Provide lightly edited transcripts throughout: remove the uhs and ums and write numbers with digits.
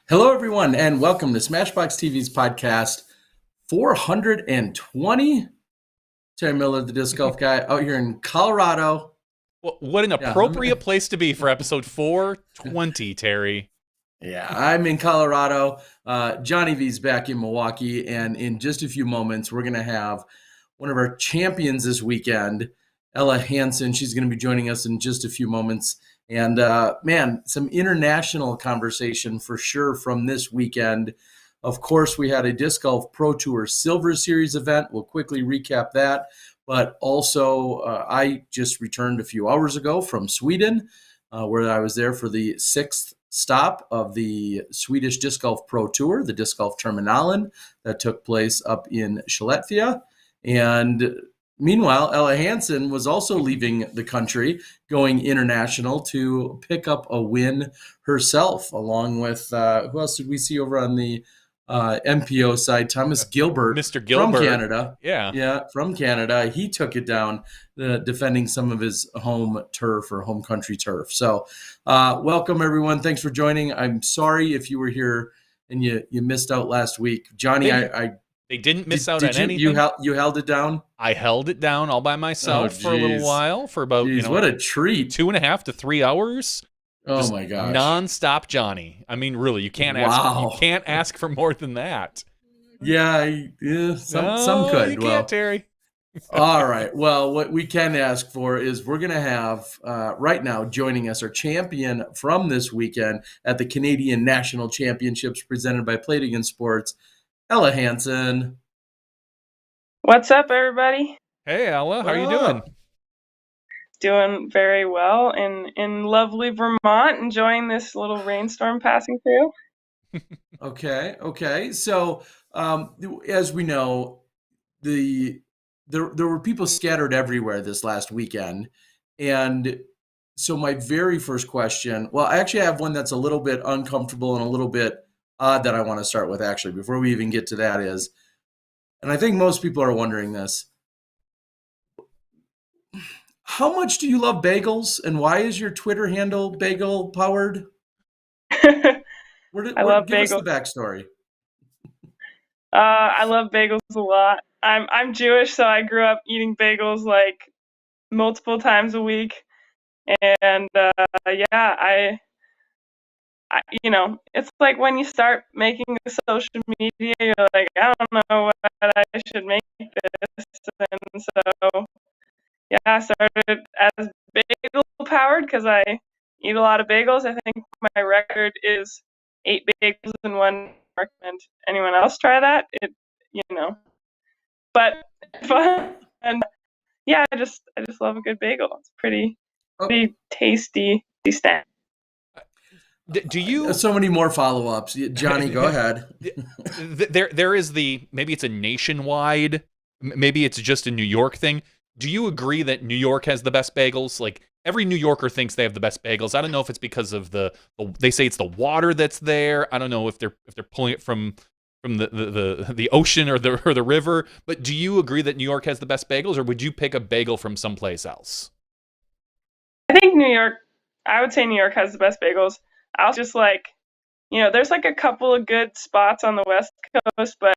Hello, everyone, and welcome to Smashbox TV's podcast 420. Terry Miller, the disc golf guy, out here in Colorado. Well, what an Yeah, appropriate place to be for episode 420, Terry. I'm in Colorado. Johnny V's back in Milwaukee, and in just a few moments, we're going to have one of our champions this weekend, Ella Hansen. She's going to be joining us in just a few moments. And man, some international conversation for sure from this weekend. Of course, we had a Disc Golf Pro Tour Silver Series event. We'll quickly recap that. But also, I just returned a few hours ago from Sweden, where I was there for the sixth stop of the Swedish Disc Golf Pro Tour, the Disc Golf Terminalen that took place up in Skellefteå. And meanwhile, Ella Hansen was also leaving the country, going international to pick up a win herself, along with who else did we see over on the MPO side? Thomas Gilbert, Mr. Gilbert. from Canada. Yeah, from Canada. He took it down, defending some of his home turf or home country turf. So welcome, everyone. Thanks for joining. I'm sorry if you were here and you missed out last week. Johnny, they didn't miss out on anything. You held it down? I held it down all by myself for a little while, for about what a treat. 2.5 to 3 hours. Oh my gosh. Non-stop Johnny. I mean, really, you can't ask for more than that. Yeah, some could. You can't, Terry. All right. Well, what we can ask for is we're going to have right now joining us our champion from this weekend at the Canadian National Championships presented by Play It Again Sports, Ella Hansen. What's up, everybody? Hey, Ella. How are you doing? Doing very well in lovely Vermont, enjoying this little rainstorm passing through. Okay. So, as we know, there were people scattered everywhere this last weekend. And so my very first question, well, I actually have one that's a little bit uncomfortable and a little bit odd that I want to start with, actually, before we even get to that is, and I think most people are wondering this, how much do you love bagels, and why is your Twitter handle bagel powered? I love give bagels. us the backstory. I love bagels a lot. I'm Jewish, so I grew up eating bagels like multiple times a week, and I it's like when you start making social media, you're like, I don't know what I should make this, and so. Yeah, I started as bagel powered because I eat a lot of bagels. I think my record is 8 bagels in one. Recommend anyone else try that? But fun. And yeah, I just love a good bagel. It's pretty tasty snack. Do you? So many more follow-ups, Johnny. Go ahead. There is maybe it's a nationwide, maybe it's just a New York thing. Do you agree that New York has the best bagels? Like, every New Yorker thinks they have the best bagels. I don't know if it's because of they say it's the water that's there. I don't know if they're pulling it from the ocean or the river. But do you agree that New York has the best bagels, or would you pick a bagel from someplace else? I think I would say New York has the best bagels. I was just like, there's like a couple of good spots on the West Coast, but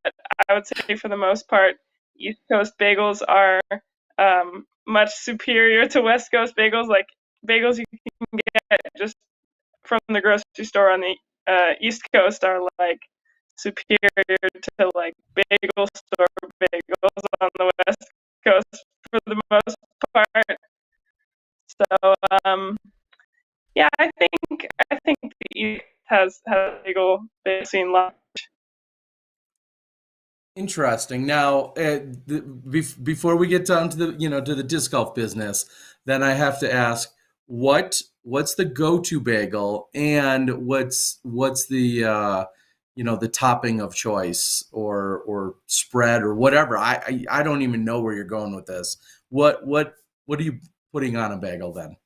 I would say for the most part, East Coast bagels are much superior to West Coast bagels. Like bagels you can get just from the grocery store on the East Coast are like superior to like bagel store bagels on the West Coast for the most part. So yeah, I think the East has bagel scene large. Interesting. Now, before we get down to the disc golf business, then I have to ask, what's the go-to bagel, and what's the the topping of choice or spread or whatever? I don't even know where you're going with this. What are you putting on a bagel then?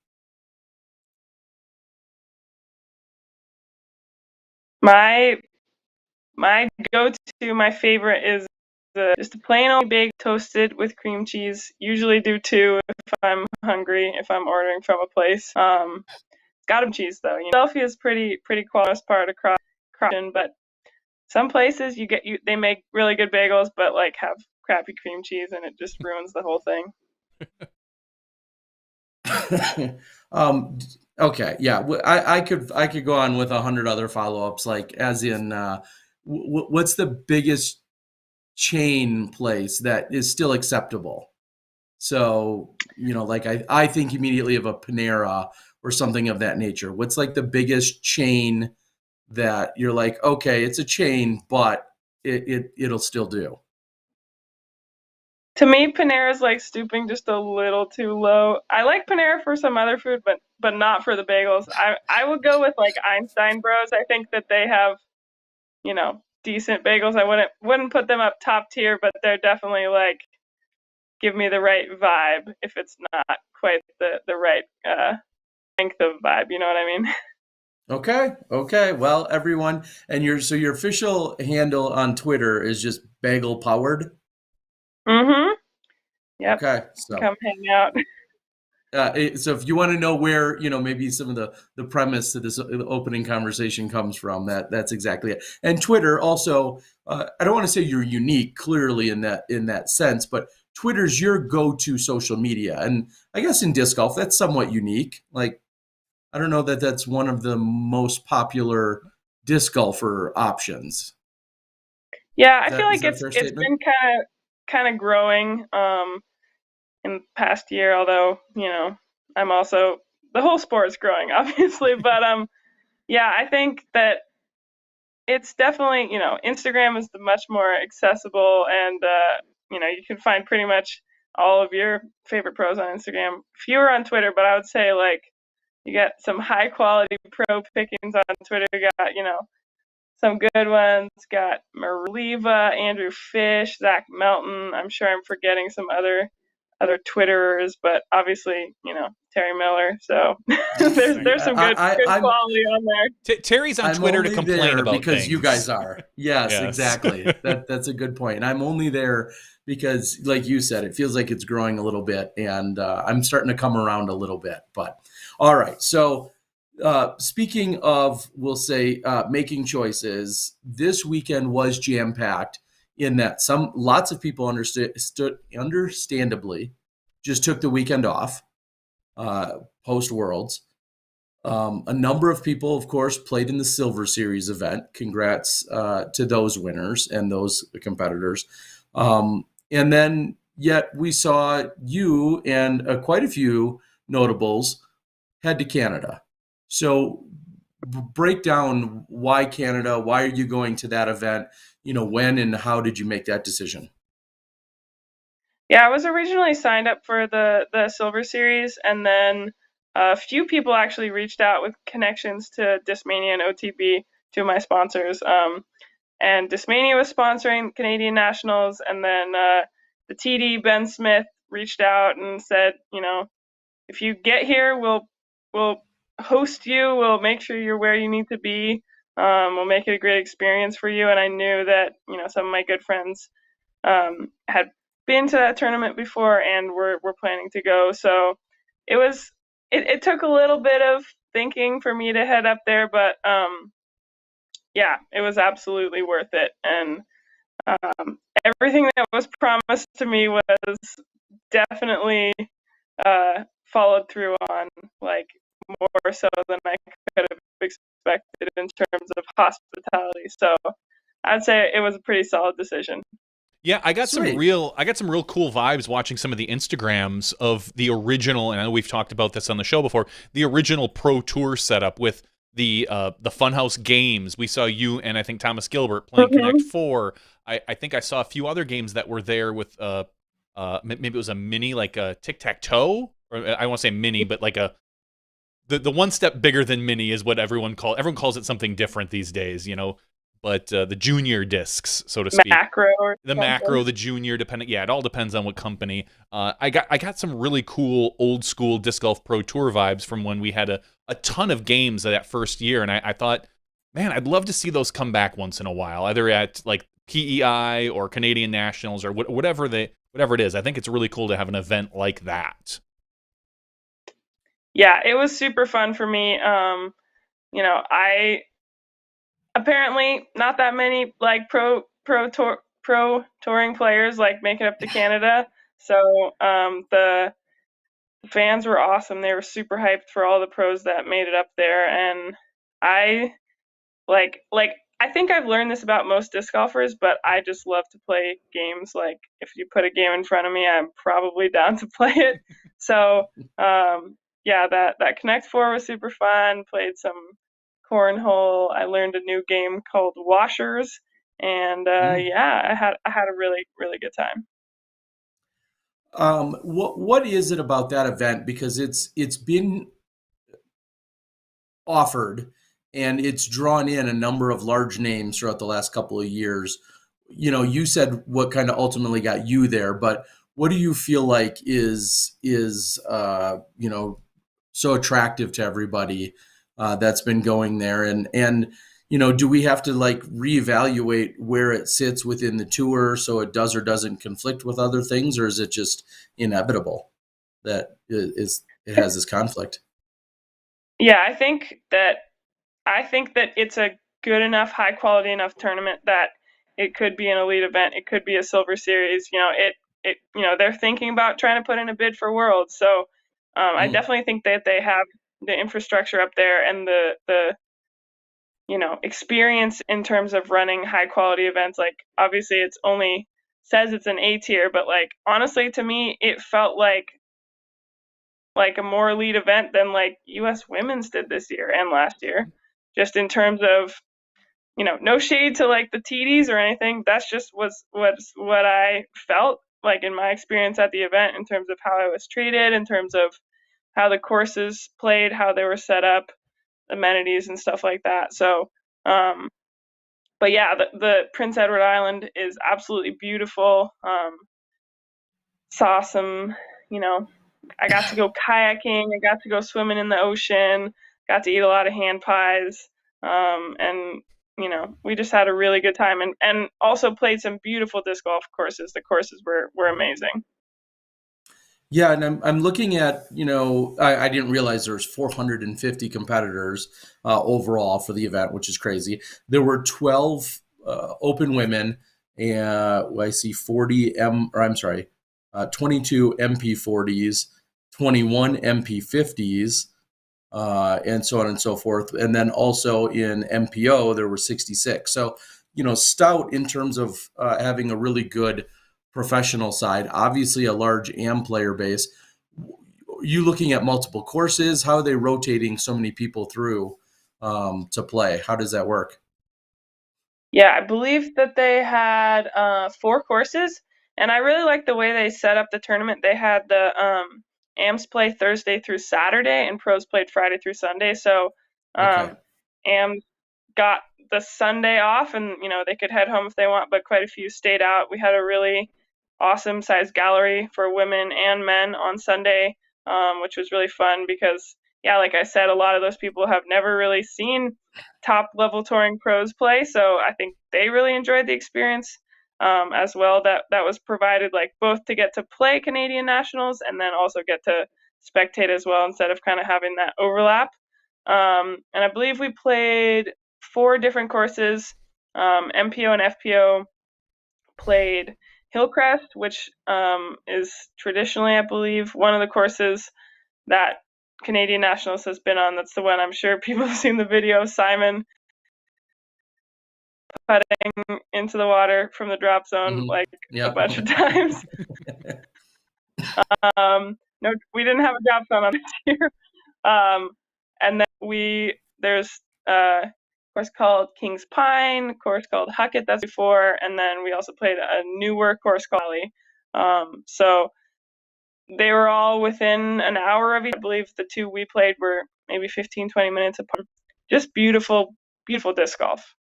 My go-to, my favorite is just a plain old bagel toasted with cream cheese. Usually do 2 if I'm hungry, if I'm ordering from a place. Got to be cheese though. Philadelphia is pretty quality part across option, but some places they make really good bagels, but like have crappy cream cheese, and it just ruins the whole thing. Okay, yeah, I could go on with 100 other follow-ups, like as in, what's the biggest chain place that is still acceptable? So, like I think immediately of a Panera or something of that nature. What's like the biggest chain that you're like, okay, it's a chain, but it'll still do? To me, Panera's like stooping just a little too low. I like Panera for some other food, but not for the bagels. I would go with like Einstein Bros. I think that they have, decent bagels. I wouldn't put them up top tier, but they're definitely like give me the right vibe if it's not quite the right length of vibe. You know what I mean? Okay. Well, everyone, and your official handle on Twitter is just Bagel Powered. Mm-hmm. Yep. Okay, so come hang out. So if you want to know where maybe some of the premise to this opening conversation comes from, that's exactly it. And Twitter also, I don't want to say you're unique, clearly in that sense, but Twitter's your go-to social media, and I guess in disc golf that's somewhat unique. Like, I don't know that that's one of the most popular disc golfer options. Yeah, I Is feel like that a it's fair it's statement? been kind of growing in the past year, although, I'm also the whole sport is growing obviously, but yeah, I think that it's definitely, Instagram is the much more accessible, and you can find pretty much all of your favorite pros on Instagram. Fewer on Twitter, but I would say like you got some high quality pro pickings on Twitter. You got, some good ones. Got Merliva, Andrew Fish, Zach Melton. I'm sure I'm forgetting some other Twitterers, but obviously, Terry Miller. So there's some good I'm quality on there. Terry's on I'm Twitter to only complain there about because things. you guys are. Yes, Yes. exactly. That's a good point. And I'm only there because, like you said, it feels like it's growing a little bit, and I'm starting to come around a little bit. But all right. So speaking of, we'll say, making choices, this weekend was jam packed in that lots of people understandably just took the weekend off post Worlds. A number of people, of course, played in the Silver Series event. Congrats to those winners and those competitors. And then, yet we saw you and quite a few notables head to Canada. So, break down why Canada. Why are you going to that event? When and how did you make that decision? Yeah, I was originally signed up for the Silver Series, and then a few people actually reached out with connections to Discmania and OTB, two of my sponsors. And Discmania was sponsoring Canadian Nationals, and then the TD Ben Smith reached out and said, if you get here, we'll host you. We'll make sure you're where you need to be. We'll make it a great experience for you. And I knew that some of my good friends had been to that tournament before and were planning to go. So it took a little bit of thinking for me to head up there, but yeah, it was absolutely worth it. And everything that was promised to me was definitely followed through on, like more so than I could have expected in terms of hospitality. So I'd say it was a pretty solid decision. Yeah, I got some Sweet. real cool vibes watching some of the Instagrams of the original, and I know we've talked about this on the show before, the original Pro Tour setup with the Funhouse games. We saw you and I think Thomas Gilbert playing Connect 4. I think I saw a few other games that were there with maybe it was a mini, like a tic-tac-toe, or I won't say mini, but like the one step bigger than mini is what everyone calls it something different these days, but the junior discs, so to speak. Macro or the something. macro, the junior, depending. Yeah, it all depends on what company. I got some really cool old school disc golf pro tour vibes from when we had a ton of games that first year, and I thought, man, I'd love to see those come back once in a while, either at like PEI or Canadian Nationals or whatever it is. I think it's really cool to have an event like that. Yeah, it was super fun for me. apparently not that many like pro touring players like make it up to Canada. So the fans were awesome. They were super hyped for all the pros that made it up there, and I like I think I've learned this about most disc golfers, but I just love to play games. Like if you put a game in front of me, I'm probably down to play it. So yeah, that Connect Four was super fun. Played some cornhole. I learned a new game called Washers, and yeah, I had a really good time. What is it about that event? Because it's been offered and it's drawn in a number of large names throughout the last couple of years. You said what kind of ultimately got you there, but what do you feel like is so attractive to everybody that's been going there? And do we have to like reevaluate where it sits within the tour so it does or doesn't conflict with other things, or is it just inevitable that it has this conflict? Yeah, I think that it's a good enough, high quality enough tournament that it could be an elite event. It could be a silver series. They're thinking about trying to put in a bid for Worlds. So I Mm. definitely think that they have the infrastructure up there and the experience in terms of running high quality events. Like obviously it's only says it's an A tier, but like honestly to me it felt like a more elite event than like US women's did this year and last year. Just in terms of no shade to like the TDs or anything. That's just what I felt like in my experience at the event in terms of how I was treated, in terms of how the courses played, how they were set up, amenities and stuff like that. So, but yeah, the Prince Edward Island is absolutely beautiful. Saw some, you know, I got to go kayaking, I got to go swimming in the ocean, got to eat a lot of hand pies, and we just had a really good time, and also played some beautiful disc golf courses. The courses were amazing. Yeah, and I'm looking at, I didn't realize there was 450 competitors overall for the event, which is crazy. There were 12 open women, and I see 22 MP40s, 21 MP50s, and so on and so forth. And then also in MPO, there were 66. So, stout in terms of having a really good professional side, obviously a large AM player base. You looking at multiple courses? How are they rotating so many people through to play? How does that work? Yeah, I believe that they had four courses, and I really like the way they set up the tournament. They had the AMs play Thursday through Saturday, and pros played Friday through Sunday. So Okay. um, AMs got the Sunday off, and they could head home if they want, but quite a few stayed out. We had a really awesome sized gallery for women and men on Sunday, which was really fun because, yeah, like I said, a lot of those people have never really seen top level touring pros play, so I think they really enjoyed the experience as well. That was provided, like both to get to play Canadian nationals and then also get to spectate as well instead of kind of having that overlap. And I believe we played four different courses. MPO and FPO played Hillcrest, which is traditionally, I believe, one of the courses that Canadian Nationals has been on. That's the one I'm sure people have seen the video of Simon putting into the water from the drop zone Hmm. like a Yeah. bunch of times. No, we didn't have a drop zone on this year. And then there's a course called Kings Pine, a course called Huckett, that's before, and then we also played a newer course called Valley. So they were all within an hour of each. I believe the two we played were maybe 15, 20 minutes apart. Just beautiful, beautiful disc golf.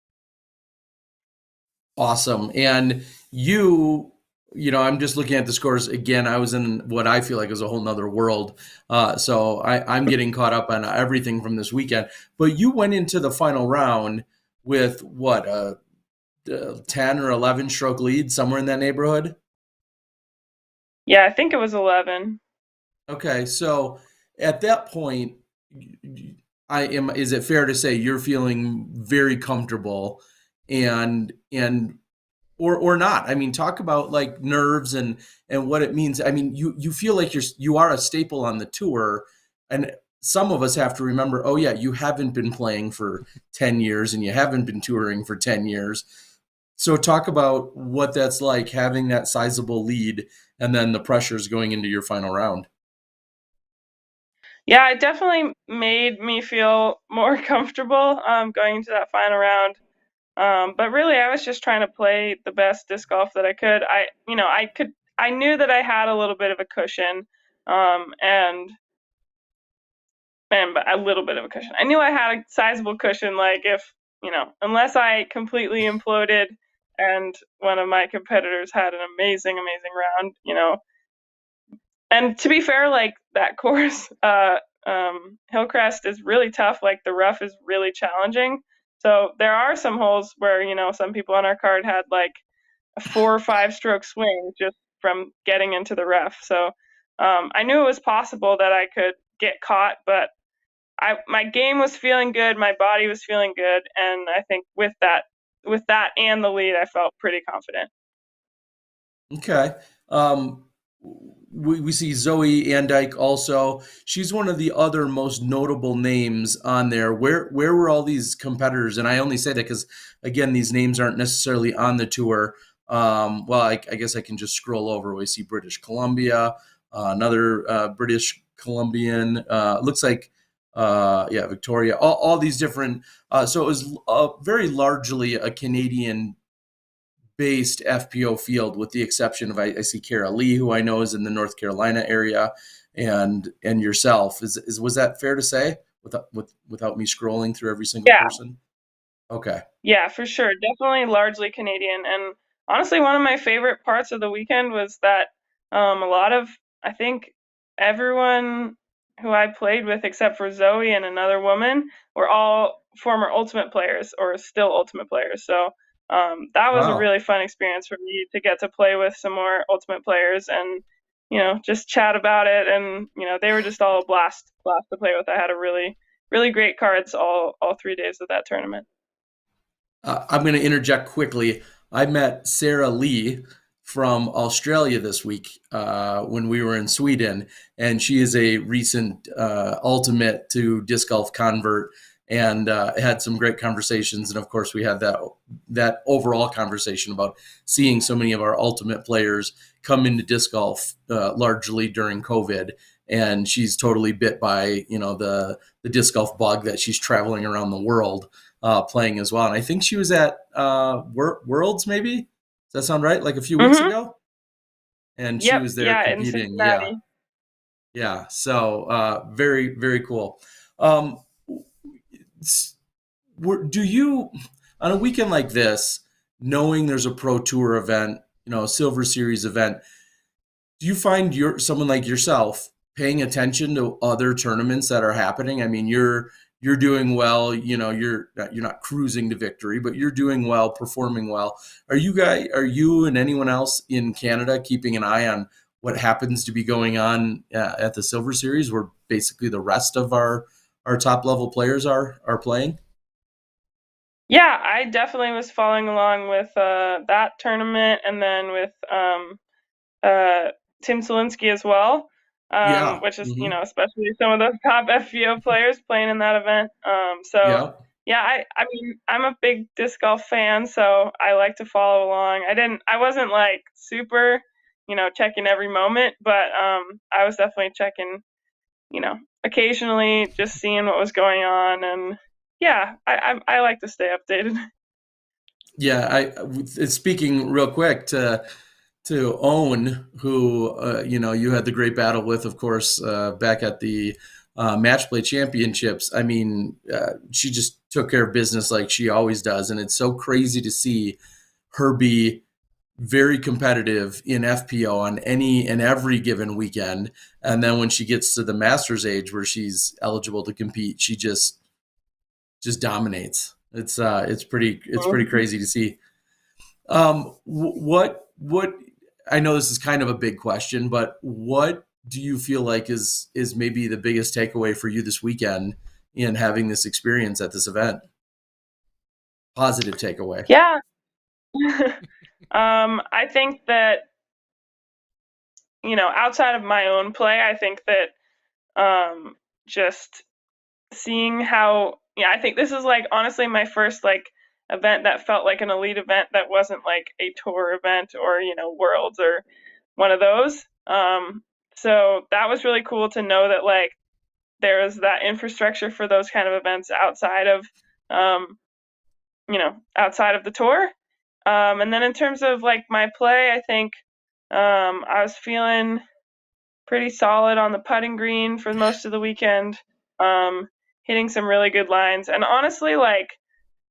Awesome. And I'm just looking at the scores again. I was in what I feel like is a whole nother world. So I'm getting caught up on everything from this weekend. But you went into the final round with what, a 10 or 11 stroke lead, somewhere in that neighborhood? Yeah, I think it was 11. Okay. So at that point, is it fair to say you're feeling very comfortable and or not? I mean, talk about like nerves and what it means. I mean, you feel like you are a staple on the tour, and some of us have to remember, oh yeah, you haven't been playing for 10 years and you haven't been touring for 10 years. So talk about what that's like having that sizable lead and then the pressures going into your final round. Yeah, it definitely made me feel more comfortable going into that final round. But really, I was just trying to play the best disc golf that I could. I knew that I had a little bit of a cushion, and a little bit of a cushion. I knew I had a sizable cushion. Like if unless I completely imploded and one of my competitors had an amazing round, and to be fair, like that course, Hillcrest is really tough. Like the rough is really challenging. So there are some holes where some people on our card had like a 4 or 5 stroke swing just from getting into the rough. So I knew it was possible that I could get caught, but my game was feeling good, my body was feeling good, and I think with that and the lead, I felt pretty confident. Okay. We see Zoe Andyke also. She's one of the other most notable names on there. Where were all these competitors? And I only say that because again, these names aren't necessarily on the tour. Well, I guess I can just scroll over. We see British Columbia, another British Columbian. Looks like yeah, Victoria. All these different. So it was very largely a Canadian based FPO field, with the exception of I see Kara Lee, who I know is in the North Carolina area, and yourself. Was that fair to say without me scrolling through every single Yeah, person? Okay. yeah, for sure. Definitely largely Canadian. And honestly, one of my favorite parts of the weekend was that a lot of, I think, everyone who I played with, except for Zoe and another woman, were all former Ultimate players or still Ultimate players. So that was a Wow. really fun experience for me to get to play with some more Ultimate players and, just chat about it. And, they were just all a blast to play with. I had a really great cards all 3 days of that tournament. I'm going to interject quickly. I met Sarah Lee from Australia this week when we were in Sweden, and she is a recent ultimate to disc golf convert, and had some great conversations. And of course, we had that overall conversation about seeing so many of our ultimate players come into disc golf largely during COVID. And she's totally bit by the disc golf bug that she's traveling around the world playing as well. And I think she was at Worlds, maybe. Does that sound right? Like a few weeks Mm-hmm. ago? And she Yep, was there yeah, in competing. Yeah. Cincinnati. Yeah. So very, very cool. S- do you, on a weekend like this, knowing there's a Pro Tour event, a Silver Series event, do you find someone like yourself paying attention to other tournaments that are happening? I mean, you're doing well. You're not cruising to victory, but you're doing well, performing well. Are you and anyone else in Canada keeping an eye on what happens to be going on at the Silver Series, where basically the rest of our top level players are playing? Yeah, I definitely was following along with that tournament and then with uh, Tim Selinsky as well, Yeah. which is, Hmm. especially some of those top FBO players playing in that event. So, Yeah. yeah, I mean, I'm a big disc golf fan, so I like to follow along. I wasn't like super, checking every moment, but I was definitely checking, occasionally just seeing what was going on. And yeah, I like to stay updated. Yeah. Speaking real quick to Owen, who you had the great battle with, of course, back at the match play championships. I mean, she just took care of business like she always does, and it's so crazy to see her be very competitive in FPO on any and every given weekend. And then when she gets to the Masters age, where she's eligible to compete, she just dominates. It's pretty crazy to see. What I know this is kind of a big question, but what do you feel like is maybe the biggest takeaway for you this weekend in having this experience at this event? Positive takeaway. Yeah. I think that, outside of my own play, I think that just seeing how, I think this is like honestly my first like event that felt like an elite event that wasn't like a tour event or, Worlds or one of those. So that was really cool to know that like there's that infrastructure for those kind of events outside of, outside of the tour. And then in terms of like my play, I think I was feeling pretty solid on the putting green for most of the weekend, hitting some really good lines. And honestly, like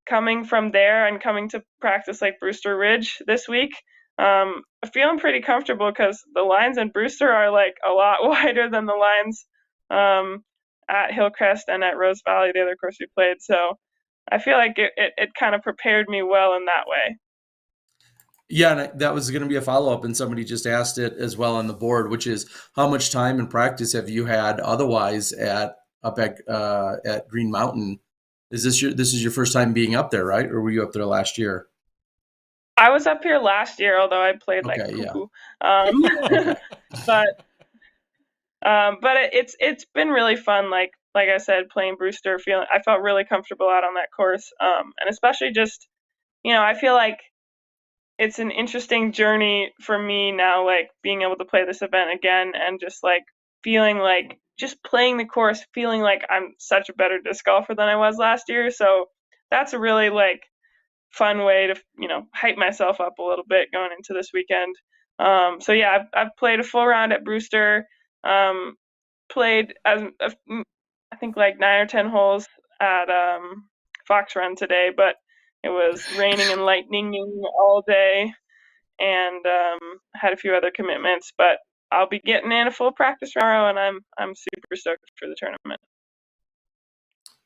coming from there and coming to practice like Brewster Ridge this week, I'm feeling pretty comfortable because the lines in Brewster are like a lot wider than the lines at Hillcrest and at Rose Valley, the other course we played. So I feel like it kind of prepared me well in that way. Yeah, and that was going to be a follow-up, and somebody just asked it as well on the board, which is how much time and practice have you had otherwise up at Green Mountain? This is your first time being up there, right? Or were you up there last year? I was up here last year, although I played like poo-poo. Yeah. But it's been really fun. Like I said, playing Brewster, I felt really comfortable out on that course, and especially just, I feel like it's an interesting journey for me now, like being able to play this event again and just like feeling like just playing the course, feeling like I'm such a better disc golfer than I was last year. So that's a really like fun way to, hype myself up a little bit going into this weekend. So yeah, I've played a full round at Brewster, played I think like 9 or 10 holes at Fox Run today, but it was raining and lightning all day, and had a few other commitments. But I'll be getting in a full practice tomorrow, and I'm super stoked for the tournament.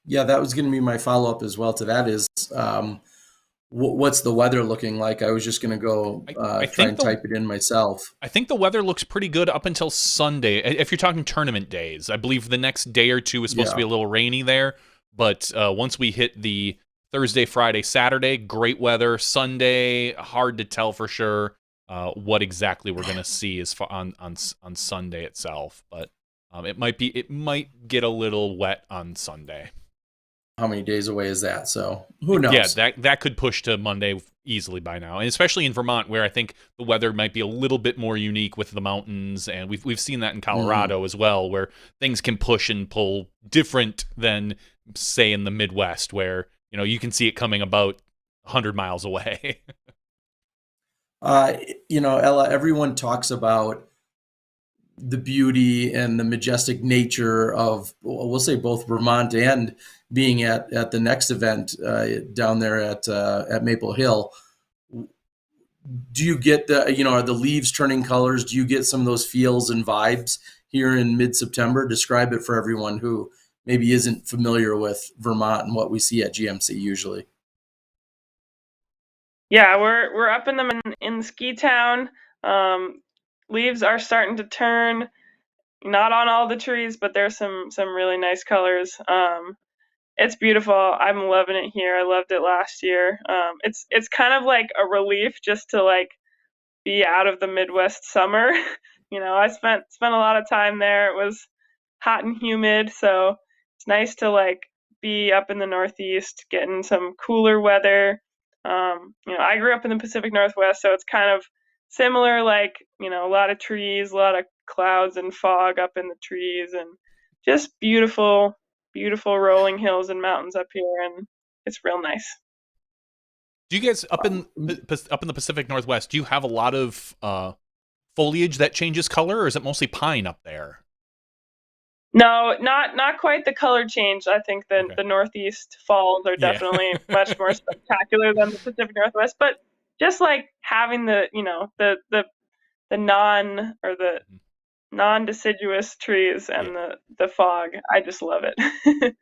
Yeah, that was going to be my follow-up as well to that is what's the weather looking like? I was just going to go try and type it in myself. I think the weather looks pretty good up until Sunday. If you're talking tournament days, I believe the next day or two is supposed to be a little rainy there. But once we hit the Thursday, Friday, Saturday, great weather. Sunday, hard to tell for sure what exactly we're going to see as far on Sunday itself. But it might get a little wet on Sunday. How many days away is that? So who knows? Yeah, that could push to Monday easily by now, and especially in Vermont, where I think the weather might be a little bit more unique with the mountains, and we've seen that in Colorado as well, where things can push and pull different than say in the Midwest, where you can see it coming about 100 miles away. Ella, everyone talks about the beauty and the majestic nature of, we'll say, both Vermont and being at the next event down there at Maple Hill. Do you get are the leaves turning colors? Do you get some of those feels and vibes here in mid-September? Describe it for everyone who maybe isn't familiar with Vermont and what we see at GMC usually. Yeah, we're up in Ski Town. Leaves are starting to turn, not on all the trees, but there's some really nice colors. It's beautiful. I'm loving it here. I loved it last year. It's kind of like a relief just to like be out of the Midwest summer. I spent a lot of time there. It was hot and humid, so it's nice to like be up in the Northeast, getting some cooler weather. I grew up in the Pacific Northwest, so it's kind of similar, like, a lot of trees, a lot of clouds and fog up in the trees, and just beautiful, beautiful rolling hills and mountains up here, and it's real nice. Do you guys up in the Pacific Northwest, do you have a lot of foliage that changes color, or is it mostly pine up there? No, not quite the color change. I think the Northeast falls are definitely much more spectacular than the Pacific Northwest. But just like having the non-deciduous trees and the fog, I just love it.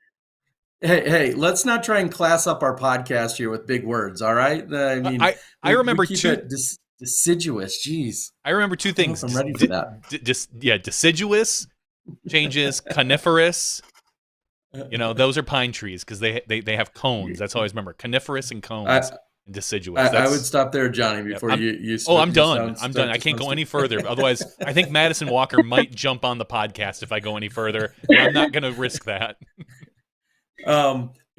Hey, let's not try and class up our podcast here with big words, all right? I mean, I remember deciduous. Geez, I remember two things. I'm ready for that. Deciduous changes, coniferous. Those are pine trees because they have cones. That's how I always remember: coniferous and cones I, and deciduous. I would stop there, Johnny, Yep, before you I'm done. sound I'm start done. I to can't sound go any stupid. further. Otherwise, I think Madison Walker might jump on the podcast if I go any further, and I'm not going to risk that.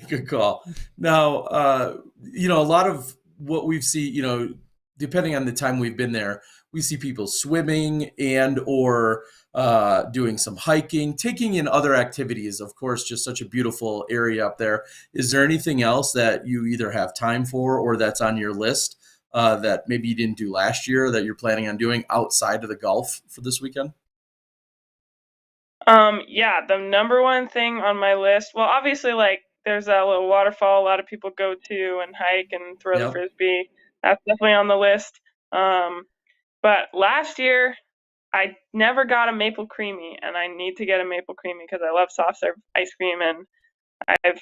Good call. Now, a lot of what we've seen, depending on the time we've been there, we see people swimming and or doing some hiking, taking in other activities. Of course, just such a beautiful area up there. Is there anything else that you either have time for or that's on your list that maybe you didn't do last year that you're planning on doing outside of the golf for this weekend? Yeah, the number one thing on my list, well, obviously, like, there's that little waterfall a lot of people go to and hike and throw the Yep. frisbee. That's definitely on the list. Um, but last year, I never got a maple creamy, and I need to get a maple creamy because I love soft serve ice cream, and I've,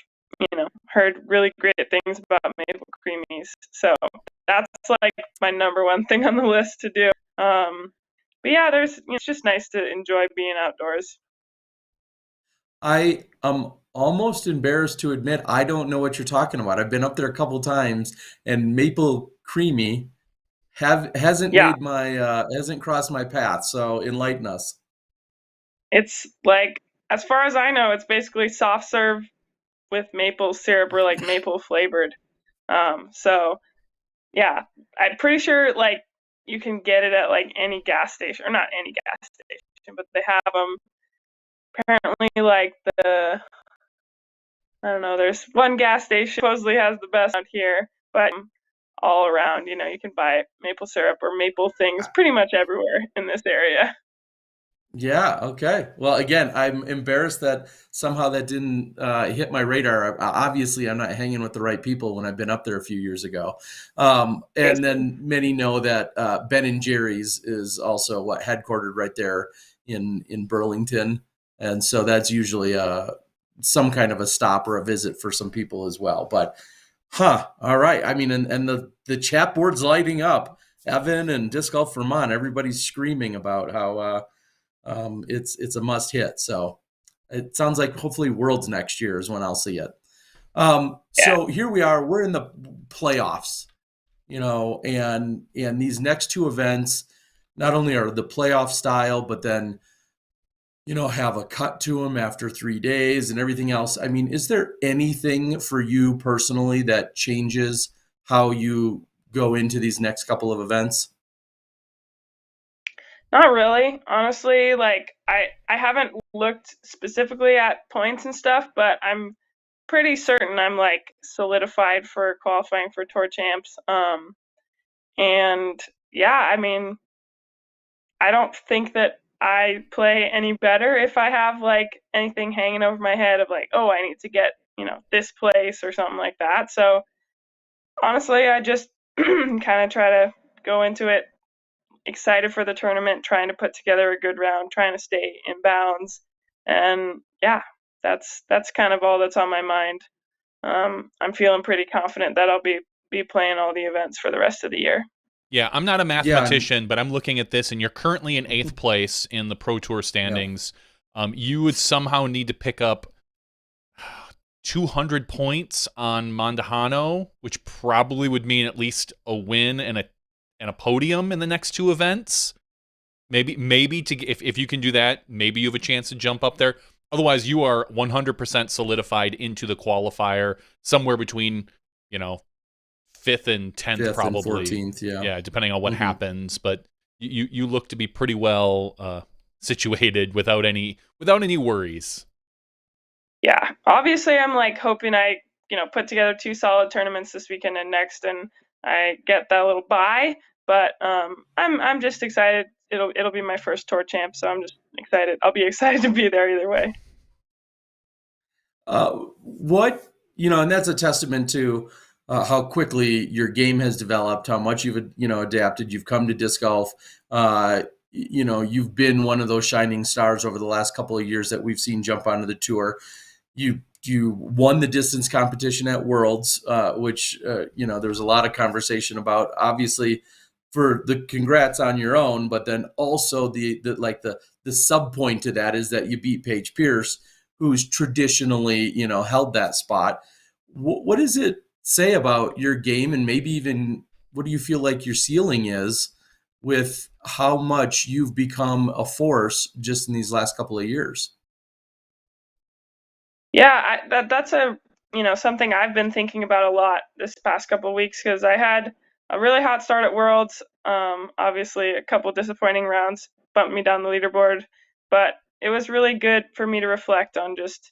heard really great things about maple creamies. So that's like my number one thing on the list to do. But yeah, it's just nice to enjoy being outdoors. I am almost embarrassed to admit I don't know what you're talking about. I've been up there a couple times, and maple creamy hasn't Yeah, made my hasn't crossed my path. So enlighten us. it's like, as far as I know, it's basically soft serve with maple syrup or like maple flavored. So yeah, I'm pretty sure like you can get it at like any gas station, or not any gas station, but they have them. Apparently, like I don't know, there's one gas station supposedly has the best out here, but all around, you can buy maple syrup or maple things pretty much everywhere in this area. Yeah. Okay. Well, again, I'm embarrassed that somehow that didn't hit my radar. Obviously, I'm not hanging with the right people when I've been up there a few years ago. And then many know that Ben and Jerry's is also headquartered right there in Burlington, and so that's usually some kind of a stop or a visit for some people as well. But, all right. I mean, and the chat board's lighting up. Evan and Disc Golf Vermont, everybody's screaming about how. It's a must hit. So it sounds like hopefully Worlds next year is when I'll see it. Yeah. So here we are. We're in the playoffs, and these next two events not only are the playoff style, but then have a cut to them after 3 days and everything else. I mean, is there anything for you personally that changes how you go into these next couple of events? Not really, honestly. Like I haven't looked specifically at points and stuff, but I'm pretty certain I'm like solidified for qualifying for tour champs. And yeah, I mean, I don't think that I play any better if I have like anything hanging over my head of like, oh, I need to get, this place or something like that. So honestly, I just kind of try to go into it excited for the tournament, trying to put together a good round, trying to stay in bounds. And yeah, that's kind of all that's on my mind. I'm feeling pretty confident that I'll be playing all the events for the rest of the year. Yeah, I'm not a Yeah. mathematician, but I'm looking at this, and you're currently in 8th place in the Pro Tour standings. You would somehow need to pick up 200 points on Mondahano, which probably would mean at least a win and a podium in the next two events. Maybe if you can do that, maybe you have a chance to jump up there. Otherwise, you are 100% solidified into the qualifier, somewhere between 5th and 10th, 5th probably. and 14th, yeah, depending on what happens. But you look to be pretty well situated without any worries. Yeah, obviously I'm like hoping I put together two solid tournaments this weekend and next, and I get that little bye. But I'm just excited. It'll be my first tour champ, so I'm just excited. I'll be excited to be there either way. And that's a testament to how quickly your game has developed, how much you've adapted. You've come to disc golf. You've been one of those shining stars over the last couple of years that we've seen jump onto the tour. You won the distance competition at Worlds, which there was a lot of conversation about. Obviously, for the congrats on your own, but then also the sub point to that is that you beat Paige Pierce, who's traditionally, held that spot. What does it say about your game, and maybe even what do you feel like your ceiling is with how much you've become a force just in these last couple of years? Yeah, that's something I've been thinking about a lot this past couple of weeks because I had a really hot start at Worlds. Obviously, a couple disappointing rounds bumped me down the leaderboard, but it was really good for me to reflect on just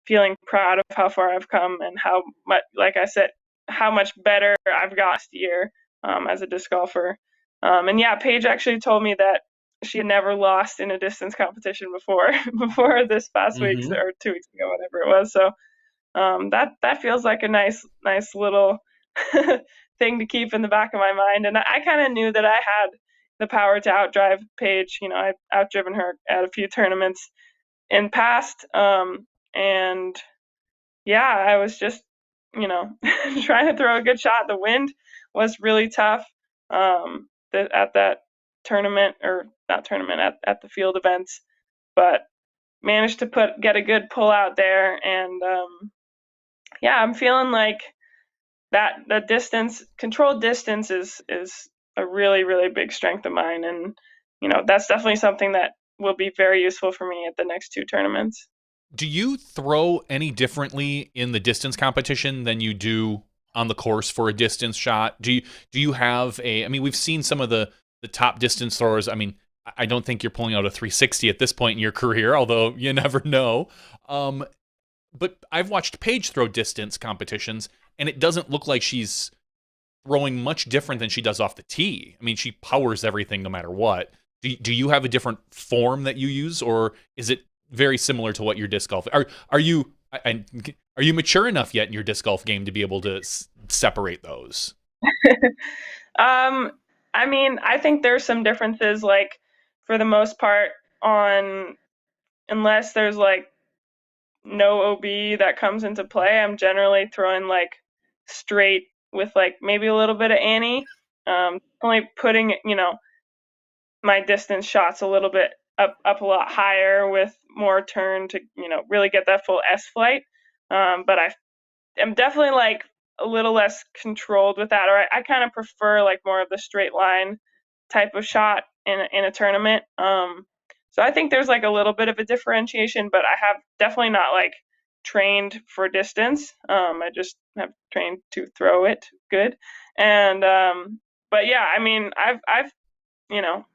feeling proud of how far I've come and how much, like I said, how much better I've got this year as a disc golfer. And yeah, Paige actually told me that she had never lost in a distance competition before before this past week Mm-hmm. or 2 weeks ago, whatever it was. So that feels like a nice little thing to keep in the back of my mind. And I kind of knew that I had the power to outdrive Paige. I've outdriven her at a few tournaments in past. And yeah, I was just, trying to throw a good shot. The wind was really tough at that tournament, or not tournament, at the field events, but managed to get a good pull out there. And yeah, I'm feeling like that the controlled distance is a really, really big strength of mine. And, that's definitely something that will be very useful for me at the next two tournaments. Do you throw any differently in the distance competition than you do on the course for a distance shot? Do you have I mean, we've seen some of the top distance throwers. I mean, I don't think you're pulling out a 360 at this point in your career, although you never know. But I've watched Paige throw distance competitions, and it doesn't look like she's throwing much different than she does off the tee. I mean, she powers everything no matter what. Do you have a different form that you use, or is it very similar to what your disc golf? Are you mature enough yet in your disc golf game to be able to separate those? I mean, I think there's some differences. Like for the most part, on unless there's like no OB that comes into play, I'm generally throwing like straight with like maybe a little bit of Annie. Only putting my distance shots a little bit up a lot higher with more turn to really get that full S flight. But I am definitely like a little less controlled with that, or I kind of prefer like more of the straight line type of shot in a tournament. So I think there's like a little bit of a differentiation, but I have definitely not like trained for distance. I just have trained to throw it good, and but yeah, I mean, I've you know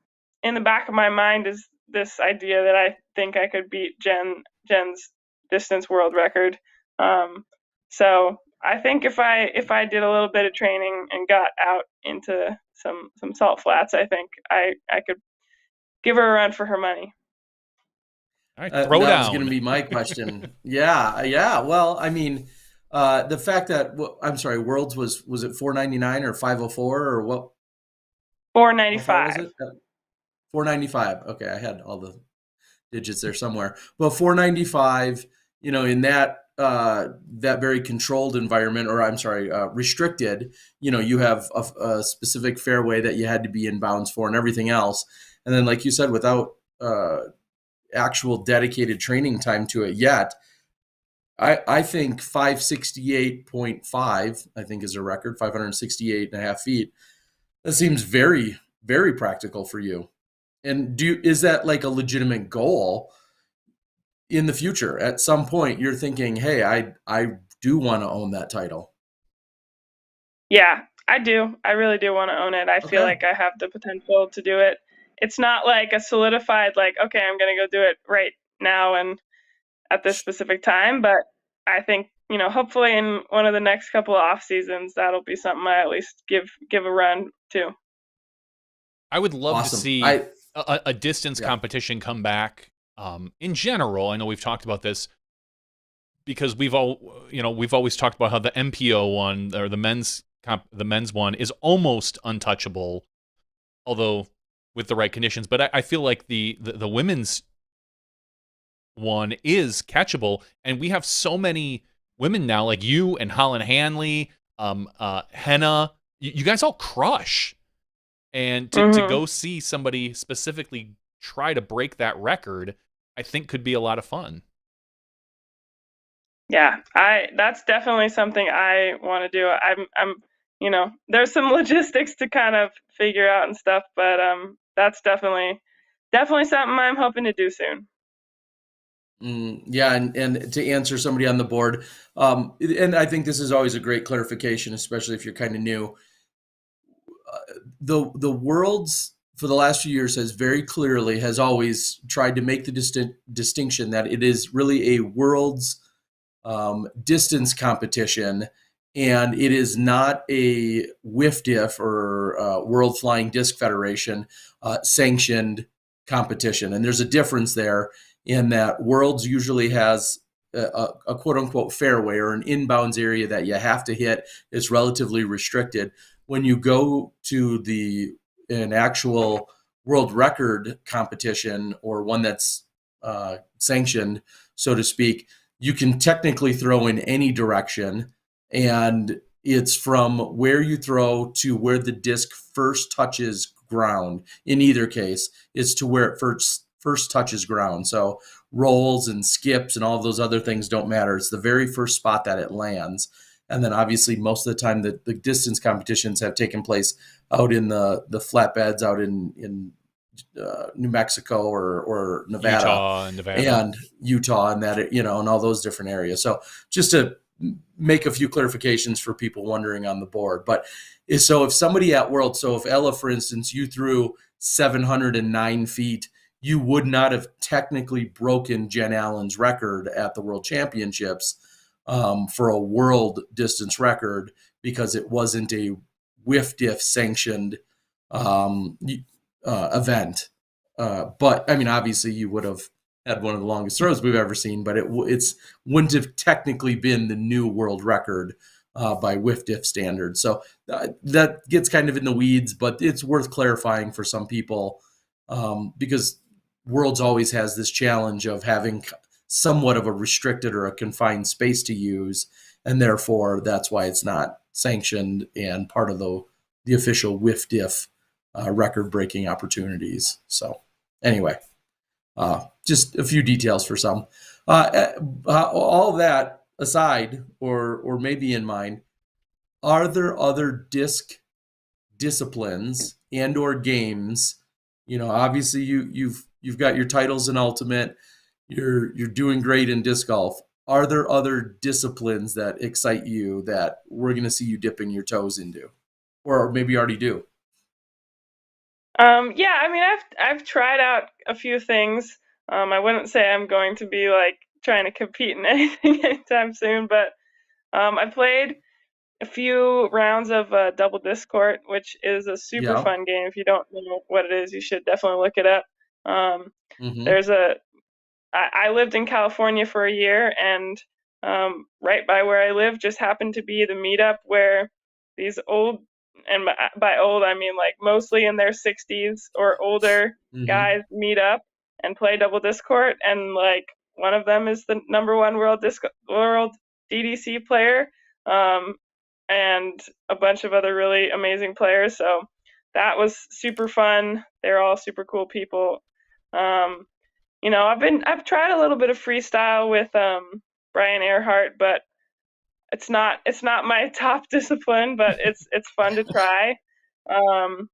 in the back of my mind is this idea that I think I could beat Jen's distance world record. So I think if I did a little bit of training and got out into some salt flats, I think I could give her a run for her money. All right, throw That was going to down. be my question. Yeah, yeah. Well, I mean, the fact that I'm sorry, Worlds was it 499 or 504 or what? How far was 495. it? 495. Okay, I had all the digits there somewhere. But 495, in that very controlled environment, or I'm sorry, restricted, you have a specific fairway that you had to be in bounds for and everything else. And then, like you said, without actual dedicated training time to it yet, I think 568.5, I think is a record, 568 and a half feet. That seems very, very practical for you. And is that like a legitimate goal in the future? At some point, you're thinking, "Hey, I do want to own that title." Yeah, I do. I really do want to own it. I feel Okay. like I have the potential to do it. It's not like a solidified like, okay, I'm gonna go do it right now and at this specific time, but I think hopefully in one of the next couple of off seasons, that'll be something I at least give a run to. I would love to Awesome. see a distance Yeah. competition come back. In general, I know we've talked about this because we've always talked about how the MPO one or the men's one is almost untouchable, although with the right conditions. But I feel like the women's one is catchable, and we have so many women now, like you and Holland Hanley, Henna. You guys all crush. And to Hmm. go see somebody specifically try to break that record, I think could be a lot of fun. Yeah, that's definitely something I want to do. There's some logistics to kind of figure out and stuff, but that's definitely something I'm hoping to do soon. Yeah, and to answer somebody on the board, and I think this is always a great clarification, especially if you're kind of new. The world's for the last few years has always tried to make the distinction that it is really a world's distance competition, and it is not a WIFDIF or World Flying Disc Federation sanctioned competition. And there's a difference there in that Worlds usually has a quote unquote fairway or an inbounds area that you have to hit. It's relatively restricted. When you go to an actual world record competition or one that's sanctioned, so to speak, you can technically throw in any direction, and it's from where you throw to where the disc first touches ground. In either case, it's to where it first touches ground. So rolls and skips and all of those other things don't matter. It's the very first spot that it lands. And then obviously most of the time the distance competitions have taken place out in the flatbeds out in New Mexico or Nevada, and Utah, and that, and all those different areas. So just to make a few clarifications for people wondering on the board. But so if somebody at World, so if Ella, for instance, you threw 709 feet, you would not have technically broken Jen Allen's record at the World Championships for a world distance record, because it wasn't a WIFDIF sanctioned event. But I mean, obviously you would have had one of the longest throws we've ever seen, but it's wouldn't have technically been the new world record by WIFDIF standards. So that gets kind of in the weeds, but it's worth clarifying for some people because Worlds always has this challenge of having somewhat of a restricted or a confined space to use, and therefore that's why it's not sanctioned and part of the official WIFDIF record-breaking opportunities. So anyway, just a few details for some. All that aside, or maybe in mind, are there other disc disciplines and or games? Obviously you've got your titles in Ultimate. You're doing great in disc golf. Are there other disciplines that excite you that we're going to see you dipping your toes into, or maybe already do? Yeah, I mean, I've tried out a few things. I wouldn't say I'm going to be like trying to compete in anything anytime soon, but I played a few rounds of double disc court, which is a super fun game. If you don't know what it is, you should definitely look it up. There's I lived in California for a year, and right by where I live just happened to be the meetup where these old, and by old I mean like mostly in their 60s or older guys meet up and play double disc court, and like one of them is the #1 world DDC player, and a bunch of other really amazing players. So that was super fun. They're all super cool people. I've tried a little bit of freestyle with Brian Earhart, but it's not my top discipline, but it's fun to try. And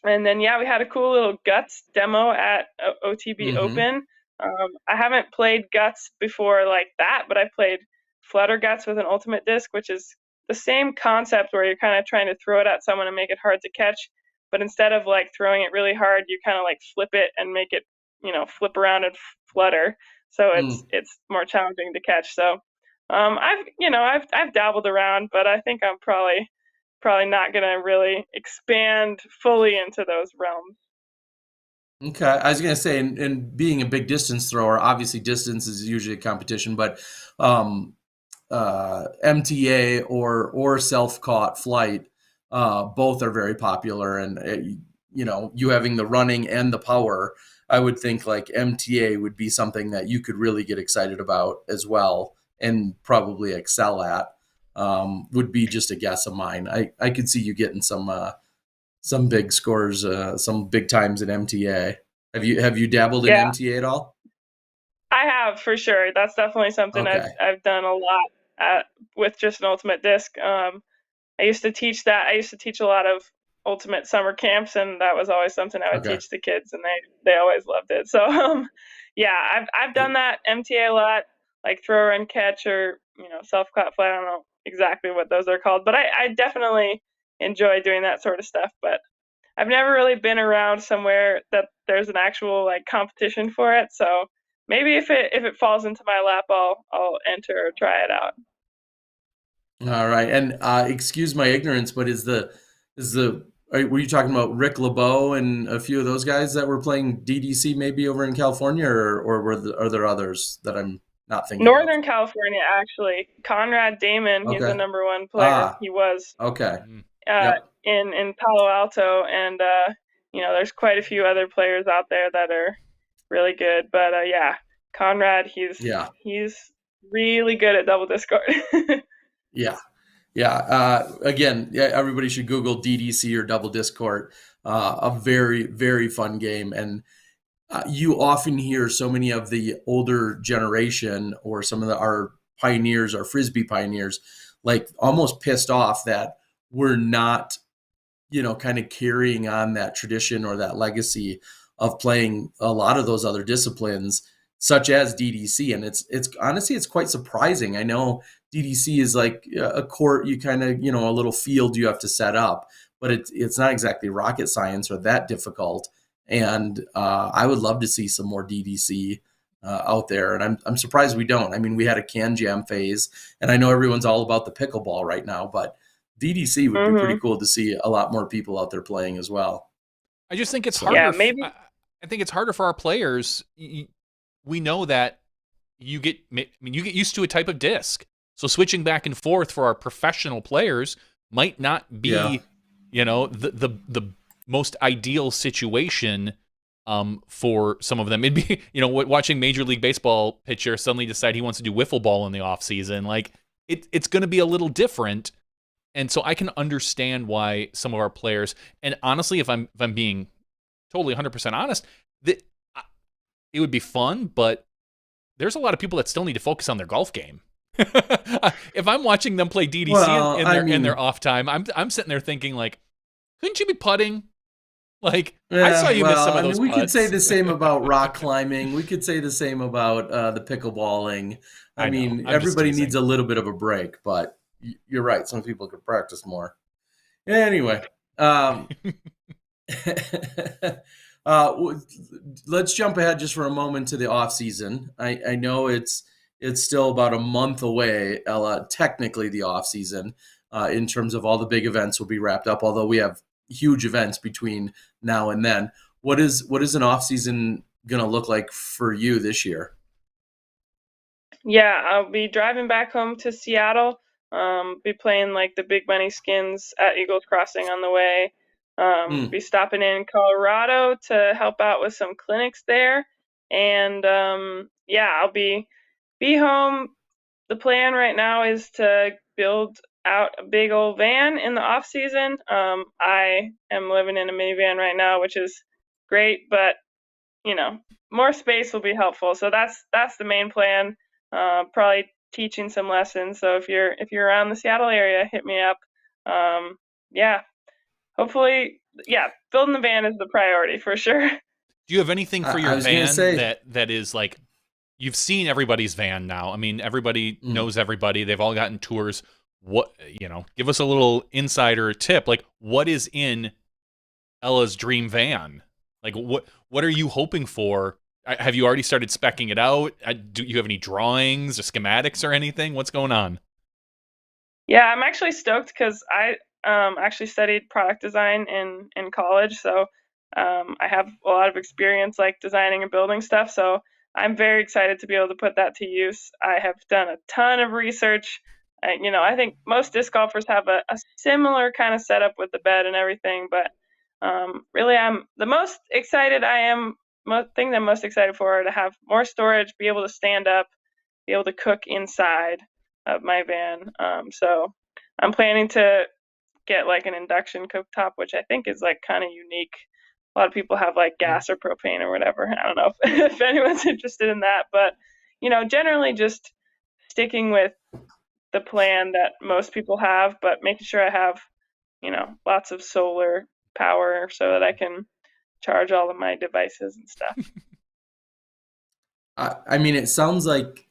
then we had a cool little guts demo at OTB Open. I haven't played guts before like that, but I played flutter guts with an ultimate disc, which is the same concept where you're kind of trying to throw it at someone and make it hard to catch, but instead of like throwing it really hard, you kind of like flip it and make it flip around and flutter. So it's more challenging to catch. So I've dabbled around, but I think I'm probably not gonna really expand fully into those realms. Okay, I was gonna say, and being a big distance thrower, obviously distance is usually a competition, but MTA or self-caught flight, both are very popular, and you having the running and the power, I would think like MTA would be something that you could really get excited about as well and probably excel at. Would be just a guess of mine. I could see you getting some big scores, some big times in MTA. Have you dabbled in MTA at all? I have for sure. That's definitely something Okay. I've done a lot with just an ultimate disc. I used to teach that. I used to teach a lot of ultimate summer camps, and that was always something I would Okay. teach the kids, and they always loved it. So yeah, I've done that MTA a lot, like throw run catch or self clap flat. I don't know exactly what those are called, but I definitely enjoy doing that sort of stuff. But I've never really been around somewhere that there's an actual like competition for it. So maybe if it falls into my lap, I'll enter or try it out. All right. And excuse my ignorance, but were you talking about Rick LeBeau and a few of those guys that were playing DDC maybe over in California, or are there others that I'm not thinking of? Northern California, actually. Conrad Damon, he's the Okay. number 1 player. Ah, He was okay. in Yep. Palo Alto, and there's quite a few other players out there that are really good. But yeah, Conrad, Yeah. he's really good at double discord. Yeah. Yeah. Again, yeah, everybody should Google DDC or Double Discord. A very, very fun game. And you often hear so many of the older generation or some of our pioneers, our Frisbee pioneers, like almost pissed off that we're not, kind of carrying on that tradition or that legacy of playing a lot of those other disciplines, such as DDC. And it's honestly, it's quite surprising. I know DDC is like a court, you kind of, a little field you have to set up, but it's not exactly rocket science or that difficult. And I would love to see some more DDC out there. And I'm surprised we don't. I mean, we had a Can Jam phase, and I know everyone's all about the pickleball right now, but DDC would be pretty cool to see a lot more people out there playing as well. I just think it's harder. Yeah, maybe. I think it's harder for our players. We know that you get used to a type of disc. So switching back and forth for our professional players might not be, the most ideal situation for some of them. It'd be, watching Major League Baseball pitcher suddenly decide he wants to do wiffle ball in the off season. Like it's going to be a little different. And so I can understand why some of our players, and honestly, if I'm being totally 100% honest, that it would be fun, but there's a lot of people that still need to focus on their golf game. If I'm watching them play DDC in their off time, I'm sitting there thinking like, couldn't you be putting? Like, I saw you miss some of those we putts. could say the same about rock climbing. We could say the same about the pickleballing. I mean, everybody needs a little bit of a break, but you're right. Some people could practice more. Anyway, let's jump ahead just for a moment to the off season. I know it's still about a month away, Ella, technically the off season, in terms of all the big events will be wrapped up, although we have huge events between now and then. What is an off season going to look like for you this year? Yeah, I'll be driving back home to Seattle. Be playing like the Big Money Skins at Eagles Crossing on the way. Be stopping in Colorado to help out with some clinics there. And I'll be home. The plan right now is to build out a big old van in the off season. I am living in a minivan right now, which is great, but more space will be helpful. So that's the main plan. Probably teaching some lessons. So if you're around the Seattle area, hit me up. Hopefully, building the van is the priority for sure. Do you have anything for your van that is like, you've seen everybody's van now? I mean, everybody knows everybody. They've all gotten tours. What, give us a little insider tip. Like, what is in Ella's dream van? Like, what are you hoping for? Have you already started speccing it out? Do you have any drawings or schematics or anything? What's going on? Yeah, I'm actually stoked because I actually studied product design in college. So I have a lot of experience like designing and building stuff. So I'm very excited to be able to put that to use. I have done a ton of research. I think most disc golfers have a similar kind of setup with the bed and everything. But really, I'm the most excited things I'm most excited for are to have more storage, be able to stand up, be able to cook inside of my van. So I'm planning to get like an induction cooktop, which I think is like kind of unique. A lot of people have like gas or propane or whatever. I don't know if anyone's interested in that, but generally just sticking with the plan that most people have, but making sure I have, lots of solar power so that I can charge all of my devices and stuff. I mean, it sounds like,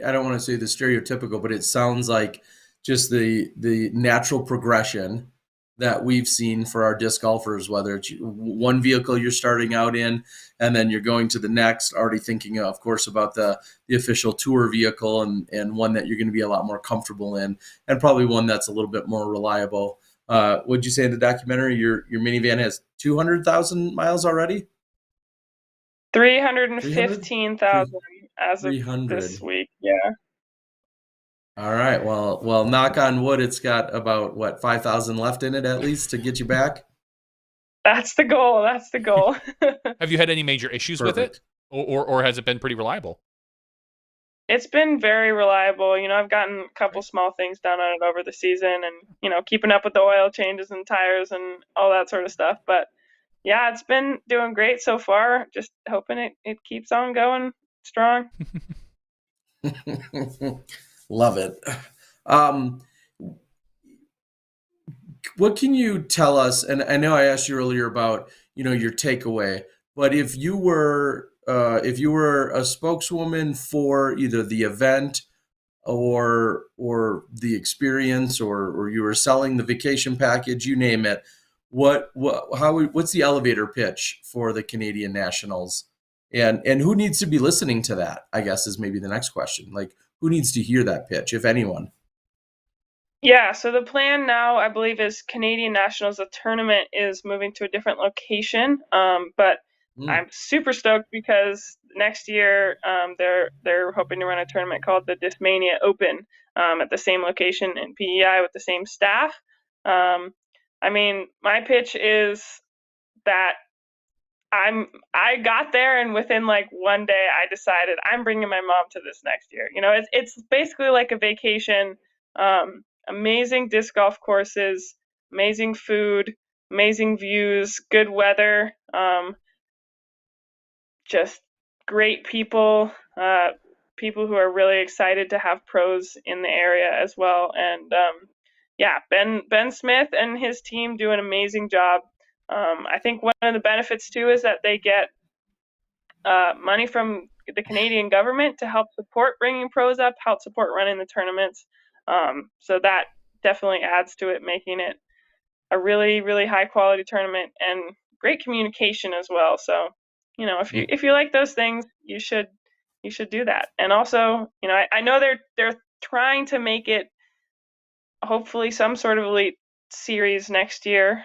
I don't want to say the stereotypical, but it sounds like just the natural progression that we've seen for our disc golfers, whether it's one vehicle you're starting out in, and then you're going to the next, already thinking, of course, about the official tour vehicle and one that you're going to be a lot more comfortable in, and probably one that's a little bit more reliable. What'd you say in the documentary? Your minivan has 200,000 miles already? 300? 315,000 as of 300. this week. Yeah. All right. Well, knock on wood, it's got about what, 5,000 left in it at least to get you back. That's the goal. That's the goal. Have you had any major issues with it, Perfect. or has it been pretty reliable? It's been very reliable. I've gotten a couple small things done on it over the season and, keeping up with the oil changes and tires and all that sort of stuff. But yeah, it's been doing great so far. Just hoping it keeps on going strong. Love it. Um, what can you tell us? And I know I asked you earlier about, your takeaway, but if you were a spokeswoman for either the event or the experience, or you were selling the vacation package, you name it, what's the elevator pitch for the Canadian Nationals? And who needs to be listening to that, I guess, is maybe the next question. Like, who needs to hear that pitch, if anyone? Yeah, so the plan now, I believe, is Canadian Nationals. The tournament is moving to a different location, but Mm. I'm super stoked because next year they're hoping to run a tournament called the Discmania Open at the same location in PEI with the same staff. I mean, my pitch is that I got there, and within like one day I decided I'm bringing my mom to this next year. It's basically like a vacation. Amazing disc golf courses, amazing food, amazing views, good weather, just great people, people who are really excited to have pros in the area as well. And yeah, Ben Smith and his team do an amazing job. I think one of the benefits too is that they get money from the Canadian government to help support bringing pros up, help support running the tournaments. So that definitely adds to it, making it a really, really high quality tournament and great communication as well. So, if you like those things, you should do that. And also, I know they're trying to make it hopefully some sort of elite series next year,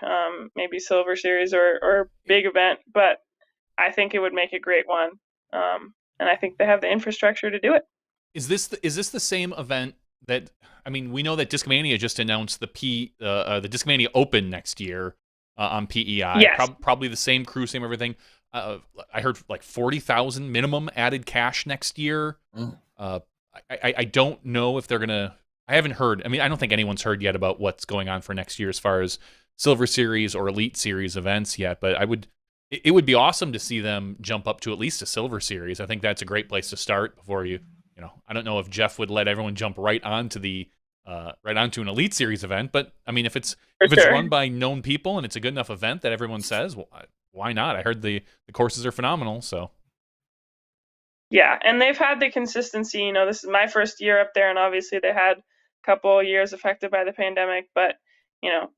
maybe Silver Series or big event, but I think it would make a great one. And I think they have the infrastructure to do it. Is this the same event that, I mean, we know that Discmania just announced the Discmania Open next year on PEI. Yes. Probably the same crew, same everything. I heard like 40,000 minimum added cash next year. Mm. I don't know if they're gonna. I haven't heard. I mean, I don't think anyone's heard yet about what's going on for next year as far as Silver Series or Elite Series events yet. But it would be awesome to see them jump up to at least a Silver Series. I think that's a great place to start before I don't know if Jeff would let everyone jump right onto an Elite Series event, but I mean, if it's run by known people and it's a good enough event that everyone says, well, why not? I heard the courses are phenomenal, so. Yeah, and they've had the consistency. This is my first year up there, and obviously they had a couple years affected by the pandemic, but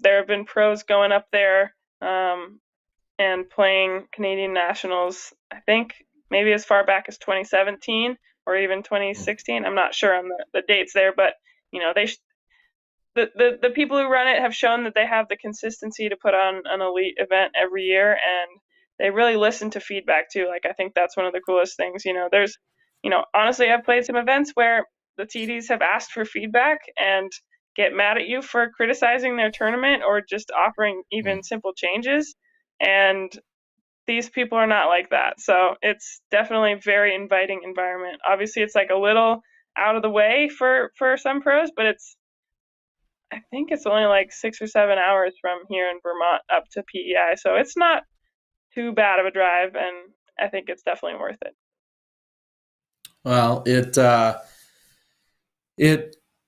there have been pros going up there and playing Canadian Nationals. I think maybe as far back as 2017 or even 2016. I'm not sure on the dates there, but the people who run it have shown that they have the consistency to put on an elite event every year, and they really listen to feedback too. Like, I think that's one of the coolest things. Honestly, I've played some events where the TDs have asked for feedback and get mad at you for criticizing their tournament or just offering even simple changes. And these people are not like that. So it's definitely a very inviting environment. Obviously, it's like a little out of the way for some pros, but I think it's only like 6 or 7 hours from here in Vermont up to PEI. So it's not too bad of a drive, and I think it's definitely worth it. Well, it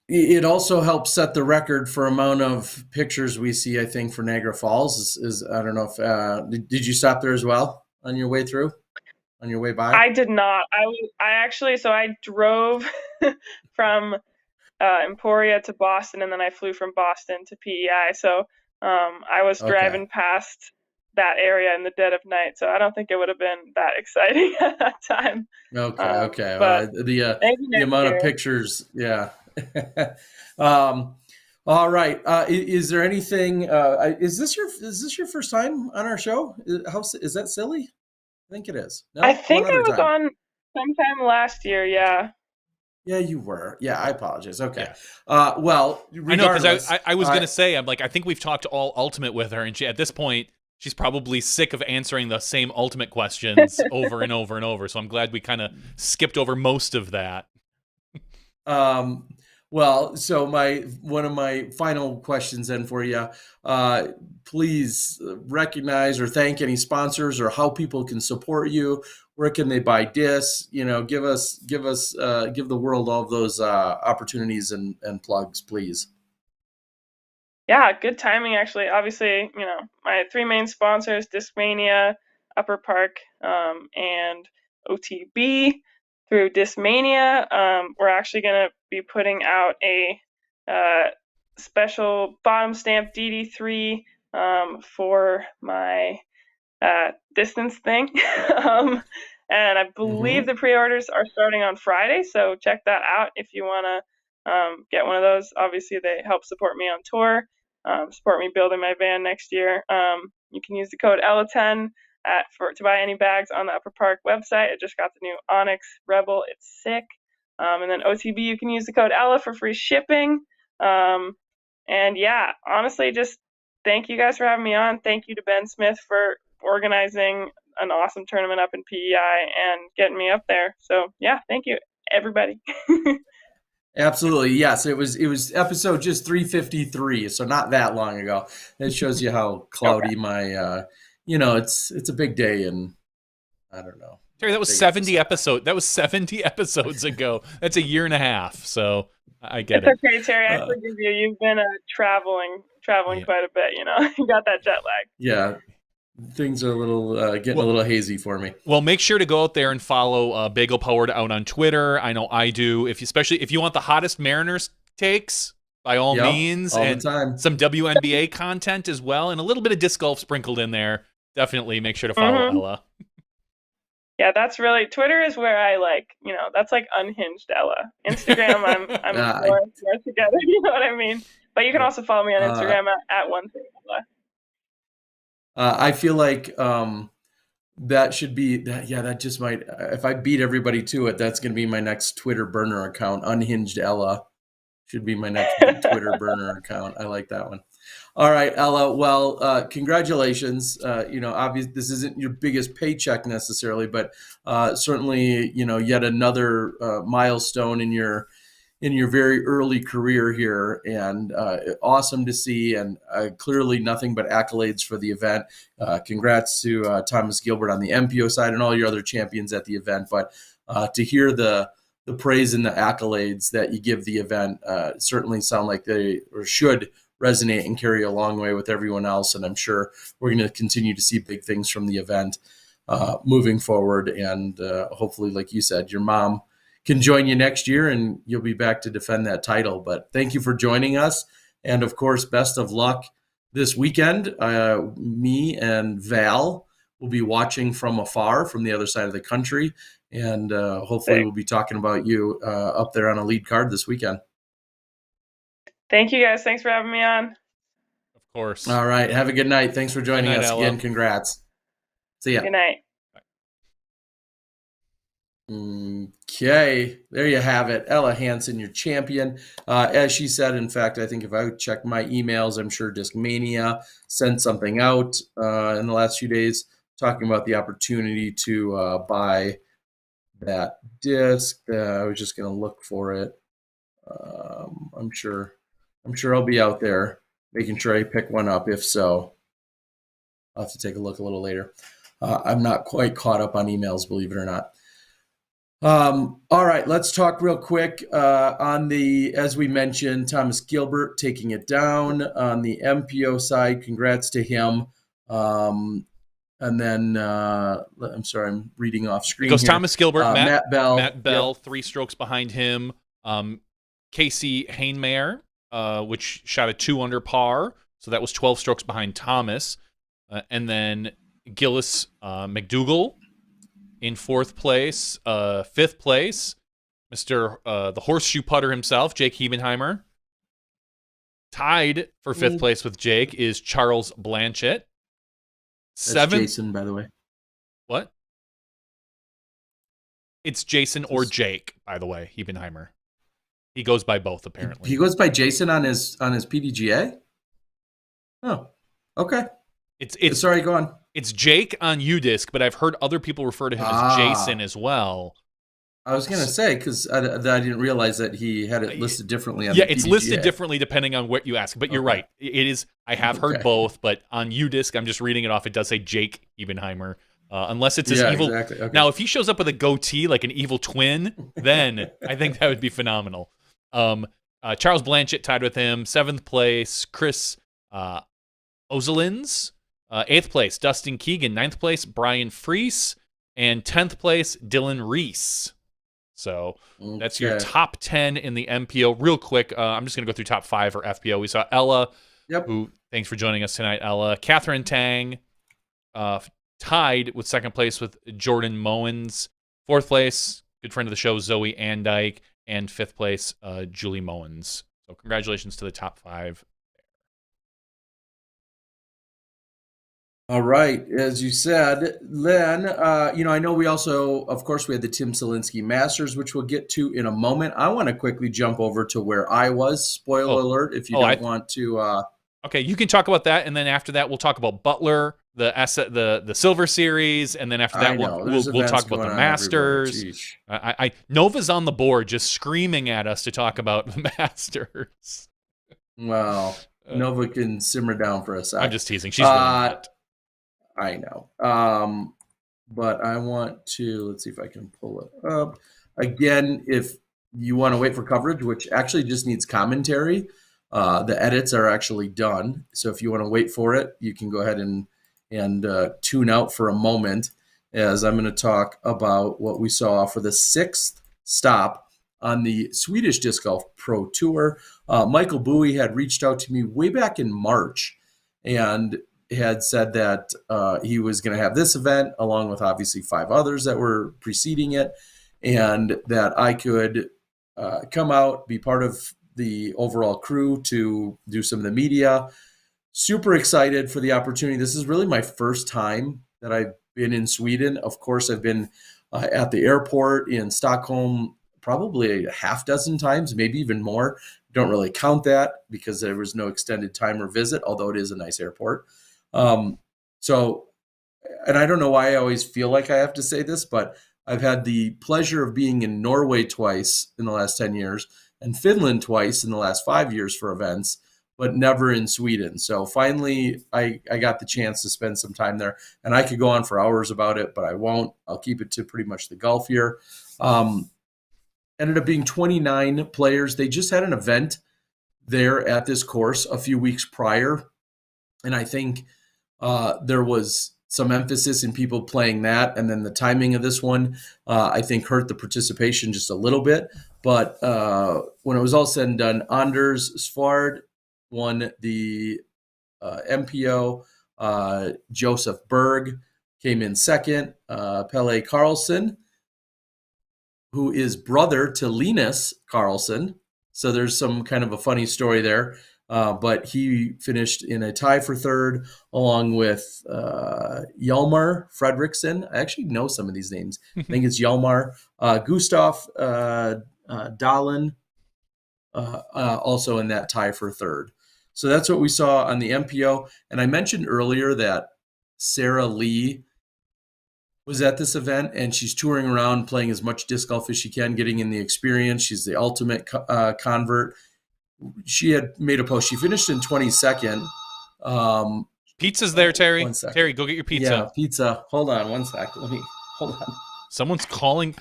it also helps set the record for amount of pictures we see. I think for Niagara Falls is I don't know if did you stop there as well on your way through, on your way by? I did not. I drove from Emporia to Boston, and then I flew from Boston to PEI. So I was Okay. driving past that area in the dead of night. So I don't think it would have been that exciting at that time. Okay. Okay. But maybe The next amount of year. pictures, yeah. um, all right. Is there anything? Is this your first time on our show? Is that silly? I think it is. I No, one think I other was time. on sometime last year. Yeah. Yeah, you were. Yeah, I apologize. Okay. Yeah. Well, I know, because regardless, I was gonna say, I'm like, I think we've talked all Ultimate with her, and at this point she's probably sick of answering the same Ultimate questions over and over and over. So I'm glad we kind of skipped over most of that. Um, well, so one of my final questions then for you, please recognize or thank any sponsors or how people can support you. Where can they buy discs? Give the world all of those opportunities and plugs, please. Yeah, good timing actually. Obviously, my three main sponsors, Discmania, Upper Park, and OTB. Through Discmania, we're actually going to be putting out a special bottom stamp DD3 for my distance thing. And I believe the pre-orders are starting on Friday, so check that out if you want to get one of those. Obviously, they help support me on tour, support me building my van next year. You can use the code ELLA10 to buy any bags on the Upper Park website. I just got the new Onyx Rebel. It's sick. And then OTB, you can use the code ELLA for free shipping. And yeah, honestly, just thank you guys for having me on. Thank you to Ben Smith for organizing an awesome tournament up in PEI and getting me up there. So yeah, thank you everybody. Absolutely. Yes, it was episode just 353, so not that long ago. It shows you how cloudy Okay. my it's a big day, and I don't know. Terry, that was Big 70 episode. That was 70 episodes ago. That's a year and a half. So I get It's it. okay, Terry. I forgive you. You've been traveling Yeah. quite a bit. You got that jet lag. Yeah, things are a little getting a little hazy for me. Well, make sure to go out there and follow Bagel Powered out on Twitter. I know I do. Especially if you want the hottest Mariners takes, by all Yep, means, all the and time. some WNBA content as well, and a little bit of disc golf sprinkled in there. Definitely make sure to follow Ella. Yeah, that's really Twitter is where I that's like unhinged Ella. Instagram, I'm more together. You know what I mean? But you can also follow me on Instagram at one thing Ella. I feel like that should be that. Yeah, that just might. If I beat everybody to it, that's going to be my next Twitter burner account. Unhinged Ella should be my next Twitter burner account. I like that one. All right, Ella. Well, congratulations. Obviously this isn't your biggest paycheck necessarily, but certainly, yet another milestone in your very early career here, and awesome to see, and clearly nothing but accolades for the event. Congrats to Thomas Gilbert on the MPO side and all your other champions at the event. But to hear the praise and the accolades that you give the event certainly sound like they or should resonate and carry a long way with everyone else. And I'm sure we're going to continue to see big things from the event moving forward. And hopefully, like you said, your mom can join you next year and you'll be back to defend that title. But thank you for joining us. And of course, best of luck this weekend. Me and Val will be watching from afar from the other side of the country. And hopefully we'll be talking about you up there on a lead card this weekend. Thank you guys. Thanks for having me on. Of course. All right. Have a good night. Thanks for joining us Ella. again. Congrats. See ya. Good night. Okay, there you have it. Ella Hansen, your champion. As she said, in fact, I think if I check my emails, I'm sure Discmania sent something out in the last few days talking about the opportunity to buy that disc. I was just going to look for it. I'm sure I'll be out there making sure I pick one up. If so, I'll have to take a look a little later. I'm not quite caught up on emails, believe it or not. All right, let's talk real quick on the, as we mentioned, Thomas Gilbert taking it down on the MPO side. Congrats to him. And then, I'm sorry, I'm reading off screen. It goes here. Thomas Gilbert, Matt Bell. Matt Bell, Yep. 3 strokes behind him. Casey Hainmayer, which shot a 2 under par, so that was 12 strokes behind Thomas. And then Gillis McDougall in 4th place. 5th place, Mr. The horseshoe putter himself, Jake Hebenheimer. Tied for 5th place with Jake is Charles Blanchett. That's Jason, by the way. What? It's Jason or Jake, by the way, Hebenheimer. He goes by both, apparently. He goes by Jason on his PDGA? Oh, okay. It's sorry, go on. It's Jake on UDisc, but I've heard other people refer to him as Jason as well. I was going to say, because I didn't realize that he had it listed differently on the PDGA. It's listed differently depending on what you ask. But you're right. It is. I have heard both, but on UDisc, I'm just reading it off. It does say Jake Hebenheimer. Unless it's his evil. Exactly. Okay. Now, if he shows up with a goatee like an evil twin, then I think that would be phenomenal. Charles Blanchett tied with him. 7th place, Chris Ozelins. 8th place, Dustin Keegan. 9th place, Brian Freese. And 10th place, Dylan Reese. So that's your top 10 in the MPO. Real quick, I'm just going to go through top 5 for FPO. We saw Ella, who, thanks for joining us tonight, Ella. Catherine Tang, tied with 2nd place with Jordan Mowens. 4th place, good friend of the show, Zoe Andike. And 5th place, Julie Mowens. So congratulations to the top 5. All right. As you said, Len, I know we also, of course, we had the Tim Selinsky Masters, which we'll get to in a moment. I want to quickly jump over to where I was. Spoiler alert, if you don't want to. Okay, you can talk about that, and then after that, we'll talk about Butler, the Silver Series, and then after that, we'll talk about the Masters. Nova's on the board, just screaming at us to talk about the Masters. Well, Nova can simmer down for a second. I'm just teasing. She's really not. I know. But I want to, let's see if I can pull it up. Again, if you want to wait for coverage, which actually just needs commentary, the edits are actually done. So if you want to wait for it, you can go ahead and tune out for a moment, as I'm going to talk about what we saw for the 6th stop on the Swedish Disc Golf Pro Tour. Michael Bowie had reached out to me way back in March and had said that he was going to have this event along with obviously 5 others that were preceding it, and that I could come out, be part of the overall crew to do some of the media. Super excited for the opportunity. This is really my first time that I've been in Sweden. Of course, I've been at the airport in Stockholm probably a half dozen times, maybe even more. Don't really count that because there was no extended time or visit, although it is a nice airport. So, and I don't know why I always feel like I have to say this, but I've had the pleasure of being in Norway twice in the last 10 years and Finland twice in the last 5 years for events, but never in Sweden. So finally, I got the chance to spend some time there, and I could go on for hours about it, but I won't. I'll keep it to pretty much the golf year. Ended up being 29 players. They just had an event there at this course a few weeks prior, and I think there was some emphasis in people playing that, and then the timing of this one, I think, hurt the participation just a little bit. But when it was all said and done, Anders Svard won the MPO. Joseph Berg came in second. Pelle Carlson, who is brother to Linus Carlson. So there's some kind of a funny story there. But he finished in a tie for third, along with Hjalmar Fredriksson. I actually know some of these names. I think it's Hjalmar. Gustav Dahlen, also in that tie for third. So that's what we saw on the MPO. And I mentioned earlier that Sarah Lee was at this event, and she's touring around playing as much disc golf as she can, getting in the experience. She's the ultimate convert. She had made a post. She finished in 22nd. Pizza's there, Terry. Terry, go get your pizza. Yeah, pizza. Hold on one sec. Hold on. Someone's calling.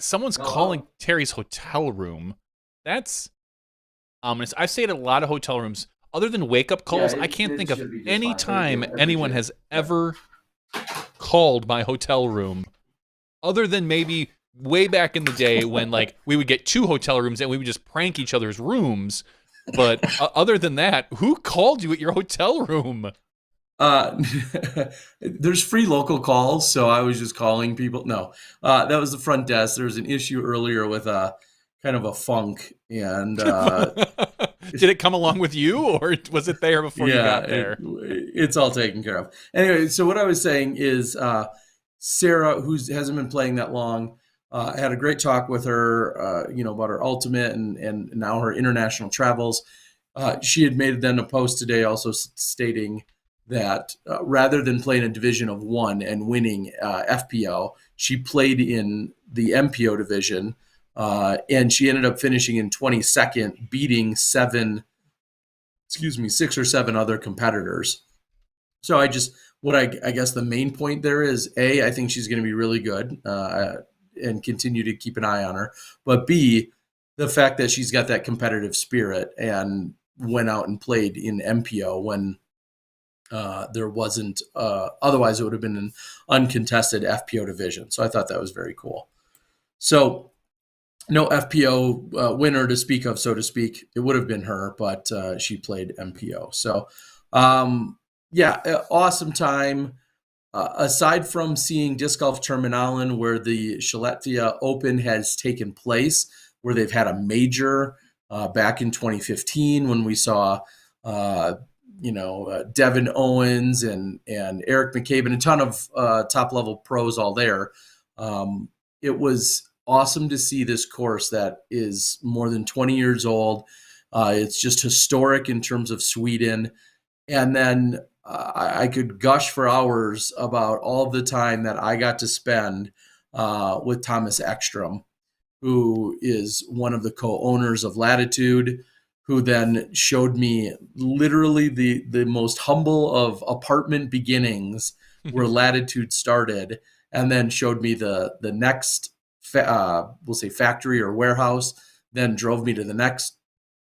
someone's calling Terry's hotel room. That's ominous. I've stayed at a lot of hotel rooms. Other than wake-up calls, I can't think of any time anyone has ever called my hotel room, other than maybe way back in the day when like we would get 2 hotel rooms and we would just prank each other's rooms. But other than that, who called you at your hotel room? There's free local calls, so I was just calling people. No, that was the front desk. There was an issue earlier with a kind of a funk, and did it come along with you, or was it there before you got there? It's all taken care of. Anyway, so what I was saying is Sarah, who hasn't been playing that long, had a great talk with her, about her ultimate and now her international travels. She had made then a post today also stating that rather than playing a division of 1 and winning FPO, she played in the MPO division, and she ended up finishing in 22nd, beating 6 or 7 other competitors. So I guess the main point there is, A, I think she's going to be really good and continue to keep an eye on her. But B, the fact that she's got that competitive spirit and went out and played in MPO when there wasn't, otherwise it would have been an uncontested FPO division. So I thought that was very cool. So no FPO winner to speak of, so to speak. It would have been her, but she played MPO. So awesome time. Aside from seeing Disc Golf Terminalen, where the Skellefteå Open has taken place, where they've had a major back in 2015 when we saw Devin Owens and Eric McCabe and a ton of top-level pros all there. It was awesome to see this course that is more than 20 years old. It's just historic in terms of Sweden. And then I could gush for hours about all the time that I got to spend with Thomas Ekstrom, who is one of the co-owners of Latitude, who then showed me literally the most humble of apartment beginnings where Latitude started, and then showed me the next, we'll say factory or warehouse, then drove me to the next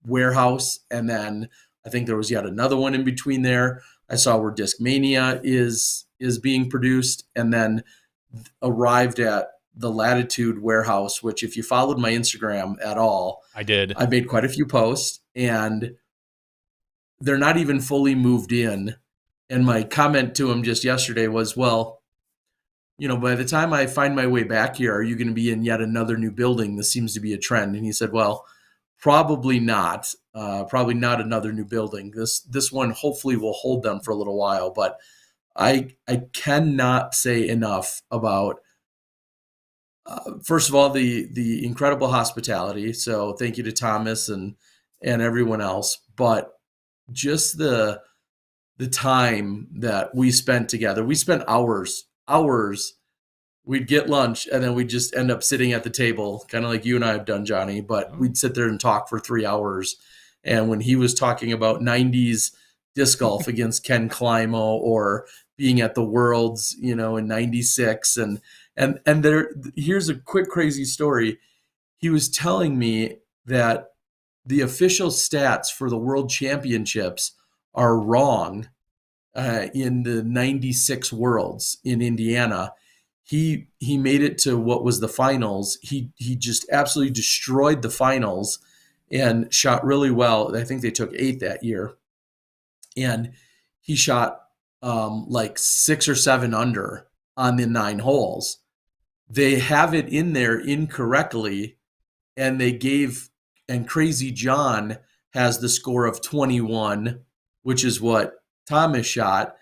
warehouse, and then I think there was yet another one in between there. I saw where Discmania is being produced, and then arrived at the Latitude warehouse, which if you followed my Instagram at all, I did. I made quite a few posts, and they're not even fully moved in. And my comment to him just yesterday was, well, by the time I find my way back here, are you going to be in yet another new building? This seems to be a trend. And he said, well, probably not. Probably not another new building. This one hopefully will hold them for a little while. But I cannot say enough about, first of all, the incredible hospitality. So thank you to Thomas and everyone else. But just the time that we spent together. We spent hours. We'd get lunch, and then we'd just end up sitting at the table, kind of like you and I have done, Johnny. But we'd sit there and talk for 3 hours. And when he was talking about 90s disc golf against Ken Climo, or being at the Worlds, in 96, and there, here's a quick crazy story. He was telling me that the official stats for the World Championships are wrong in the 96 Worlds in Indiana. He made it to what was the finals. He just absolutely destroyed the finals and shot really well. I think they took 8th that year. And he shot like 6 or 7 under on the 9 holes. They have it in there incorrectly, and Crazy John has the score of 21, which is what Thomas shot,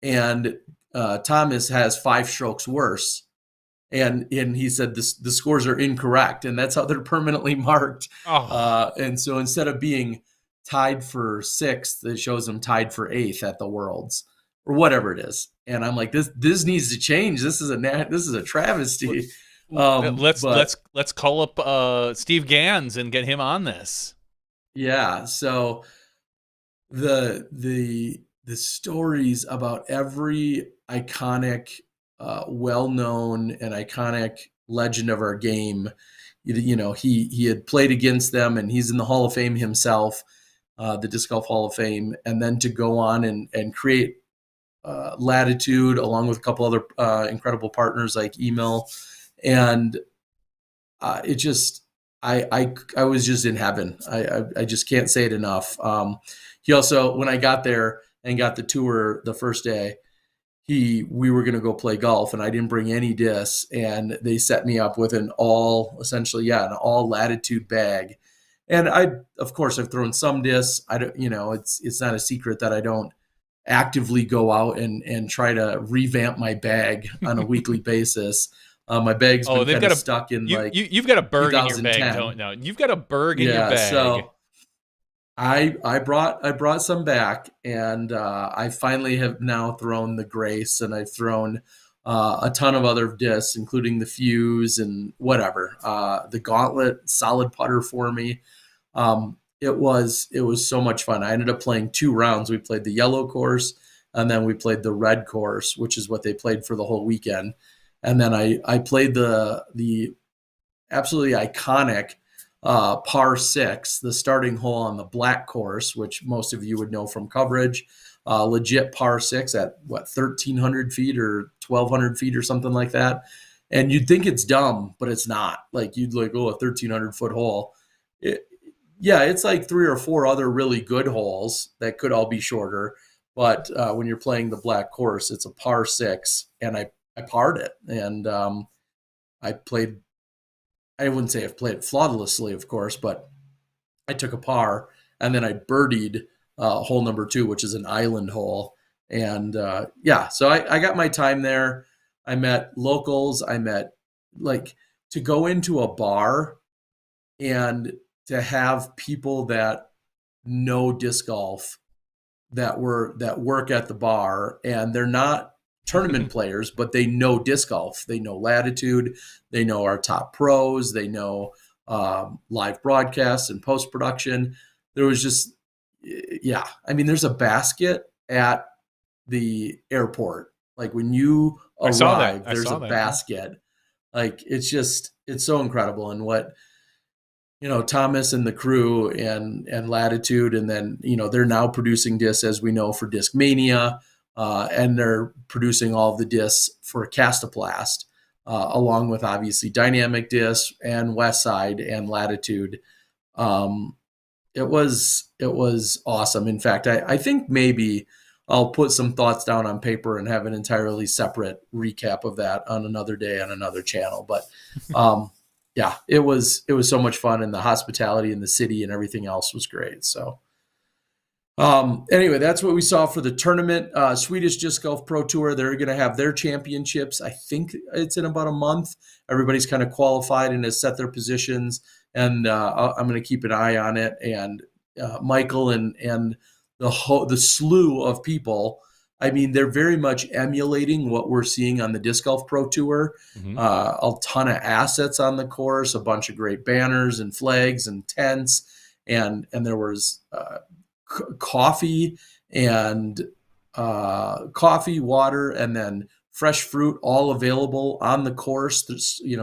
and Thomas has 5 strokes worse. And he said the scores are incorrect, and that's how they're permanently marked. And so instead of being tied for 6th, it shows them tied for 8th at the Worlds or whatever it is. And I'm like, this needs to change. This is a travesty. Let's call up Steve Gans and get him on this. Yeah. So the stories about every iconic, well-known and iconic legend of our game. He had played against them, and he's in the Hall of Fame himself, the Disc Golf Hall of Fame, and then to go on and create Latitude along with a couple other incredible partners like Email, and it just I was just in heaven. I just can't say it enough. He also, when I got there and got the tour the first day, we were going to go play golf, and I didn't bring any discs, and they set me up with an all Latitude bag. And of course, I've thrown some discs. I don't, it's not a secret that I don't actively go out and try to revamp my bag on a weekly basis. My bag's been kind of stuck in you've got a Berg in your bag, don't you? You've got a Berg in your bag. So I brought some back, and I finally have now thrown the Grace, and I've thrown a ton of other discs, including the Fuse and whatever. The Gauntlet, solid putter for me. It was so much fun. I ended up playing 2 rounds. We played the yellow course, and then we played the red course, which is what they played for the whole weekend. And then I played the absolutely iconic par 6, the starting hole on the black course, which most of you would know from coverage. Legit par 6 at 1,300 feet or 1,200 feet or something like that. And you'd think it's dumb, but it's not. Like, you'd a 1,300 foot hole. It's like 3 or 4 other really good holes that could all be shorter. But when you're playing the black course, it's a par 6, and I parred it. And I wouldn't say I've played it flawlessly, of course, but I took a par, and then I birdied hole number 2, which is an island hole. And so I got my time there. I met locals. I met, to go into a bar and to have people that know disc golf that work at the bar, and they're not tournament players, but they know disc golf. They know Latitude. They know our top pros. They know live broadcasts and post-production. There was just, there's a basket at the airport. Like, when you arrive, there's a basket. Like, it's so incredible. And what, Thomas and the crew and Latitude, and then, they're now producing discs, as we know, for Disc Mania. And they're producing all of the discs for Castoplast, along with obviously Dynamic Disc and Westside and Latitude. It was awesome. In fact, I think maybe I'll put some thoughts down on paper and have an entirely separate recap of that on another day on another channel. But it was so much fun, and the hospitality in the city and everything else was great. So. Anyway, that's what we saw for the tournament. Swedish Disc Golf Pro Tour, they're going to have their championships. I think it's in about a month. Everybody's kind of qualified and has set their positions, and I'm going to keep an eye on it. And Michael and the slew of people, I mean, they're very much emulating what we're seeing on the Disc Golf Pro Tour. Mm-hmm. A ton of assets on the course, a bunch of great banners and flags and tents, and there was coffee, water, and then fresh fruit, all available on the course,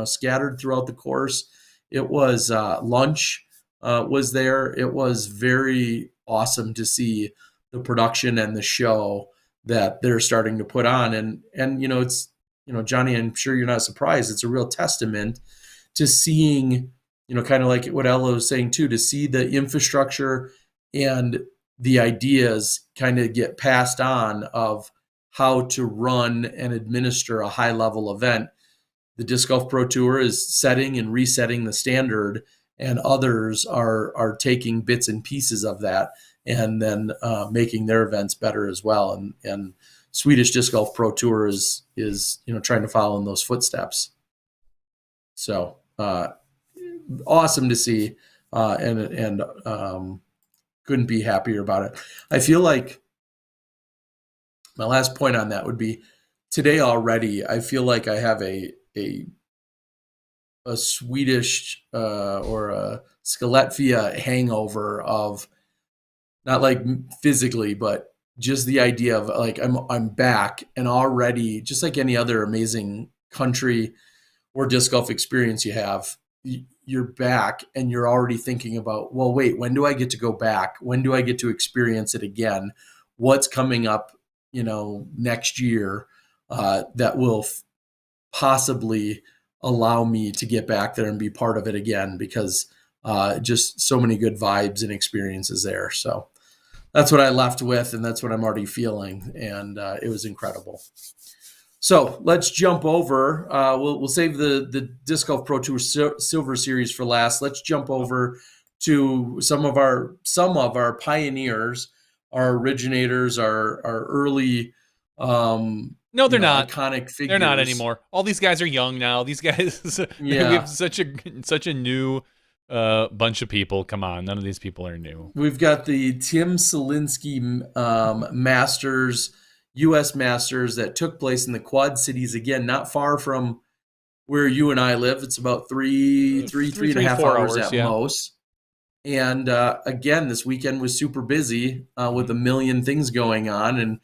scattered throughout the course. It was lunch was there. It was very awesome to see the production and the show that they're starting to put on. And it's, Johnny, I'm sure you're not surprised. It's a real testament to seeing, kind of like what Ella was saying too, to see the infrastructure and the ideas kind of get passed on of how to run and administer a high level event. The Disc Golf Pro Tour is setting and resetting the standard, and others are taking bits and pieces of that and then making their events better as well. And Swedish Disc Golf Pro Tour is trying to follow in those footsteps. So awesome to see, and couldn't be happier about it. I feel like my last point on that would be today already. I feel like I have a Swedish or a Skellefteå hangover of, not like physically, but just the idea of like I'm back, and already, just like any other amazing country or disc golf experience you have, you're back and you're already thinking about, well, wait, when do I get to go back? When do I get to experience it again? What's coming up, next year that will possibly allow me to get back there and be part of it again, because just so many good vibes and experiences there. So that's what I left with, and that's what I'm already feeling. And it was incredible. So let's jump over. We'll save the Disc Golf Pro Tour Silver Series for last. Let's jump over to some of our pioneers, our originators, our early No, they're not iconic figures. They're not anymore. All these guys are young now. These guys, we have such a new bunch of people. Come on, none of these people are new. We've got the Tim Selinsky Masters, U.S. Masters that took place in the Quad Cities. Again, not far from where you and I live. It's about three and a half hours at most. And again, this weekend was super busy with a million things going on. And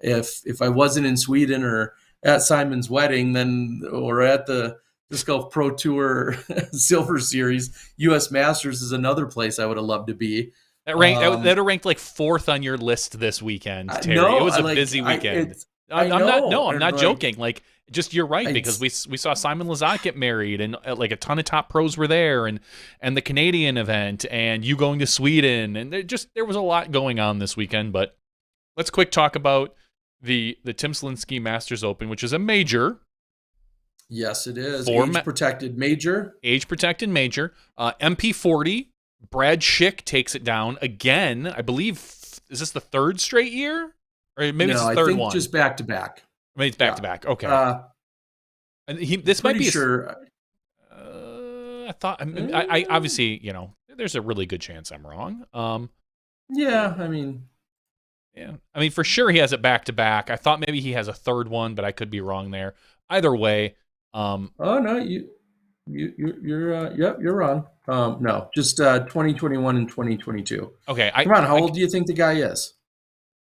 if I wasn't in Sweden or at Simon's wedding, then or at the Disc Golf Pro Tour Silver Series, U.S. Masters is another place I would have loved to be. That ranked like 4th on your list this weekend, Terry. No, it was a busy weekend. I'm not joking. Like, just you're right, because we saw Simon Lizotte get married, and like a ton of top pros were there, and the Canadian event, and you going to Sweden, and there was a lot going on this weekend. But let's quick talk about the Tim Selinsky Masters Open, which is a major. Yes, it is. Age-protected major. Age-protected major. MP40. Brad Schick takes it down again. I believe, is this the 3rd straight year? Or maybe it's the 3rd one. I think just back-to-back. Maybe it's back-to-back. Okay. And this might be sure. I thought, I obviously, there's a really good chance I'm wrong. Yeah, I mean, for sure he has it back-to-back. I thought maybe he has a 3rd one, but I could be wrong there. Either way. Oh, no, you're wrong. No, just 2021 and 2022. Okay. Come on, how old do you think the guy is?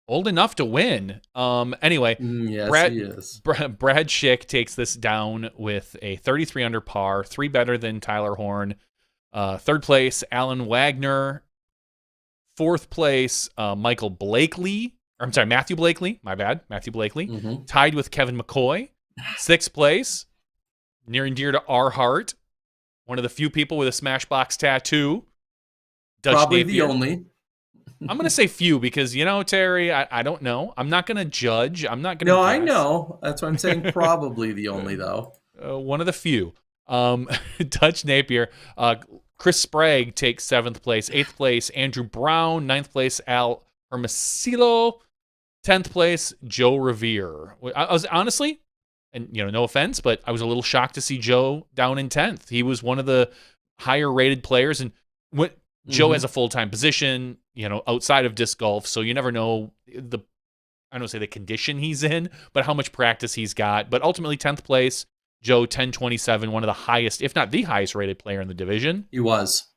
Old enough to win. Anyway, yes, he is. Brad Schick takes this down with a 33 under par, 3 better than Tyler Horn. 3rd place, Alan Wagner. 4th place, Matthew Blakely. My bad. Matthew Blakely. Mm-hmm. Tied with Kevin McCoy. 6th place, near and dear to our heart, one of the few people with a Smashbox tattoo. Dutch Probably Napier. The only. I'm going to say few because, Terry, I don't know. I'm not going to judge. I'm not going to No, guess. I know. That's why I'm saying probably the only, though. One of the few. Dutch Napier. Chris Sprague takes 7th place. 8th place, Andrew Brown. 9th place, Al Hermosillo. 10th place, Joe Revere. I was honestly... And, no offense, but I was a little shocked to see Joe down in 10th. He was one of the higher-rated players. And Joe has a full-time position, outside of disc golf. So you never know I don't want to say the condition he's in, but how much practice he's got. But ultimately, 10th place, Joe, 1027, one of the highest, if not the highest-rated player in the division. He was.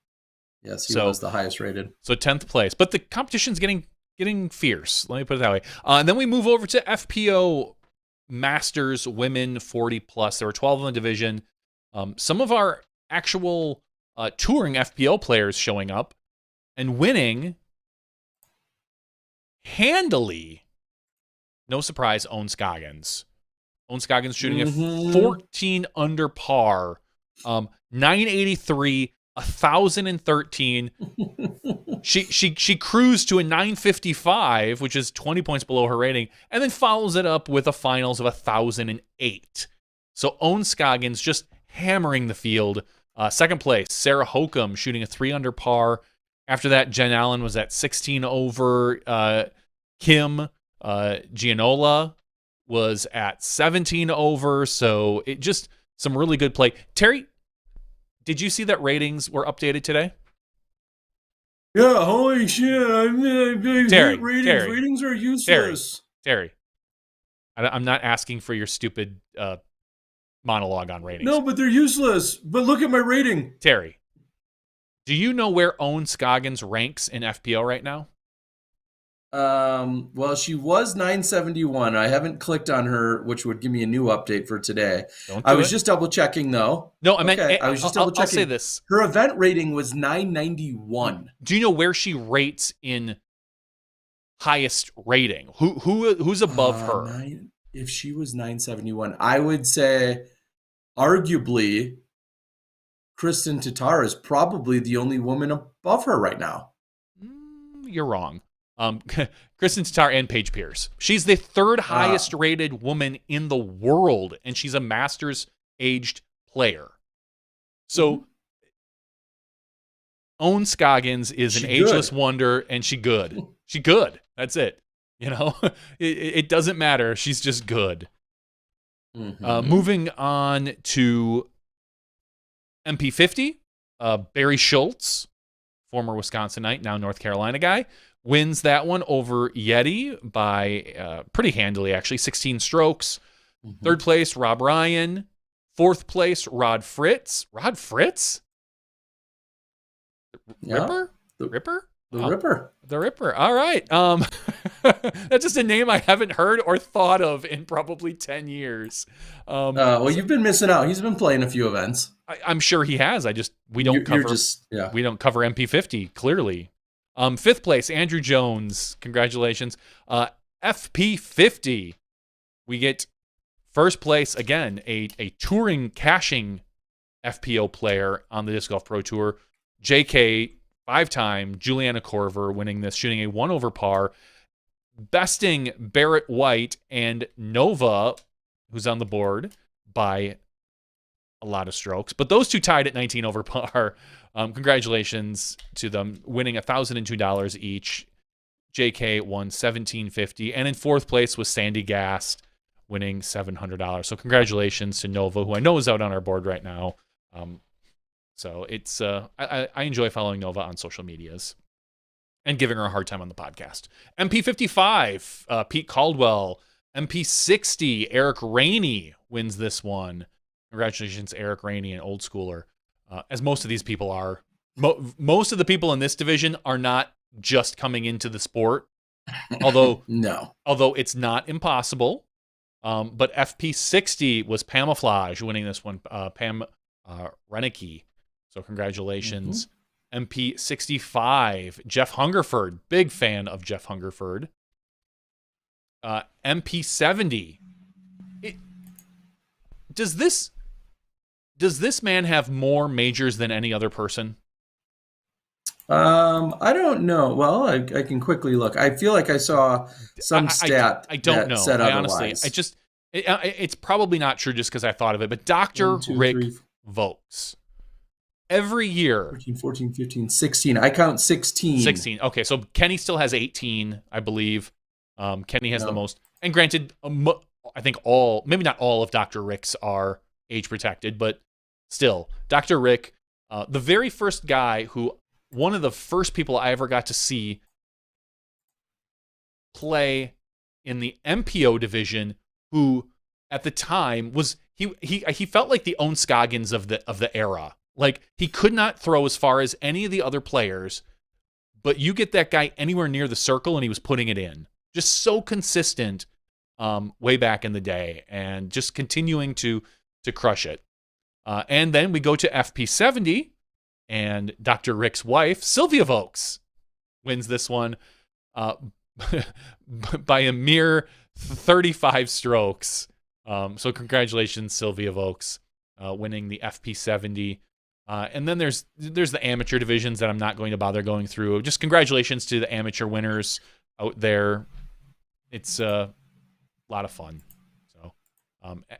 Yes, he was the highest-rated. So 10th place. But the competition's getting fierce. Let me put it that way. And then we move over to FPO Masters Women 40 plus. There were 12 in the division. Some of our actual touring FPO players showing up and winning handily. No surprise, Owen Scoggins. Owen Scoggins shooting a 14 under par, 983, 1,013. She cruised to a 955, which is 20 points below her rating, and then follows it up with a finals of 1,008. So Owen Scoggins just hammering the field. 2nd place, Sarah Hokum shooting a 3 under par. After that, Jen Allen was at 16 over. Kim Gianola was at 17 over. So it just some really good play. Terry, did you see that ratings were updated today? Yeah, holy shit. Terry, ratings are useless. Terry, I'm not asking for your stupid monologue on ratings. No, but they're useless. But look at my rating. Terry, do you know where Owen Scoggins ranks in FPO right now? Well, she was 971. I haven't clicked on her, which would give me a new update for today. Don't I do was it. just double checking though. No, I meant Okay, I was just double I'll say checking. this. Her event rating was 991. Do you know where she rates in highest rating? Who's above her? If she was 971, I would say arguably Kristen Tatar is probably the only woman above her right now. You're wrong. Kristen Tatar and Paige Pierce. She's the third highest rated woman in the world, and she's a Masters aged player. So Owen Scoggins is an ageless wonder, and she good. She good. That's it. You know, it doesn't matter. She's just good. Moving on to MP50, Barry Schultz, former Wisconsinite, now North Carolina guy, wins that one over Yeti by pretty handily, actually, 16 strokes. Third place, Rob Ryan. Fourth place, Rod Fritz. Rod Fritz? Ripper? The Ripper? The Ripper. The Ripper. All right. That's just a name I haven't heard or thought of in probably 10 years. Well, you've been missing out. He's been playing a few events. I'm sure he has. We don't cover MP50 clearly. Fifth place, Andrew Jones. Congratulations. FP50. We get first place again, a touring cashing FPO player on the Disc Golf Pro Tour. JK, 5-time Juliana Korver winning this, shooting a 1 over par, besting Barrett White and Nova, who's on the board, by a lot of strokes. But those two tied at 19 over par. Congratulations to them, winning $1,002 each. JK won $1,750, and in fourth place was Sandy Gast, winning $700. So congratulations to Nova, who I know is out on our board right now. So it's I enjoy following Nova on social medias and giving her a hard time on the podcast. MP55, Pete Caldwell. MP60, Eric Rainey wins this one. Congratulations, Eric Rainey, an old schooler. As most of these people are. Most of the people in this division are not just coming into the sport, although it's not impossible. But FP60 was Pamaflage winning this one, Pam Renicky. So congratulations. MP65, Jeff Hungerford. Big fan of Jeff Hungerford. MP70. Does this man have more majors than any other person? I don't know. Well, I can quickly look. I feel like I saw some stat. I don't know. Said I otherwise. honestly, it's probably not true just because I thought of it. But Dr. Rick Vokes. Every year. 13, 14, 15, 16. I count 16. 16. Okay, so Kenny still has 18, I believe. Kenny has the most. And granted, I think maybe not all of Dr. Rick's are age protected, but still, Dr. Rick, the very first guy one of the first people I ever got to see play in the MPO division, who at the time was he felt like the Owen Scoggins of the era. Like, he could not throw as far as any of the other players, but you get that guy anywhere near the circle and he was putting it in. Just so consistent way back in the day, and just continuing to crush it. And then we go to FP70, and Dr. Rick's wife, Sylvia Vokes, wins this one by a mere 35 strokes. So congratulations, Sylvia Vokes, winning the FP70. And then there's the amateur divisions that I'm not going to bother going through. Just congratulations to the amateur winners out there. It's a lot of fun. So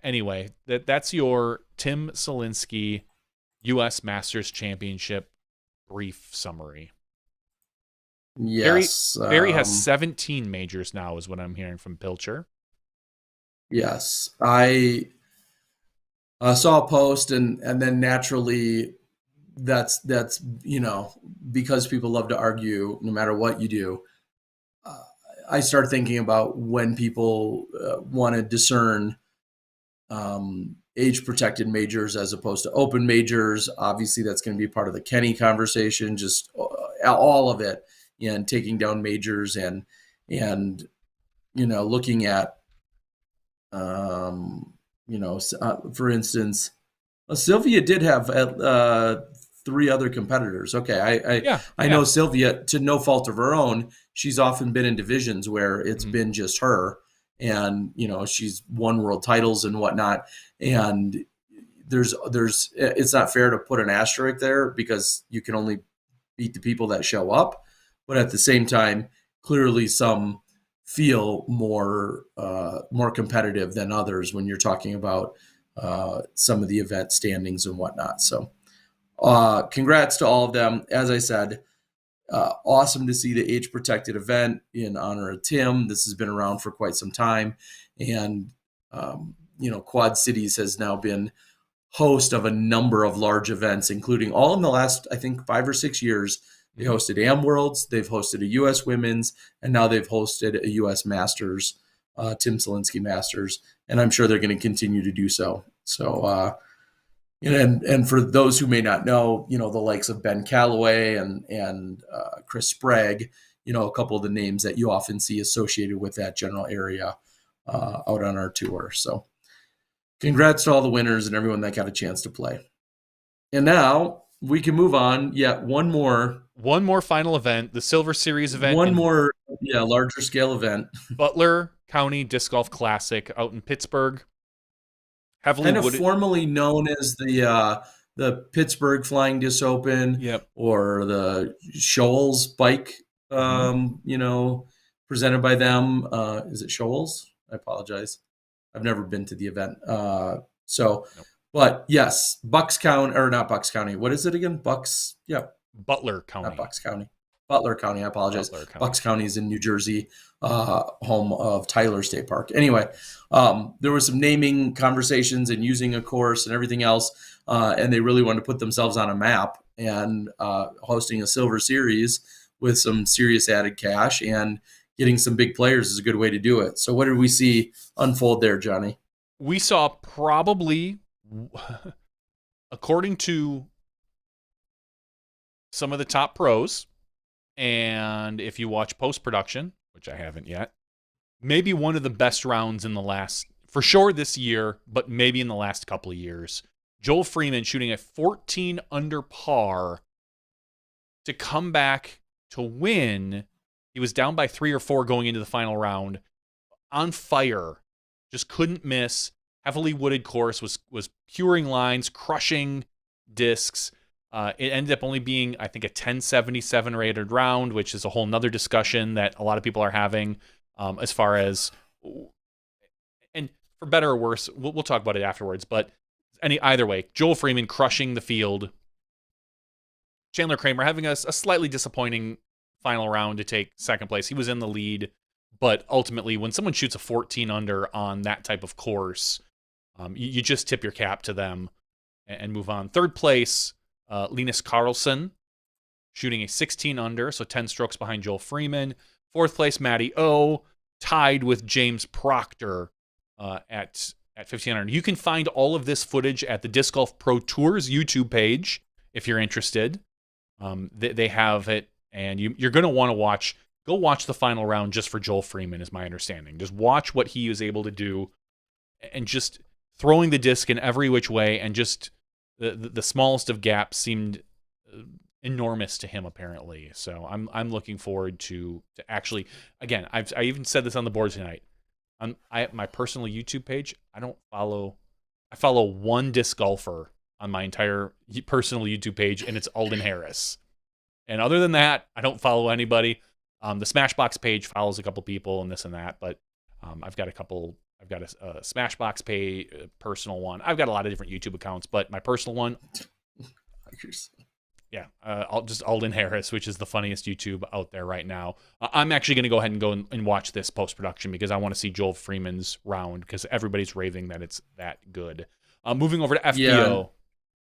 anyway, that's your Tim Selinsky U.S. Masters Championship brief summary. Yes. Barry has 17 majors now, is what I'm hearing from Pilcher. Yes. I saw a post, and then naturally that's because people love to argue no matter what you do. I start thinking about when people want to discern age-protected majors as opposed to open majors. Obviously, that's going to be part of the Kenny conversation, just all of it, and taking down majors and And, looking at, for instance, Sylvia did have three other competitors. Okay, I know Sylvia, to no fault of her own, she's often been in divisions where it's been just her, and she's won world titles and whatnot. And there's it's not fair to put an asterisk there because you can only beat the people that show up, but at the same time, clearly some feel more competitive than others when you're talking about some of the event standings and whatnot. So congrats to all of them. As I said, awesome to see the age protected event in honor of Tim. This has been around for quite some time. And, Quad Cities has now been host of a number of large events, including all in the last, I think, 5 or 6 years. They hosted Am Worlds, they've hosted a U.S. Women's, and now they've hosted a U.S. Masters, Tim Selinsky Masters, and I'm sure they're going to continue to do so. So, and for those who may not know, the likes of Ben Calloway and Chris Sprague, a couple of the names that you often see associated with that general area out on our tour. So congrats to all the winners and everyone that got a chance to play. And now we can move on. Yeah, one more final event, the Silver Series event. One more, larger scale event. Butler County Disc Golf Classic out in Pittsburgh. Kind of formally known as the Pittsburgh Flying Disc Open, or the Shoals Bike, presented by them. Is it Shoals? I apologize. I've never been to the event. Nope. But yes, Bucks County, or not Bucks County. What is it again? Bucks. Yeah. Butler County. Not Bucks County. Butler County. I apologize. Bucks County is in New Jersey, home of Tyler State Park. Anyway, there were some naming conversations and using a course and everything else, and they really wanted to put themselves on a map, and hosting a Silver Series with some serious added cash and getting some big players is a good way to do it. So what did we see unfold there, Johnny? We saw probably, according to some of the top pros, and if you watch post-production, which I haven't yet, maybe one of the best rounds in the last, for sure this year, but maybe in the last couple of years. Joel Freeman shooting at 14 under par to come back to win. He was down by 3 or 4 going into the final round. On fire. Just couldn't miss. Heavily wooded course, was curing lines, crushing discs. It ended up only being, I think, a 1077 rated round, which is a whole nother discussion that a lot of people are having as far as, and for better or worse, we'll talk about it afterwards. But either way, Joel Freeman crushing the field. Chandler Kramer having a slightly disappointing final round to take second place. He was in the lead, but ultimately, when someone shoots a 14 under on that type of course, you just tip your cap to them and move on. Third place, Linus Carlson, shooting a 16 under, so 10 strokes behind Joel Freeman. Fourth place, Matty O, tied with James Proctor at 15 under. You can find all of this footage at the Disc Golf Pro Tours YouTube page if you're interested. They have it, and you're going to want to go watch the final round just for Joel Freeman, is my understanding. Just watch what he was able to do, and just throwing the disc in every which way, and just the smallest of gaps seemed enormous to him, apparently. So I'm looking forward to actually, again, I even said this on the board tonight. My personal YouTube page, I follow one disc golfer on my entire personal YouTube page, and it's Alden Harris. And other than that, I don't follow anybody. The Smashbox page follows a couple people and this and that, but I've got a Smashbox page, personal one. I've got a lot of different YouTube accounts, but my personal one, just Alden Harris, which is the funniest YouTube out there right now. I'm actually going to go ahead and go and watch this post-production because I want to see Joel Freeman's round because everybody's raving that it's that good. Moving over to FBO. Yeah.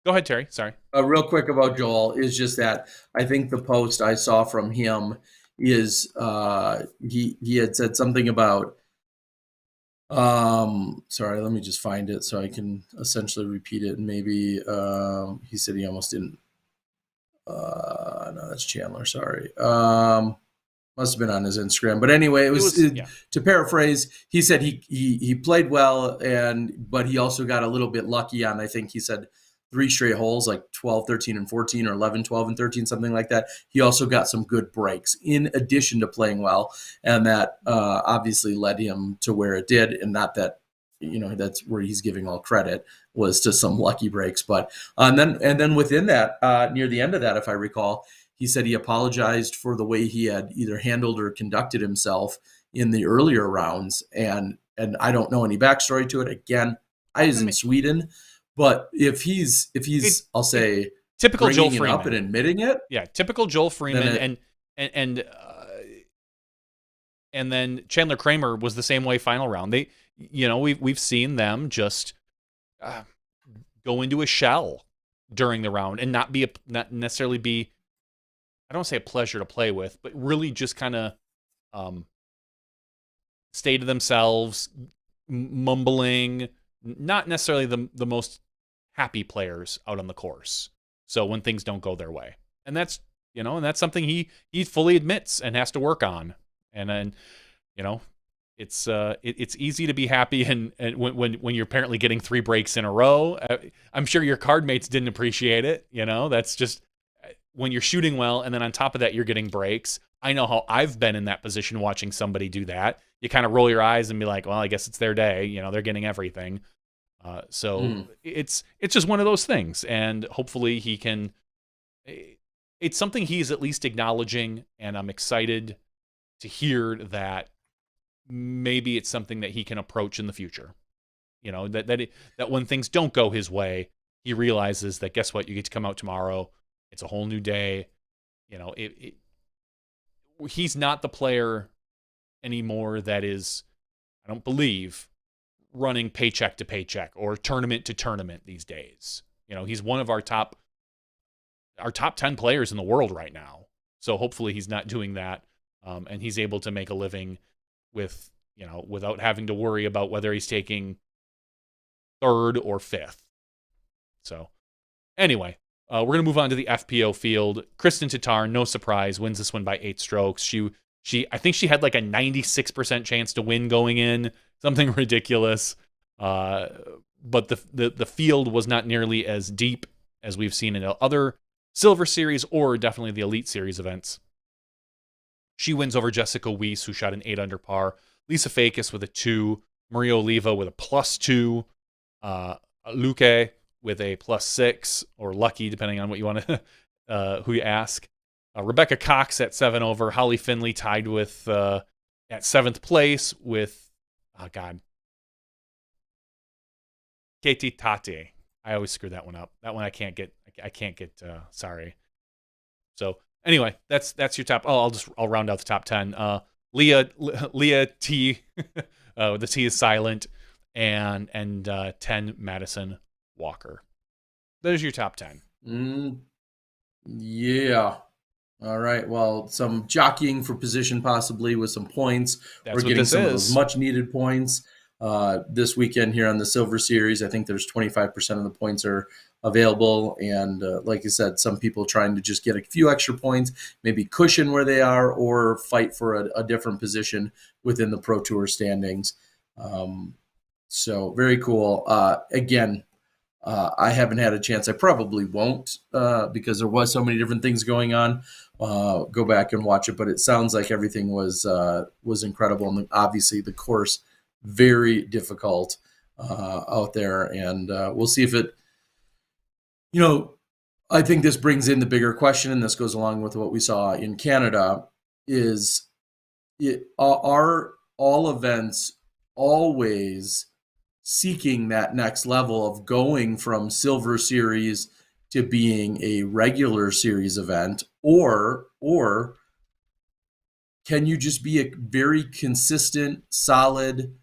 Go ahead, Terry. Sorry. Real quick about Joel is just that I think the post I saw from him is he had said something about sorry, let me just find it so I can essentially repeat it. And maybe he said he almost didn't. No, that's Chandler. Sorry. Must have been on his Instagram. But anyway, to paraphrase, he said he played well, but he also got a little bit lucky on, I think he said, 3 straight holes, like 12, 13, and 14, or 11, 12, and 13, something like that. He also got some good breaks in addition to playing well, and that obviously led him to where it did, and not that, that's where he's giving all credit, was to some lucky breaks. But and then within that, near the end of that, if I recall, he said he apologized for the way he had either handled or conducted himself in the earlier rounds, and I don't know any backstory to it. Again, I was in Sweden. But if he's I'll say, typical Joel Freeman up and admitting it, typical Joel Freeman, and then Chandler Kramer was the same way final round. They, we've seen them just go into a shell during the round and not necessarily be, I don't say a pleasure to play with, but really just kind of stay to themselves, mumbling, not necessarily the most happy players out on the course. So when things don't go their way, and that's something he fully admits and has to work on. And it's easy to be happy and when you're apparently getting 3 breaks in a row. I'm sure your card mates didn't appreciate it. That's just when you're shooting well, and then on top of that you're getting breaks. I know how I've been in that position watching somebody do that. You kind of roll your eyes and be like, well, I guess it's their day. They're getting everything. It's just one of those things, and hopefully he can. It's something he's at least acknowledging, and I'm excited to hear that maybe it's something that he can approach in the future. That when things don't go his way, he realizes that, guess what, you get to come out tomorrow. It's a whole new day. He's not the player anymore that is, I don't believe, running paycheck to paycheck or tournament to tournament these days. He's one of our top 10 players in the world right now. So hopefully he's not doing that, and he's able to make a living with, without having to worry about whether he's taking 3rd or 5th. So anyway, we're going to move on to the FPO field. Kristen Tatar, no surprise, wins this one by 8 strokes. I think she had like a 96% chance to win going in, something ridiculous. But the field was not nearly as deep as we've seen in other Silver Series or definitely the Elite Series events. She wins over Jessica Weiss, who shot an 8 under par. Lisa Fakis with a 2. Maria Oliva with a +2. Luque with a +6, or lucky, depending on what you want to, who you ask. Rebecca Cox at 7 over. Holly Finley tied with at 7th place with, Katie Tate. I always screw that one up. That one I can't get. Sorry. So anyway, that's your top. Oh, I'll round out the top 10. Leah T. The T is silent, and 10 Madison Walker. There's your top 10. Yeah. All right. Well, some jockeying for position possibly with some points. We're getting some of those much needed points this weekend here on the Silver Series. I think there's 25% of the points are available. And like I said, some people trying to just get a few extra points, maybe cushion where they are, or fight for a different position within the Pro Tour standings. So very cool. Again, I haven't had a chance. I probably won't because there was so many different things going on. Go back and watch it, but it sounds like everything was incredible, and obviously the course very difficult out there. And we'll see if it. I think this brings in the bigger question, and this goes along with what we saw in Canada. Are all events always seeking that next level of going from Silver Series to being a regular series event, or can you just be a very consistent, solid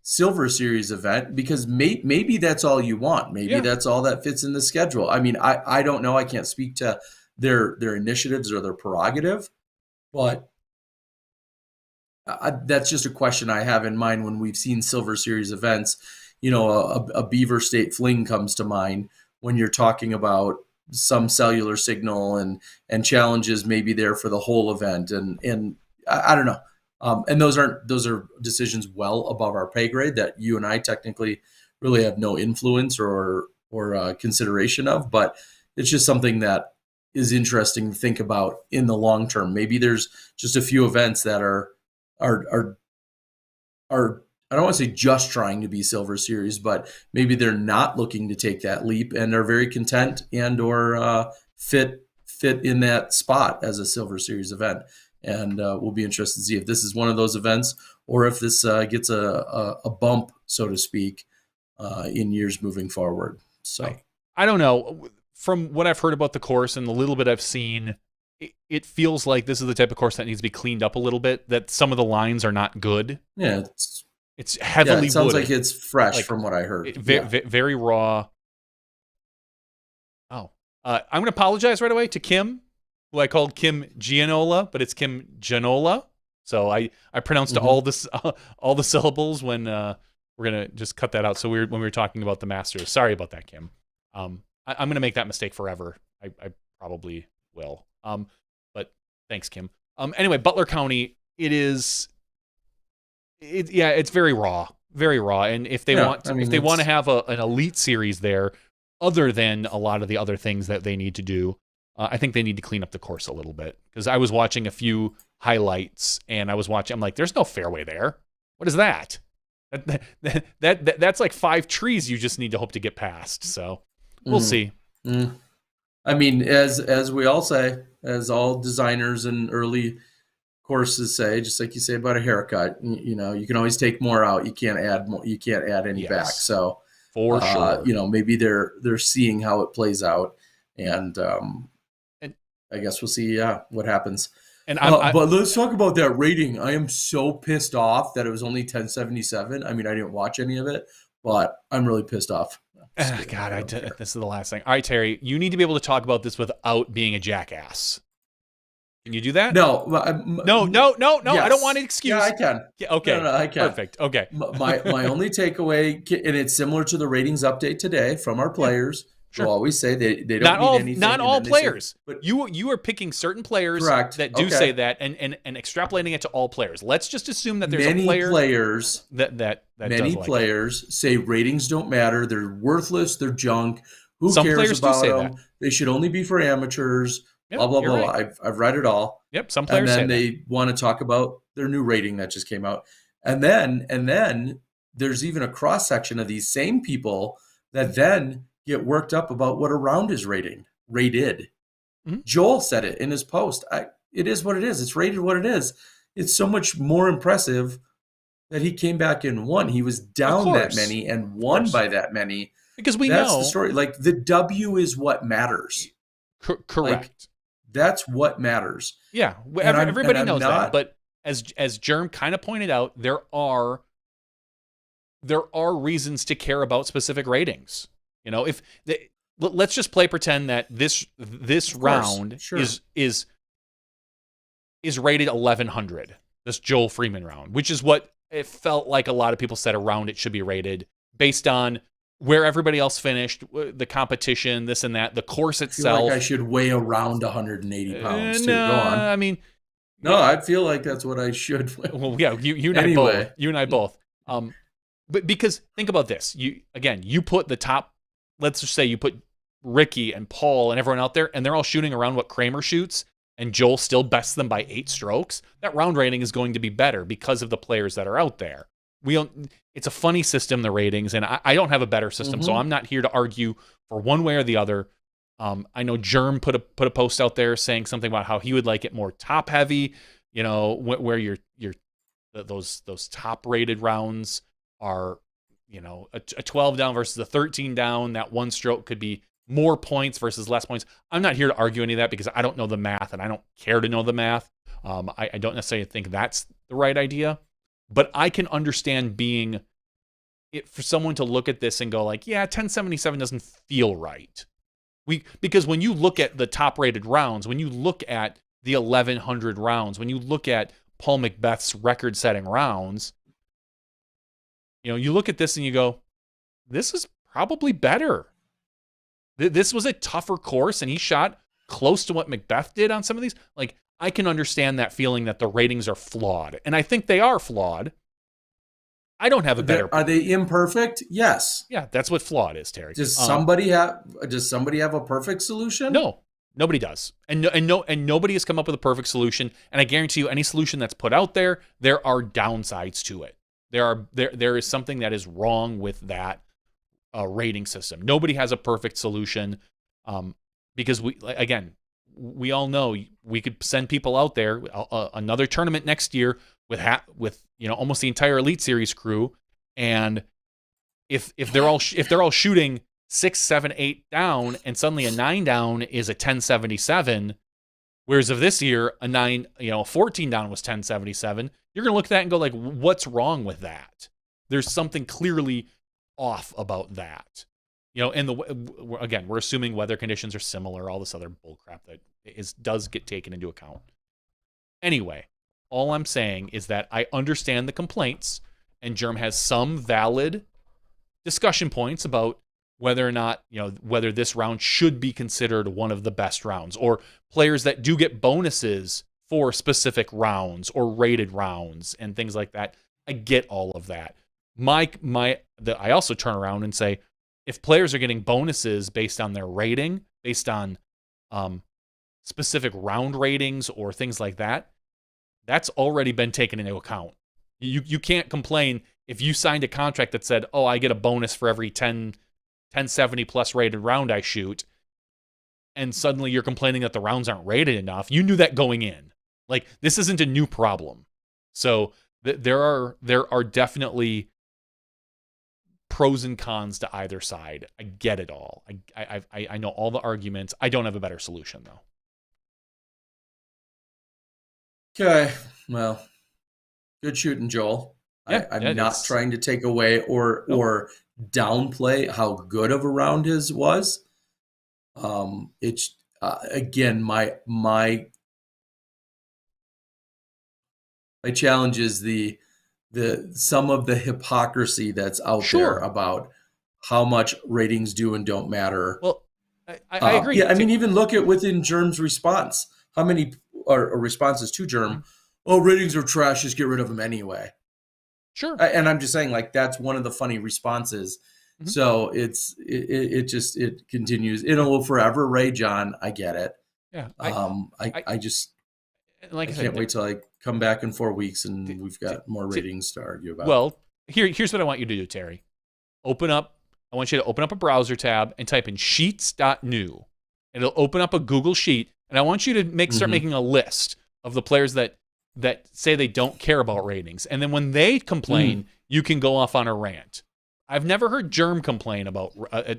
Silver Series event? Because maybe that's all you want. Maybe that's all that fits in the schedule. I mean, I don't know. I can't speak to their initiatives or their prerogative, but that's just a question I have in mind when we've seen Silver Series events. A Beaver State Fling comes to mind when you're talking about some cellular signal and challenges maybe there for the whole event. And I don't know. And those are decisions well above our pay grade that you and I technically really have no influence or consideration of. But it's just something that is interesting to think about in the long term. Maybe there's just a few events that are I don't want to say just trying to be Silver Series, but maybe they're not looking to take that leap and are very content and or fit in that spot as a Silver Series event. And we'll be interested to see if this is one of those events or if this gets a bump, so to speak, in years moving forward. So I don't know. From what I've heard about the course and the little bit I've seen, it feels like this is the type of course that needs to be cleaned up a little bit, that some of the lines are not good. Yeah, it's heavily it sounds wooded. like it's fresh from what I heard. Very raw. Oh, I'm going to apologize right away to Kim, who I called Kim Gianola, but it's Kim Gianola. So I pronounced all the syllables when we're going to just cut that out. So when we were talking about the Masters. Sorry about that, Kim. I'm going to make that mistake forever. I probably will. But thanks, Kim. Anyway, Butler County, it's very raw, and if they want to have an elite series there, other than a lot of the other things that they need to do, I think they need to clean up the course a little bit. Because I was watching a few highlights, and I'm like, there's no fairway there. What is that? That's like 5 trees you just need to hope to get past. So we'll see. I mean, as we all say, as all designers and early courses say, just like you say about a haircut, you can always take more out. You can't add more. You can't add any back. So for sure, maybe they're seeing how it plays out, and I guess we'll see what happens. And but let's talk about that rating. I am so pissed off that it was only 1077. I mean, I didn't watch any of it, but I'm really pissed off. God, this is the last thing. All right, Terry, you need to be able to talk about this without being a jackass. Can you do that? No. Yes. I don't want an excuse. Yeah, I can. Okay. No, I can. Perfect. Okay. My only takeaway, and it's similar to the ratings update today from our players. Sure. Who always say they don't need anything. Not all players. Say, but you are picking certain players that do okay. say that and extrapolating it to all players. Let's just assume that there's many a player players that many does players say ratings don't matter. They're worthless. They're junk. Who Some cares players about do say them? that. They should only be for amateurs. Yep, blah blah blah. Right. I've read it all. Yep. Some players and then say they want to talk about their new rating that just came out, and then there's even a cross section of these same people that then get worked up about what a round is rated. Mm-hmm. Joel said it in his post. It is what it is. It's rated what it is. It's so much more impressive that he came back and won. He was down that many and won by that many. Because that's the story. Like, the W is what matters. Correct. Like, that's what matters. Yeah, everybody knows that. But as Germ kind of pointed out, there are reasons to care about specific ratings. Let's just pretend that this round is rated 1100. This Joel Freeman round, which is what it felt like a lot of people said a round it should be rated based on where everybody else finished, the competition, this and that, the course itself. I feel like I should weigh around 180 pounds too. No, go on. I mean, no, I feel like that's what I should weigh. Well, yeah, you and I both. But because think about this, you put the top. Let's just say you put Ricky and Paul and everyone out there, and they're all shooting around what Kramer shoots, and Joel still bests them by 8 strokes. That round rating is going to be better because of the players that are out there. It's a funny system, the ratings, and I don't have a better system, so I'm not here to argue for one way or the other. I know Germ put a post out there saying something about how he would like it more top heavy, where those top rated rounds are, a 12 down versus a 13 down. That one stroke could be more points versus less points. I'm not here to argue any of that because I don't know the math and I don't care to know the math. I don't necessarily think that's the right idea, but I can understand for someone to look at this and go like, yeah, 1077 doesn't feel right. Because when you look at the top rated rounds, when you look at the 1100 rounds, when you look at Paul McBeth's record setting rounds, you look at this and you go, this is probably better. This was a tougher course and he shot close to what McBeth did on some of these. Like, I can understand that feeling that the ratings are flawed. And I think they are flawed. I don't have a better. Are they imperfect? Yes. Yeah, that's what flawed is, Terry. Does somebody have a perfect solution? No, nobody does. And nobody has come up with a perfect solution. And I guarantee you, any solution that's put out there, there are downsides to it. There is something that is wrong with that rating system. Nobody has a perfect solution, because we all know we could send people out there another tournament next year with almost the entire Elite Series crew, and if they're all shooting 6, 7, 8 down, and suddenly a 9 down is a 1077, whereas of this year a 14 down was 1077, you're gonna look at that and go like, what's wrong with that? There's something clearly off about that. And we're assuming weather conditions are similar, all this other bullcrap that does get taken into account. Anyway, all I'm saying is that I understand the complaints, and Germ has some valid discussion points about whether or not, whether this round should be considered one of the best rounds, or players that do get bonuses for specific rounds or rated rounds and things like that. I get all of that. I also turn around and say, if players are getting bonuses based on their rating, based on specific round ratings or things like that, that's already been taken into account. You can't complain if you signed a contract that said, oh, I get a bonus for every 1070 plus rated round I shoot, and suddenly you're complaining that the rounds aren't rated enough. You knew that going in. Like, this isn't a new problem. So there are definitely pros and cons to either side. I get it all. I know all the arguments. I don't have a better solution, though. Okay, well, good shooting, Joel. Yeah, I'm not trying to take away or downplay how good of a round his was. It's again, my challenge is the some of the hypocrisy that's out there about how much ratings do and don't matter. Well, I agree. Yeah, I mean, even look at within Germ's response. How many are responses to Germ? Oh, ratings are trash. Just get rid of them anyway. Sure. And I'm just saying, like, that's one of the funny responses. Mm-hmm. So it continues. It'll forever rage on. I get it. Yeah. I can't wait till I come back in 4 weeks and we've got more ratings to argue about. Well, here's what I want you to do, Terry. I want you to open up a browser tab and type in sheets.new. It'll open up a Google sheet, and I want you to start making a list of the players that say they don't care about ratings. And then when they complain, you can go off on a rant. I've never heard Germ complain about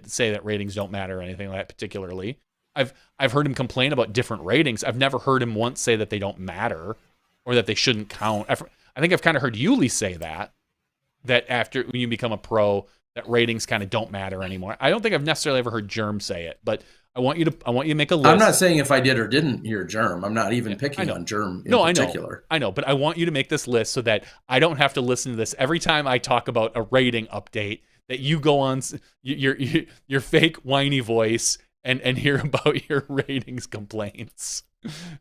say that ratings don't matter or anything like that particularly. I've heard him complain about different ratings. I've never heard him once say that they don't matter or that they shouldn't count. I think I've kind of heard Yuli say that after when you become a pro, that ratings kind of don't matter anymore. I don't think I've necessarily ever heard Germ say it, but I want you to make a list. I'm not saying if I did or didn't hear Germ. I'm not even picking on Germ in particular. I know, but I want you to make this list so that I don't have to listen to this every time I talk about a rating update, that you go on your fake whiny voice and hear about your ratings complaints.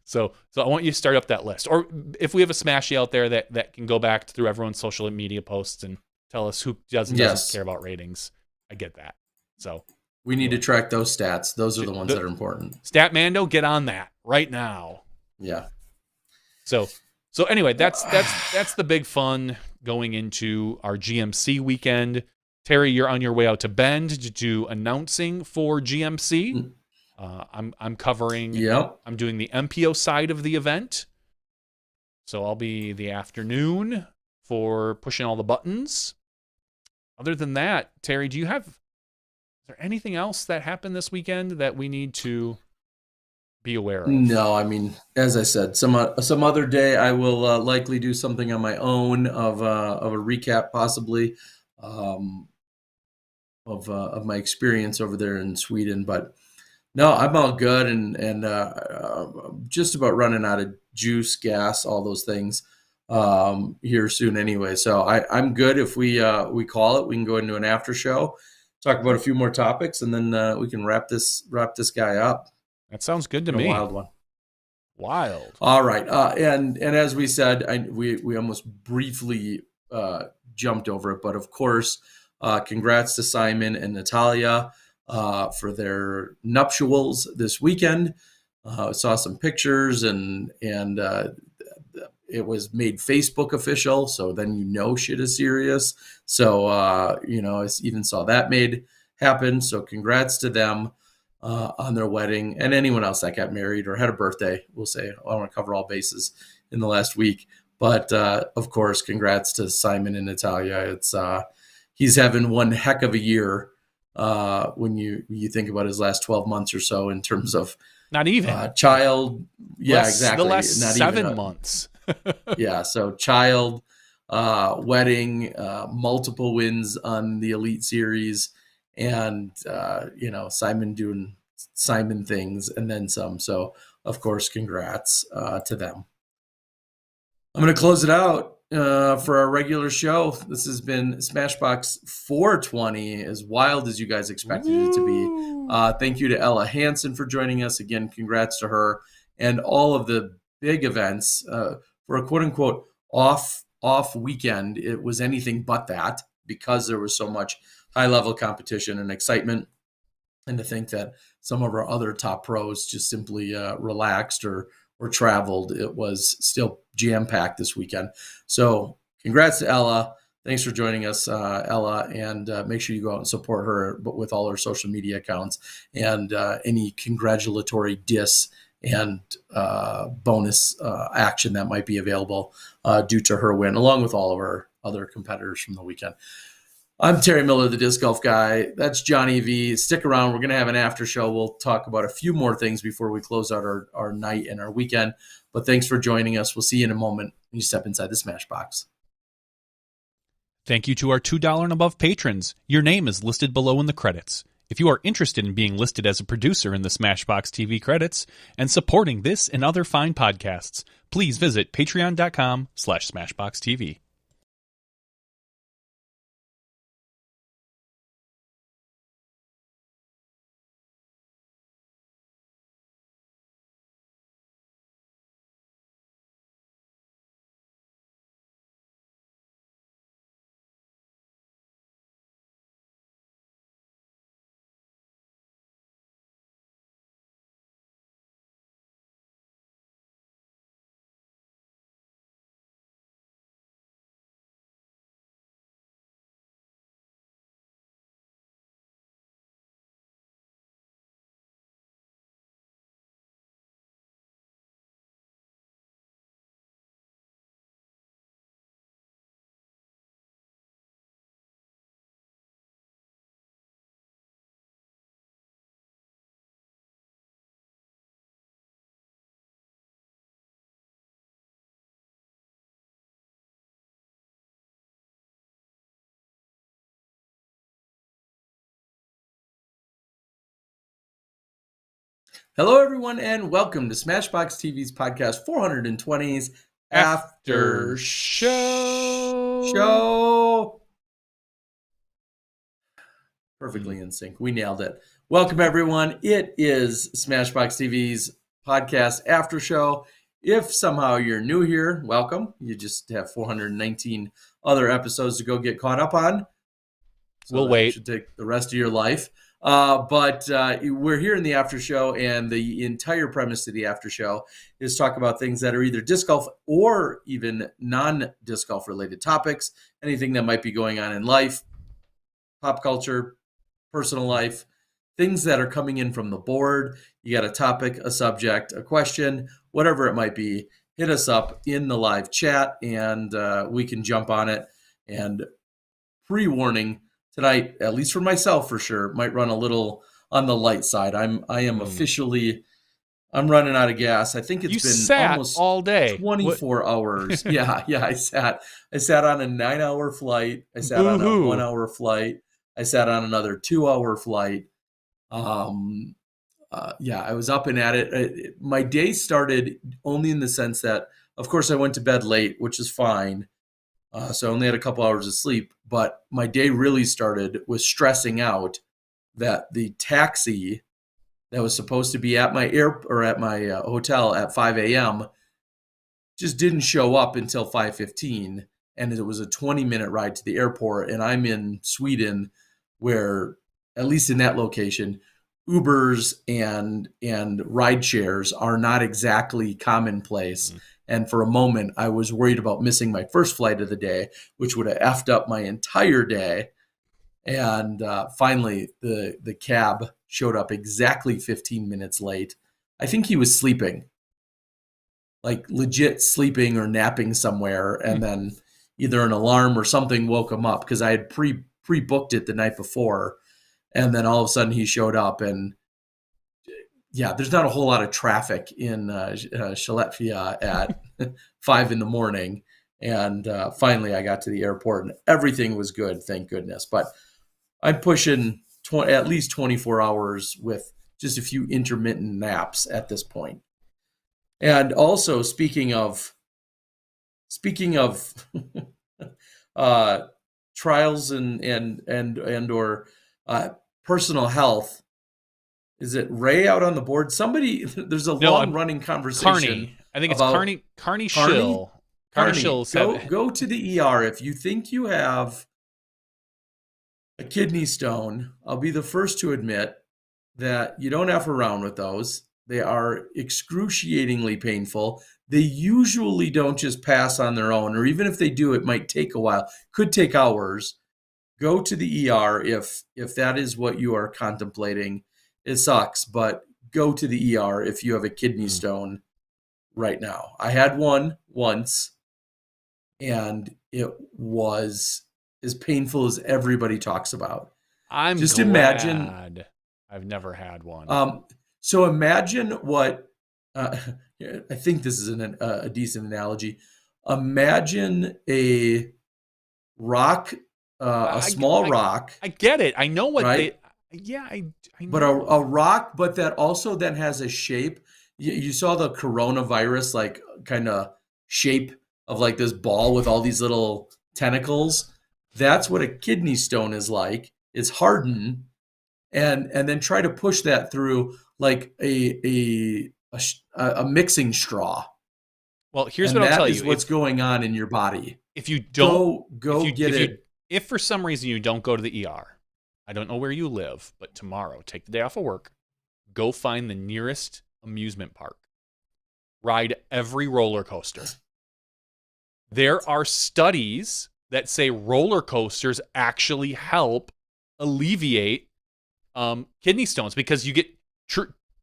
So I want you to start up that list. Or if we have a smashy out there that can go back through everyone's social media posts and tell us who doesn't care about ratings, I get that. So we need to track those stats. Those are the ones that are important. Statmando, get on that right now. Yeah. So anyway, that's the big fun going into our GMC weekend. Terry, you're on your way out to Bend to do announcing for GMC. I'm covering. Yep. I'm doing the MPO side of the event, so I'll be the afternoon for pushing all the buttons. Other than that, Terry, is there anything else that happened this weekend that we need to be aware of? No, I mean, as I said, some other day I will likely do something on my own of a recap, possibly, of my experience over there in Sweden. But no, I'm all good and just about running out of juice, gas, all those things here soon anyway. So I'm good. If we call it, we can go into an after show, talk about a few more topics, and then we can wrap this guy up. That sounds good to me. A wild one. Wild. All right. And as we said, we almost briefly jumped over it, but of course, congrats to Simon and Natalia for their nuptials this weekend. Saw some pictures and it was made Facebook official, so then shit is serious. So I even saw that made happen. So congrats to them on their wedding, and anyone else that got married or had a birthday. We'll say I want to cover all bases in the last week, but of course, congrats to Simon and Natalia. It's he's having one heck of a year when you think about his last 12 months or so in terms of not even child. Yeah, exactly. The last not 7 months. Yeah, so child, wedding, multiple wins on the Elite Series, and Simon doing Simon things and then some. So of course, congrats to them. I'm going to close it out for our regular show. This has been Smashbox 420, as wild as you guys expected it to be. Thank you to Ella Hansen for joining us again. Congrats to her and all of the big events for a quote unquote off weekend. It was anything but that, because there was so much high level competition and excitement. And to think that some of our other top pros just simply relaxed or traveled, it was still jam packed this weekend. So congrats to Ella. Thanks for joining us, Ella, and make sure you go out and support her, but with all her social media accounts and any congratulatory diss and bonus action that might be available due to her win, along with all of our other competitors from the weekend. I'm Terry Miller, the Disc Golf Guy. That's Johnny V. Stick around. We're going to have an after show. We'll talk about a few more things before we close out our night and our weekend. But thanks for joining us. We'll see you in a moment when you step inside the Smashbox. Thank you to our $2 and above patrons. Your name is listed below in the credits. If you are interested in being listed as a producer in the Smashbox TV credits and supporting this and other fine podcasts, please visit patreon.com/SmashboxTV. Hello, everyone, and welcome to Smashbox TV's podcast 420's After Show. Perfectly in sync. We nailed it. Welcome, everyone. It is Smashbox TV's podcast After Show. If somehow you're new here, welcome. You just have 419 other episodes to go get caught up on. So we'll wait. Should take the rest of your life. But we're here in the after show, and the entire premise of the after show is talk about things that are either disc golf or even non-disc golf related topics, anything that might be going on in life, pop culture, personal life, things that are coming in from the board. You got a topic, a subject, a question, whatever it might be, hit us up in the live chat, and we can jump on it. And pre-warning, tonight, at least for myself for sure, might run a little on the light side. I am officially, I'm running out of gas. I think it's been almost all day, 24 hours. Yeah. I sat on a 9-hour flight. I sat on a 1-hour flight. I sat on another 2-hour flight. I was up and at it. My day started only in the sense that, of course, I went to bed late, which is fine. So I only had a couple hours of sleep, but my day really started with stressing out that the taxi that was supposed to be at my hotel at 5 a.m. just didn't show up until 5:15, and it was a 20-minute ride to the airport. And I'm in Sweden, where at least in that location, Ubers and ride shares are not exactly commonplace. Mm. And for a moment, I was worried about missing my first flight of the day, which would have effed up my entire day. And finally, the cab showed up exactly 15 minutes late. I think he was sleeping, like legit sleeping or napping somewhere. And then either an alarm or something woke him up, because I had pre-booked it the night before. And then all of a sudden he showed up, and yeah, there's not a whole lot of traffic in Skellefteå at 5 a.m. And finally I got to the airport and everything was good, thank goodness. But I'm pushing at least 24 hours with just a few intermittent naps at this point. And also, speaking of trials and or personal health, is it Ray out on the board? Somebody, there's a long-running conversation. Carney. I think it's Carney Schill. Carney Schill. Go to the ER if you think you have a kidney stone. I'll be the first to admit that you don't F around with those. They are excruciatingly painful. They usually don't just pass on their own, or even if they do, it might take a while. Could take hours. Go to the ER if that is what you are contemplating. It sucks, but go to the ER if you have a kidney stone right now. I had one once, and it was as painful as everybody talks about. I'm just glad imagine. I've never had one. So imagine what I think this is a decent analogy. Imagine a rock, small rock. I get it. I know what right? I know. But a rock, but that also then has a shape. You saw the coronavirus, like kind of shape of like this ball with all these little tentacles. That's what a kidney stone is like. It's hardened, and then try to push that through like a mixing straw. Well, here's what I'll tell you. That is what's going on in your body. If you don't get it. If for some reason you don't go to the ER, I don't know where you live, but tomorrow, take the day off of work, go find the nearest amusement park. Ride every roller coaster. There are studies that say roller coasters actually help alleviate kidney stones, because you get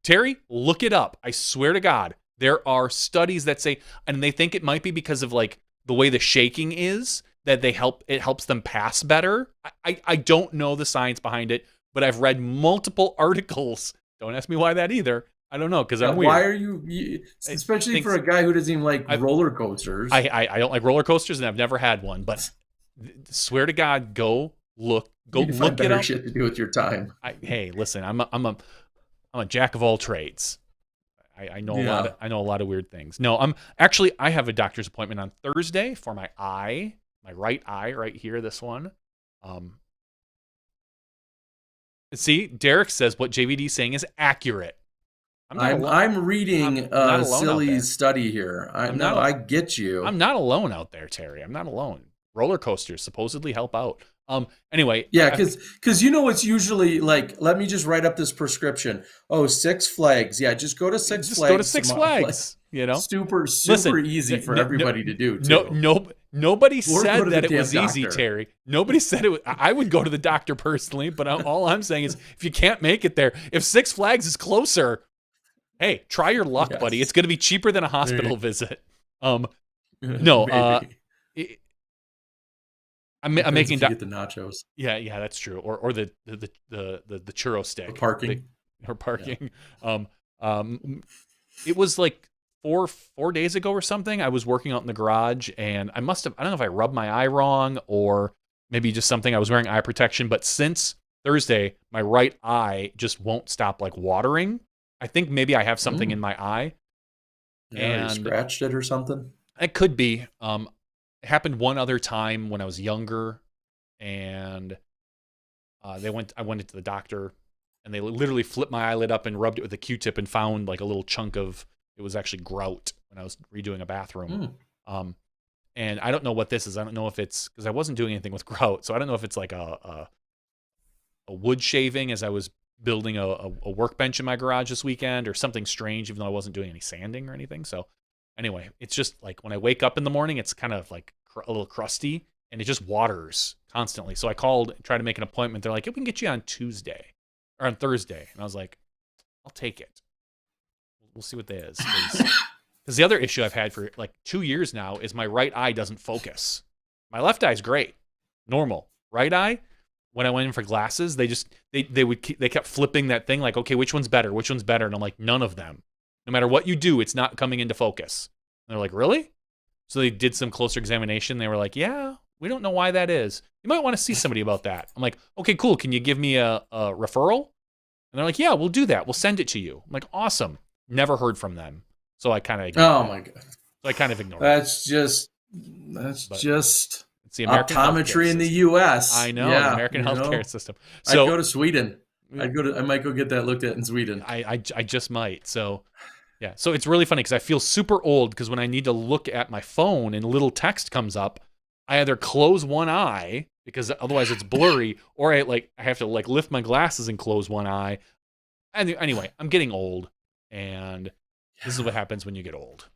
Terry, look it up. I swear to God, there are studies that say, and they think it might be because of like the way the shaking is, that it helps them pass better. I don't know the science behind it, but I've read multiple articles. Don't ask me why that either. I don't know, because I'm weird. Why are you especially for a guy who doesn't even like roller coasters? I don't like roller coasters, and I've never had one, but swear to God, go look it up. Shit to do with your time. Hey, listen, I'm a jack of all trades. I know a lot of weird things. No, I have a doctor's appointment on Thursday for my eye, my right eye, right here. This one. See, Derek says what JVD is saying is accurate. I'm reading Silly's study here. I get you. I'm not alone out there, Terry. I'm not alone. Roller coasters supposedly help out. Anyway. Yeah, because it's usually like, let me just write up this prescription. Oh, Six Flags. Yeah, just go to Six Flags. Go to Six Flags. Super easy for everybody to do, too. Nobody said that it was easy, Terry. Nobody said it was. I would go to the doctor personally, but all I'm saying is, if you can't make it there, if Six Flags is closer, hey, try your luck, buddy. It's going to be cheaper than a hospital visit. I'm making get the nachos. Yeah, that's true. Or the churro stick. Or parking. Yeah. It was like four days ago or something. I was working out in the garage, and I don't know if I rubbed my eye wrong, or maybe just something. I was wearing eye protection, but since Thursday, my right eye just won't stop like watering. I think maybe I have something in my eye. Yeah, you scratched it or something? It could be. It happened one other time when I was younger, and I went into the doctor and they literally flipped my eyelid up and rubbed it with a Q-tip and found like a little chunk of, it was actually grout when I was redoing a bathroom. And I don't know what this is. I don't know if it's, because I wasn't doing anything with grout, so I don't know if it's like a wood shaving as I was building a workbench in my garage this weekend or something strange, even though I wasn't doing any sanding or anything. So anyway, it's just like when I wake up in the morning, it's kind of like a little crusty and it just waters constantly. So I called, tried to make an appointment. They're like, we can get you on Tuesday or on Thursday. And I was like, I'll take it. We'll see what that is. Because the other issue I've had for like 2 years now is my right eye doesn't focus. My left eye's great, normal. Right eye, when I went in for glasses, they kept flipping that thing like, okay, which one's better? Which one's better? And I'm like, none of them. No matter what you do, it's not coming into focus. And they're like, really? So they did some closer examination. They were like, yeah, we don't know why that is. You might want to see somebody about that. I'm like, okay, cool. Can you give me a referral? And they're like, yeah, we'll do that. We'll send it to you. I'm like, awesome. Never heard from them. So I kind of ignored my God. So I kind of ignored That's it. just It's the American optometry in the U.S. I know, the American healthcare system. So I'd go to Sweden. I might go get that looked at in Sweden. I just might. So yeah. So it's really funny because I feel super old because when I need to look at my phone and a little text comes up, I either close one eye because otherwise it's blurry, or I have to like lift my glasses and close one eye. And anyway, I'm getting old, and this is what happens when you get old.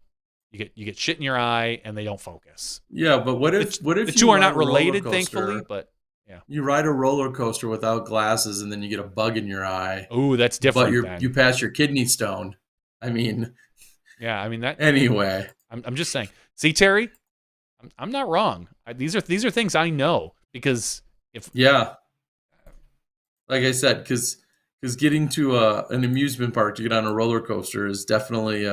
You get shit in your eye and they don't focus. Yeah, but what if the two are not related, thankfully? But yeah, you ride a roller coaster without glasses and then you get a bug in your eye. Oh, that's different. But you pass your kidney stone. I mean, yeah, I mean that. Anyway, I'm just saying. See, Terry, I'm not wrong. These are things I know because like I said, because getting to an amusement park to get on a roller coaster is definitely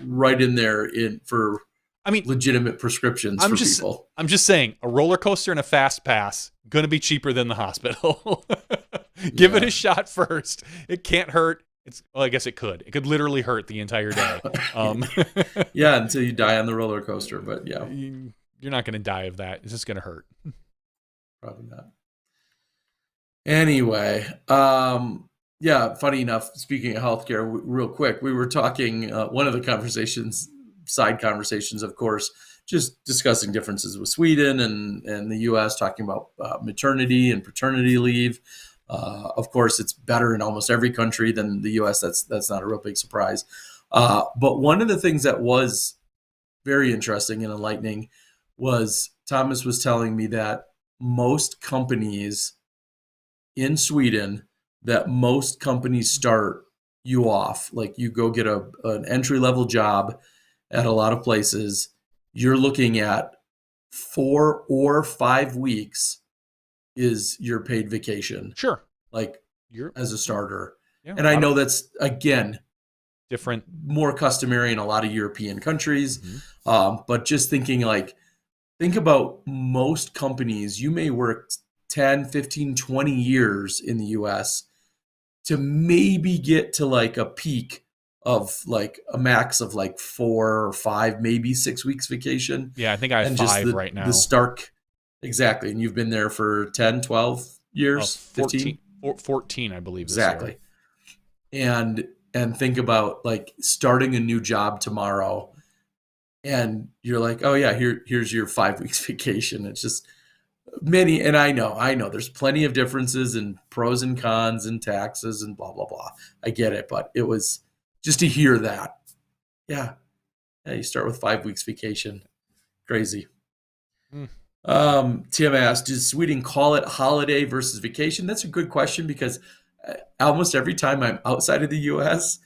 right in there for legitimate prescriptions for people. I'm just saying, a roller coaster and a fast pass going to be cheaper than the hospital. Give it a shot first. It can't hurt. I guess it could. It could literally hurt the entire day. Yeah, until you die on the roller coaster. But yeah, you're not going to die of that. It's just going to hurt. Probably not. Anyway, funny enough, speaking of healthcare, real quick, we were talking, one of the side conversations, of course, just discussing differences with Sweden and the U.S., talking about maternity and paternity leave. Of course, it's better in almost every country than the U.S. That's not a real big surprise. But one of the things that was very interesting and enlightening was Thomas was telling me that most companies in Sweden, start you off, like you go get an entry-level job at a lot of places, you're looking at 4 or 5 weeks is your paid vacation. Sure. Like as a starter. Yeah, and I know that's, again, different, more customary in a lot of European countries. But just think about most companies, you may work 10, 15, 20 years in the US to maybe get to like a peak of like a max of like 4 or 5, maybe 6 weeks vacation. Yeah, I think I have 5 right now. The Stark, exactly. And you've been there for 10, 12 years? 14, 14, I believe. Exactly. And think about like starting a new job tomorrow and you're like, oh yeah, here's your 5 weeks vacation. It's just many, and I know there's plenty of differences and pros and cons and taxes and blah, blah, blah. I get it, but it was just to hear that. Yeah, you start with 5 weeks vacation. Crazy. Tim asked, does Sweden call it holiday versus vacation? That's a good question because almost every time I'm outside of the U.S.,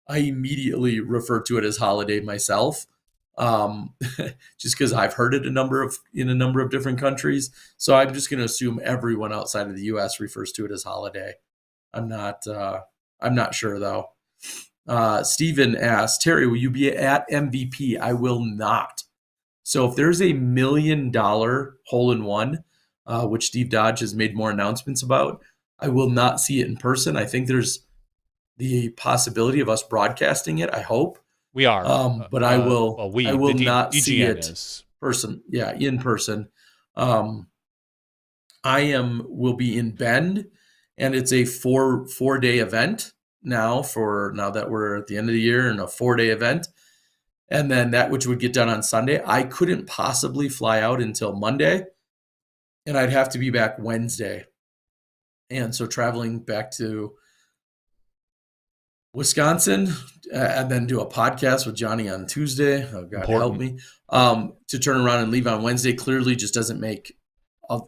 I immediately refer to it as holiday myself. Just because I've heard it in a number of different countries. So I'm just going to assume everyone outside of the U.S. refers to it as holiday. I'm not sure though. Steven asked, Terry, will you be at MVP? I will not. So if there's $1 million hole-in-one, which Steve Dodge has made more announcements about, I will not see it in person. I think there's the possibility of us broadcasting it. I hope. We are, but I will. I will not see it in person. Will be in Bend, and it's a four-day event now that we're at the end of the year, and a 4-day event. And then that which would get done on Sunday, I couldn't possibly fly out until Monday, and I'd have to be back Wednesday. And so traveling back to Wisconsin and then do a podcast with Johnny on Tuesday. Oh, God, help me. To turn around and leave on Wednesday clearly just doesn't make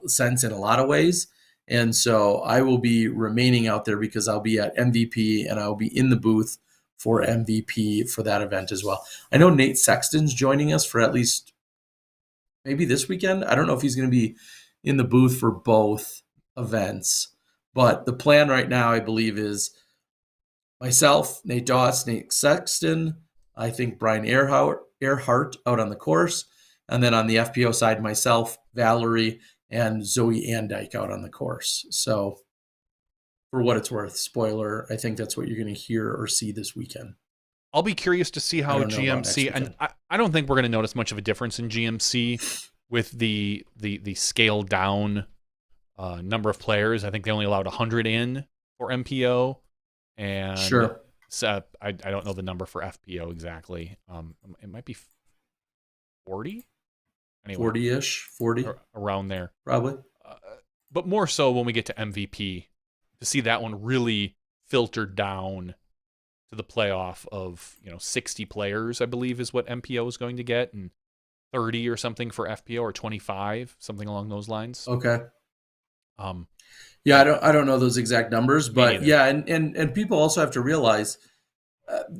sense in a lot of ways. And so I will be remaining out there because I'll be at MVP and I'll be in the booth for MVP for that event as well. I know Nate Sexton's joining us for at least maybe this weekend. I don't know if he's going to be in the booth for both events, but the plan right now, I believe, is myself, Nate Doss, Nate Sexton, I think Brian Earhart out on the course, and then on the FPO side, myself, Valerie, and Zoe Andike out on the course. So for what it's worth, spoiler, I think that's what you're going to hear or see this weekend. I'll be curious to see how GMC, and I don't think we're going to notice much of a difference in GMC with the scaled down number of players. I think they only allowed 100 in for MPO, and sure. So I don't know the number for FPO exactly. It might be 40. Anyway, 40-ish, 40 around there, probably. But more so when we get to MVP, to see that one really filtered down to the playoff of 60 players, I believe is what MPO is going to get, and 30 or something for FPO, or 25, something along those lines. Okay. Yeah, I don't know those exact numbers, but yeah, and people also have to realize,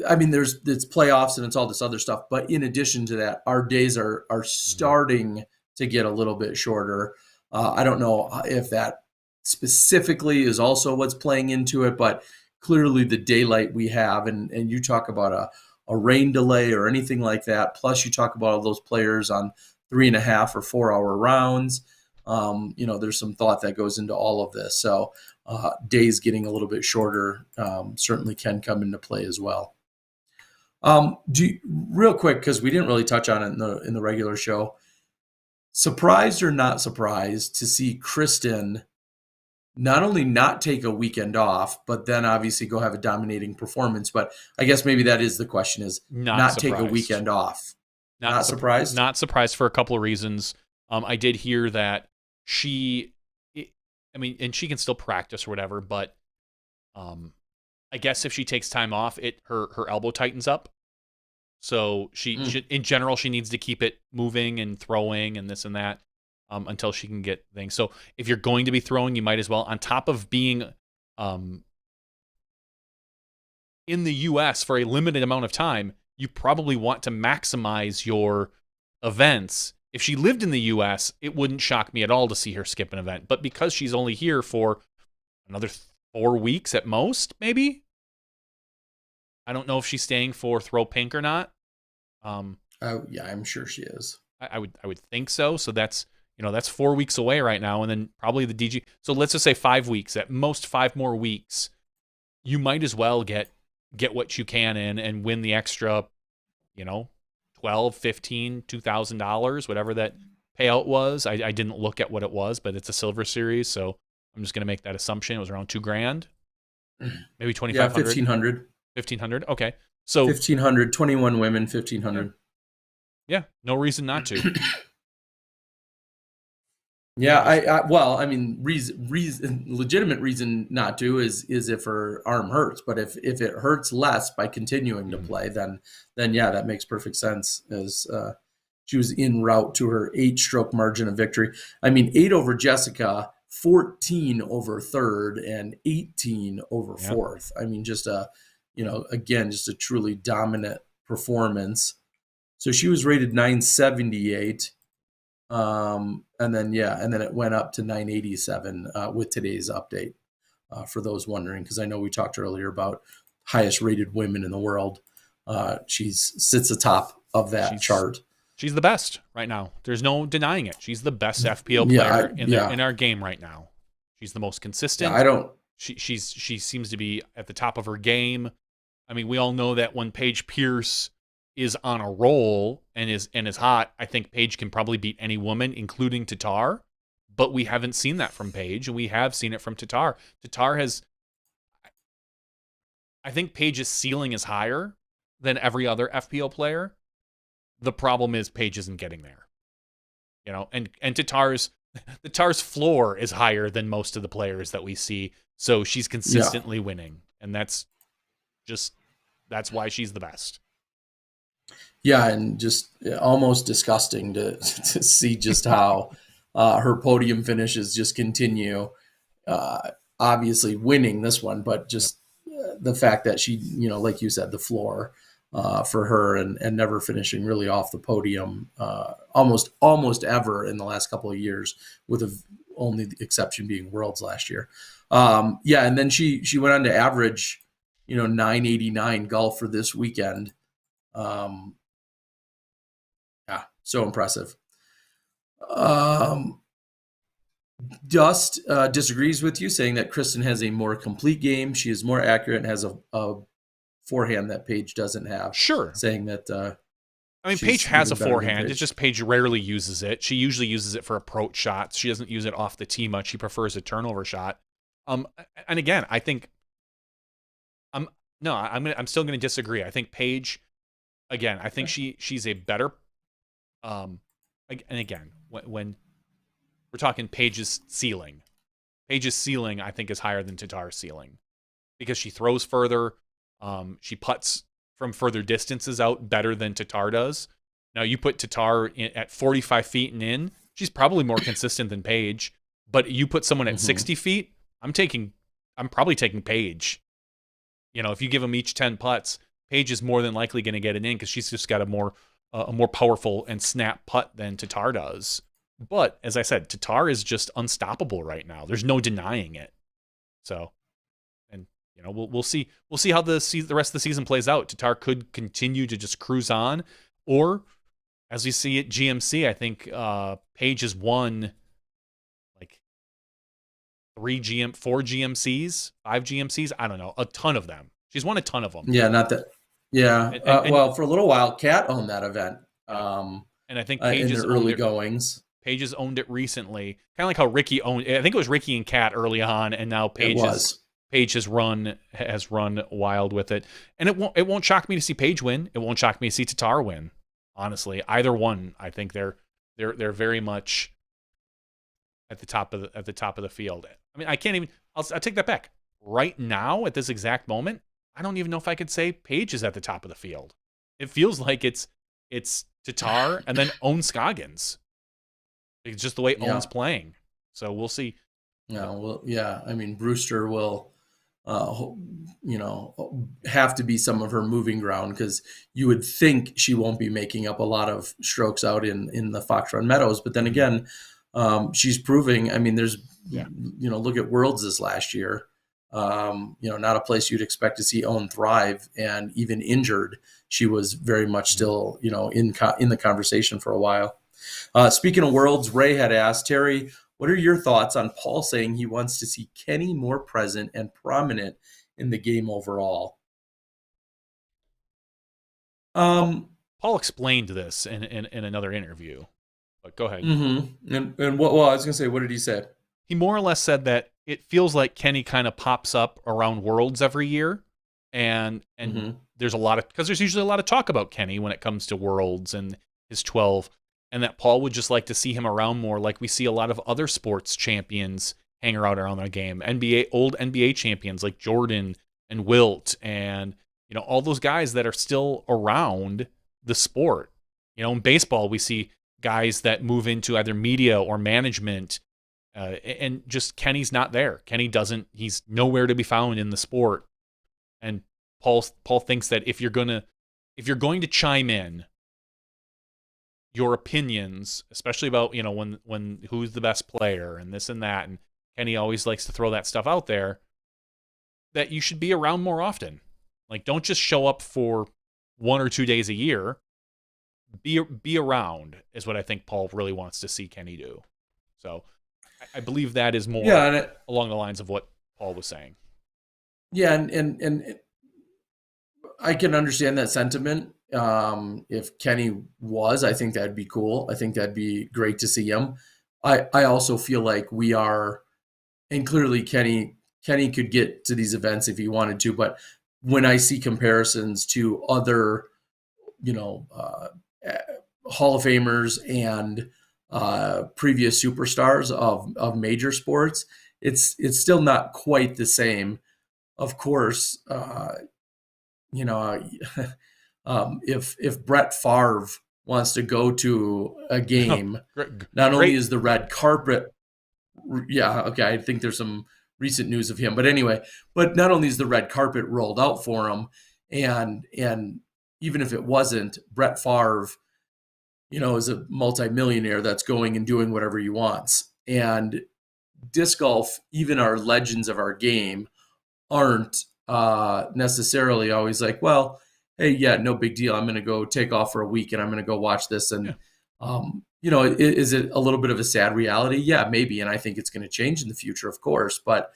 I mean, it's playoffs and it's all this other stuff, but in addition to that, our days are starting to get a little bit shorter. I don't know if that specifically is also what's playing into it, but clearly the daylight we have, and you talk about a rain delay or anything like that, plus you talk about all those players on 3.5 or 4 hour rounds. There's some thought that goes into all of this. So days getting a little bit shorter certainly can come into play as well. Real quick, because we didn't really touch on it in the regular show, surprised or not surprised to see Kristen not only not take a weekend off, but then obviously go have a dominating performance. But I guess maybe that is the question, is not take a weekend off. Not surprised? Not surprised for a couple of reasons. I did hear that and she can still practice or whatever, but I guess if she takes time off, her elbow tightens up. So in general, she needs to keep it moving and throwing and this and that until she can get things. So if you're going to be throwing, you might as well, on top of being in the U.S. for a limited amount of time, you probably want to maximize your events. If she lived in the U.S., it wouldn't shock me at all to see her skip an event. But because she's only here for another 4 weeks at most, maybe. I don't know if she's staying for Throw Pink or not. Yeah, I'm sure she is. I would think so. So that's 4 weeks away right now, and then probably the DG. So let's just say 5 weeks. At most 5 more weeks, you might as well get what you can in and win the extra, $12, $15, $2,000, whatever that payout was. I didn't look at what it was, but it's a silver series, so I'm just gonna make that assumption. It was around $2,000, maybe 2,500. Yeah, 1,500. 1,500. Okay, so 1,500. 21 women, 1,500. Yeah, no reason not to. Yeah, legitimate reason not to is if her arm hurts. But if it hurts less by continuing to play, then yeah, that makes perfect sense. As she was en route to her 8-stroke margin of victory. 8 over Jessica, 14 over third, and 18 over fourth. Just a truly dominant performance. So she was rated 978. And then it went up to 987 with today's update, for those wondering, because I know we talked earlier about highest rated women in the world. She sits atop of that chart. She's the best right now. There's no denying it. She's the best FPO player in our game right now. She's the most consistent. She seems to be at the top of her game. We all know that when Paige Pierce is on a roll and is hot, I think Paige can probably beat any woman, including Tatar. but we haven't seen that from Paige, and we have seen it from Tatar. Tatar has, I think Paige's ceiling is higher than every other FPO player. The problem is Paige isn't getting there, and Tatar's floor is higher than most of the players that we see. So she's consistently winning, and that's why she's the best. Yeah, and just almost disgusting to see just how her podium finishes just continue. Obviously winning this one, but just the fact that she, like you said, the floor for her and never finishing really off the podium almost ever in the last couple of years, with only the exception being Worlds last year. And then she went on to average, 989 golf for this weekend. So impressive. Dust disagrees with you, saying that Kristen has a more complete game. She is more accurate and has a forehand that Paige doesn't have. Sure. Saying that Paige has a forehand. It's just Paige rarely uses it. She usually uses it for approach shots. She doesn't use it off the tee much. She prefers a turnover shot. And again, I think I'm still going to disagree. I think Paige, again, I think she's a better. And again, when we're talking Paige's ceiling, I think is higher than Tatar's ceiling, because she throws further. She putts from further distances out better than Tatar does. Now you put Tatar at 45 feet and in, she's probably more consistent than Paige. But you put someone at 60 feet, I'm probably taking Paige. If you give them each 10 putts, Paige is more than likely going to get it in, because she's just got a more powerful and snap putt than Tatar does. But as I said, Tatar is just unstoppable right now. There's no denying it. So, and we'll see how the rest of the season plays out. Tatar could continue to just cruise on, or as we see at GMC, I think Paige has won like 4 GMCs, 5 GMCs. I don't know, a ton of them. She's won a ton of them. Yeah, not that. Yeah. Well, for a little while, Kat owned that event. And I think Paige in the early goings. Paige has owned it recently, kind of like how Ricky owned. I think it was Ricky and Kat early on, and now Paige has run wild with it. And it won't shock me to see Paige win. It won't shock me to see Tatar win. Honestly, either one, I think they're very much at the top of the field. I mean, I can't even. I'll take that back. Right now, at this exact moment, I don't even know if I could say Paige is at the top of the field. It feels like it's Tatar and then Owen Scoggins. It's just the way Owen's playing. So we'll see. Yeah, well, yeah. I mean, Brewster will, have to be some of her moving ground, because you would think she won't be making up a lot of strokes out in the Fox Run Meadows. But then again, she's proving. I mean, there's, look at Worlds this last year. Not a place you'd expect to see Owen thrive, and even injured, she was very much still, in the conversation for a while. Speaking of Worlds, Ray had asked, Terry, what are your thoughts on Paul saying he wants to see Kenny more present and prominent in the game overall? Paul explained this in another interview, but go ahead. Mm-hmm. And what? Well, I was going to say, what did he say? He more or less said that it feels like Kenny kind of pops up around Worlds every year, and there's there's usually a lot of talk about Kenny when it comes to Worlds and his 12. And that Paul would just like to see him around more, like we see a lot of other sports champions hang around the game. Old NBA champions like Jordan and Wilt, and all those guys that are still around the sport. In baseball, we see guys that move into either media or management, and just Kenny's not there. He's nowhere to be found in the sport. And Paul thinks that if you're going to chime in your opinions, especially about, when who's the best player and this and that, and Kenny always likes to throw that stuff out there, that you should be around more often. Like, don't just show up for 1 or 2 days a year. Be around is what I think Paul really wants to see Kenny do. So I believe that is more along the lines of what Paul was saying. Yeah, and I can understand that sentiment. If Kenny was, I think that'd be cool. I think that'd be great to see him. I also feel like we are, and clearly Kenny could get to these events if he wanted to, but when I see comparisons to other, you know, Hall of Famers and previous superstars of major sports, it's still not quite the same. Of course, you know, if Brett Favre wants to go to a game, not only is the red carpet, yeah, okay, I think there's some recent news of him, but anyway, but not only is the red carpet rolled out for him, and even if it wasn't, Brett Favre, you know, is a multimillionaire that's going and doing whatever he wants. And disc golf, even our legends of our game, aren't necessarily always like, well, hey, yeah, no big deal. I'm going to go take off for a week and I'm going to go watch this. And, you know, is it a little bit of a sad reality? Yeah, maybe. And I think it's going to change in the future, of course. But,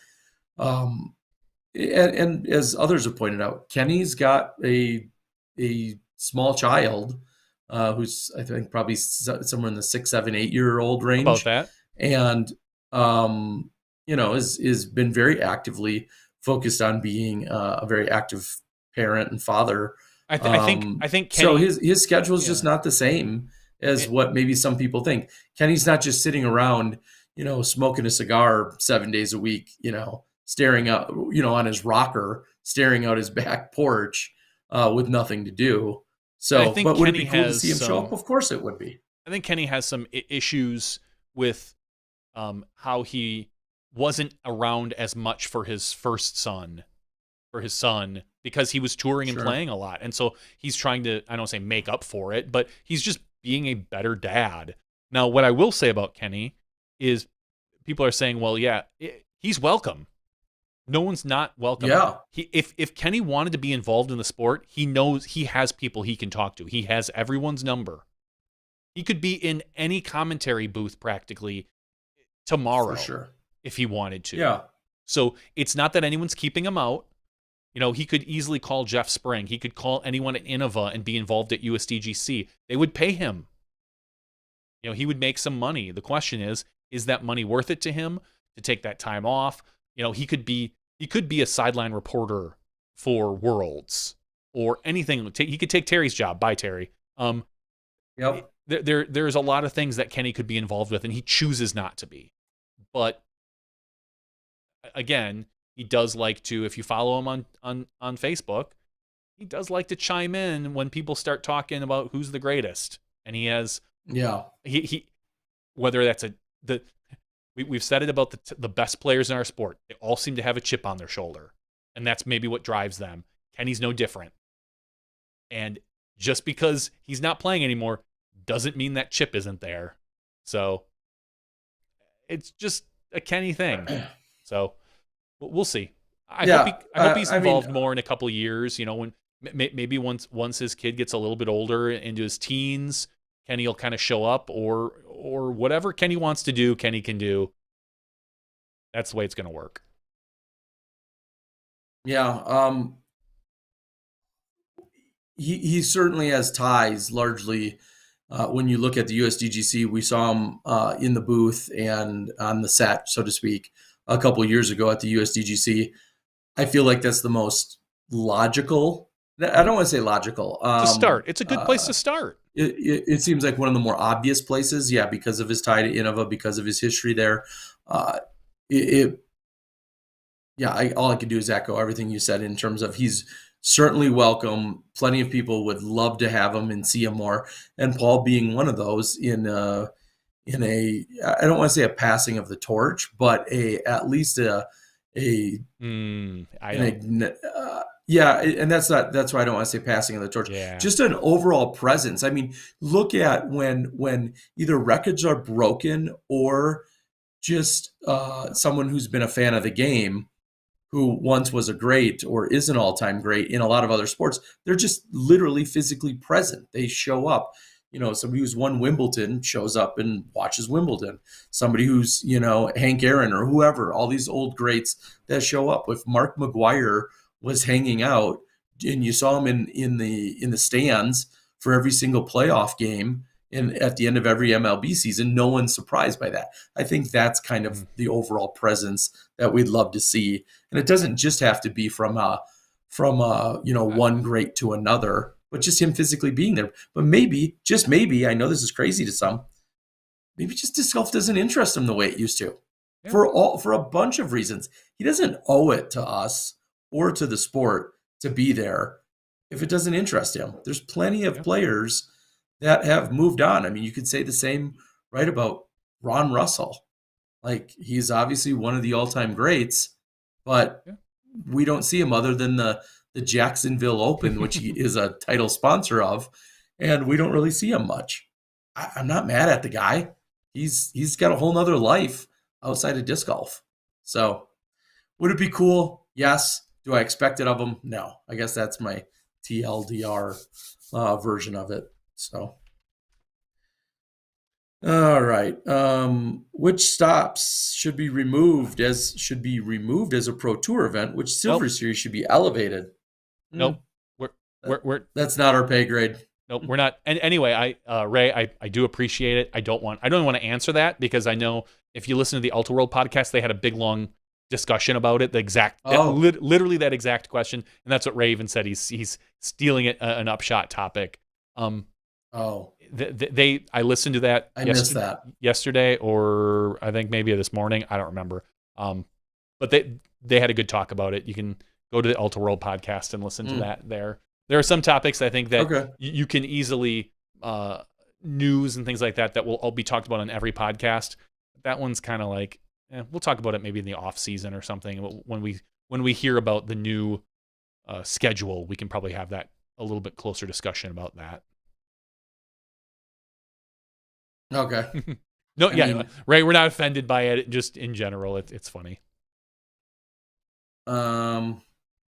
and as others have pointed out, Kenny's got a small child who's, I think, probably somewhere in the 6, 7, 8-year-old range. About that. And, you know, is been very actively focused on being a very active parent and father. I think Kenny, so. His schedule is just not the same as what maybe some people think. Kenny's not just sitting around, you know, smoking a cigar 7 days a week, you know, staring out, you know, on his rocker, staring out his back porch with nothing to do. So, but would it be cool to see him show up? Of course it would be. I think Kenny has some issues with how he wasn't around as much for his son, because he was touring and playing a lot. And so he's trying to, I don't say make up for it, but he's just being a better dad. Now, what I will say about Kenny is people are saying, well, yeah, he's welcome. No one's not welcome. Yeah. If Kenny wanted to be involved in the sport, he knows he has people he can talk to. He has everyone's number. He could be in any commentary booth practically tomorrow. For sure. If he wanted to. Yeah. So it's not that anyone's keeping him out. You know, he could easily call Jeff Spring. He could call anyone at Innova and be involved at USDGC. They would pay him. You know, he would make some money. The question is that money worth it to him to take that time off? You know, he could be a sideline reporter for Worlds or anything. He could take Terry's job. Bye, Terry. Yep. There's a lot of things that Kenny could be involved with, and he chooses not to be. But again, he does like to, if you follow him on Facebook, he does like to chime in when people start talking about who's the greatest. And he has, he whether that's we've said it about the best players in our sport. They all seem to have a chip on their shoulder, and that's maybe what drives them. Kenny's no different. And just because he's not playing anymore doesn't mean that chip isn't there. So it's just a Kenny thing. So we'll see. I hope he's involved more in a couple of years. You know, when maybe once his kid gets a little bit older into his teens, Kenny will kind of show up, or whatever Kenny wants to do, Kenny can do. That's the way it's going to work. Yeah. He certainly has ties largely. When you look at the USDGC, we saw him in the booth and on the set, so to speak, a couple of years ago at the USDGC. I feel like that's the most logical. I don't want to say logical. To start. It's a good place to start. It seems like one of the more obvious places, because of his tie to Innova, because of his history there. All I can do is echo everything you said in terms of he's certainly welcome. Plenty of people would love to have him and see him more. And Paul being one of those in a, I don't want to say a passing of the torch, but at least and that's why I don't want to say passing of the torch. Yeah. Just an overall presence. I mean, look at when either records are broken or just someone who's been a fan of the game, who once was a great or is an all-time great in a lot of other sports, they're just literally physically present. They show up. You know, somebody who's won Wimbledon shows up and watches Wimbledon. Somebody who's, Hank Aaron or whoever, all these old greats that show up. If Mark McGuire was hanging out and you saw him in the stands for every single playoff game, at the end of every MLB season. No one's surprised by that. I think that's kind of the overall presence that we'd love to see. And it doesn't just have to be from one great to another, but just him physically being there. But maybe, just maybe, I know this is crazy to some, maybe just disc golf doesn't interest him the way it used to. Yeah. For a bunch of reasons. He doesn't owe it to us or to the sport to be there if it doesn't interest him. There's plenty of players that have moved on. I mean, you could say the same right about Ron Russell. Like, he's obviously one of the all-time greats, but we don't see him other than the Jacksonville Open, which he is a title sponsor of, and we don't really see him much. I'm not mad at the guy. He's got a whole nother life outside of disc golf. So would it be cool? Yes. Do I expect it of him? No. I guess that's my TLDR version of it. So, all right. Which stops should be removed as a Pro Tour event? Which Silver Series should be elevated? Nope. We're that's not our pay grade. Nope, we're not. And anyway, Ray, I do appreciate it. I don't want to answer that because I know if you listen to the Ultra World podcast, they had a big long discussion about it. Literally that exact question, and that's what Ray even said. He's stealing it an upshot topic. I listened to that. I missed that yesterday, or I think maybe this morning. I don't remember. But they had a good talk about it. You can go to the Ultra World podcast and listen to that there. There are some topics I think that you can easily news and things like that will all be talked about on every podcast. That one's kind of like we'll talk about it maybe in the off season or something. When we hear about the new schedule, we can probably have that a little bit closer discussion about that. Okay. No, Ray, we're not offended by it. Just in general, it's funny. All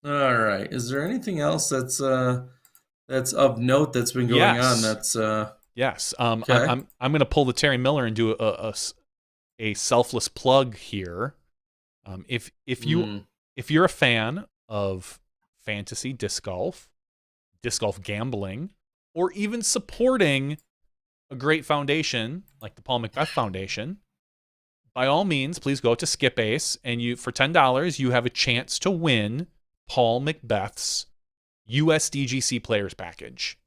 right. Is there anything else that's of note that's been going on? That's yes. Okay. I'm going to pull the Terry Miller and do a selfless plug here. If you're a fan of fantasy disc golf gambling, or even supporting a great foundation like the Paul Macbeth Foundation, by all means, please go to Skip Ace, and for $10 you have a chance to win Paul Macbeth's USDGC Players Package,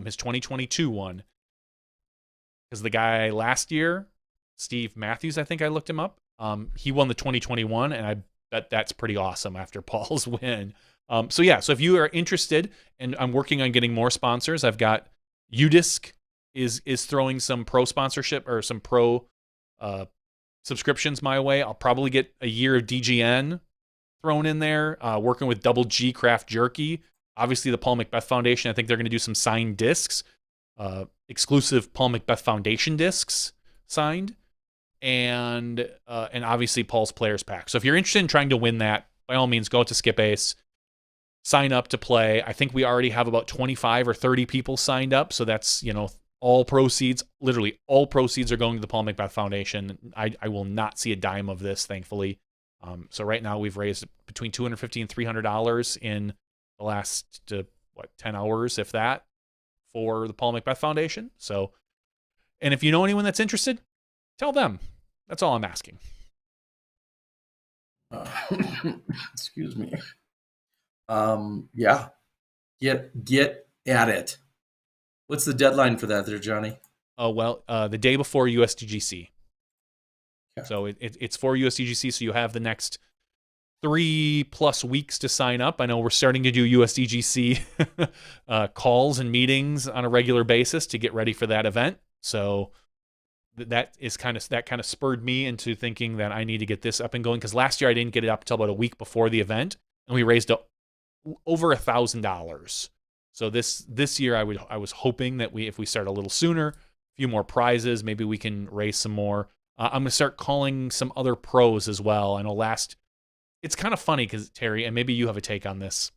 his 2022 one. Because the guy last year, Steve Matthews, I think I looked him up. He won the 2021, and I bet that's pretty awesome after Paul's win. So if you are interested, and I'm working on getting more sponsors, I've got UDisc is throwing some pro sponsorship or some pro subscriptions my way. I'll probably get a year of DGN thrown in there, working with Double G Craft Jerky. Obviously, the Paul Macbeth Foundation, I think they're going to do some signed discs, exclusive Paul Macbeth Foundation discs signed, and obviously Paul's Players Pack. So if you're interested in trying to win that, by all means, go to Skip Ace, sign up to play. I think we already have about 25 or 30 people signed up, so that's, literally all proceeds are going to the Paul Macbeth Foundation. I will not see a dime of this, thankfully. So right now we've raised between $250 and $300 in the last 10 hours, if that, for the Paul Macbeth Foundation. So, and if you know anyone that's interested, tell them. That's all I'm asking. Excuse me. Yeah. Get at it. What's the deadline for that there, Johnny? Oh, well, the day before USDGC. Okay. So it's for USDGC, so you have the next 3+ weeks to sign up. I know we're starting to do USDGC calls and meetings on a regular basis to get ready for that event. So that kind of spurred me into thinking that I need to get this up and going, because last year I didn't get it up until about a week before the event, and we raised over $1,000. So this year I was hoping that if we start a little sooner, a few more prizes, maybe we can raise some more. I'm going to start calling some other pros as well. I know it's kind of funny because, Terry, and maybe you have a take on this.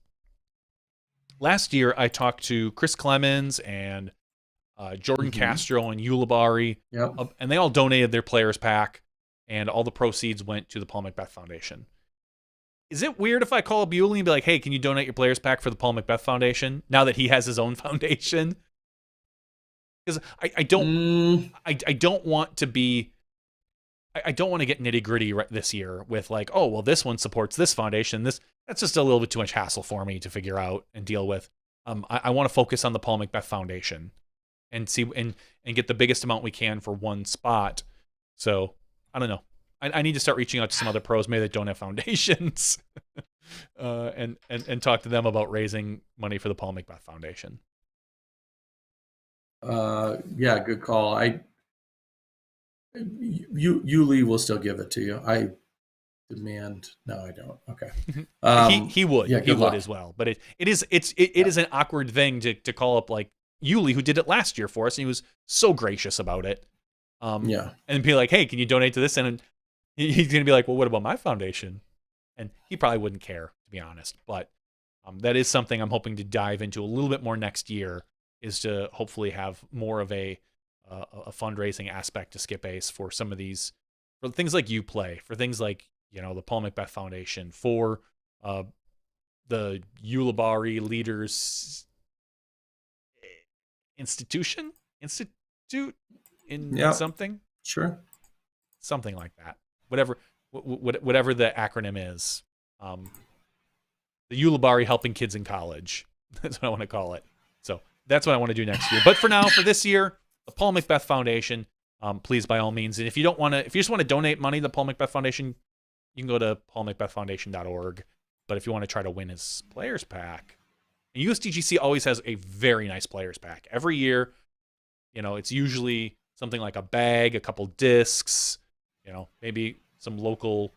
Last year I talked to Chris Clemens and Jordan Castro and Ulibarri, and they all donated their players pack, and all the proceeds went to the Paul Macbeth Foundation. Is it weird if I call up Yuli and be like, hey, can you donate your players pack for the Paul Macbeth Foundation now that he has his own foundation? Because I don't want to be. I don't want to get nitty gritty this year with like, oh, well, this one supports this foundation. That's just a little bit too much hassle for me to figure out and deal with. I want to focus on the Paul Macbeth Foundation and see and get the biggest amount we can for one spot. So I don't know. I need to start reaching out to some other pros, maybe that don't have foundations, and talk to them about raising money for the Paul Macbeth Foundation. Yeah, good call. Yuli will still give it to you. I demand. No, I don't. Okay. He would. Yeah, he would luck. as well. But it is an awkward thing to call up like Yuli, who did it last year for us, and he was so gracious about it. And be like, hey, can you donate to this? And he's gonna be like, well, what about my foundation? And he probably wouldn't care, to be honest. But that is something I'm hoping to dive into a little bit more next year, is to hopefully have more of a fundraising aspect to Skip Ace for some of these, for things like Uplay, for things like, the Paul Macbeth Foundation, for the Ulibarri Leaders Institute in something. Sure. Something like that. Whatever the acronym is. The Ulibarri Helping Kids in College. That's what I want to call it. So that's what I want to do next year. But for now, for this year, the Paul Macbeth Foundation, please, by all means. And if you just want to donate money to the Paul Macbeth Foundation, you can go to paulmacbethfoundation.org. But if you want to try to win his players pack, and USDGC always has a very nice players pack. Every year, it's usually something like a bag, a couple discs, maybe some local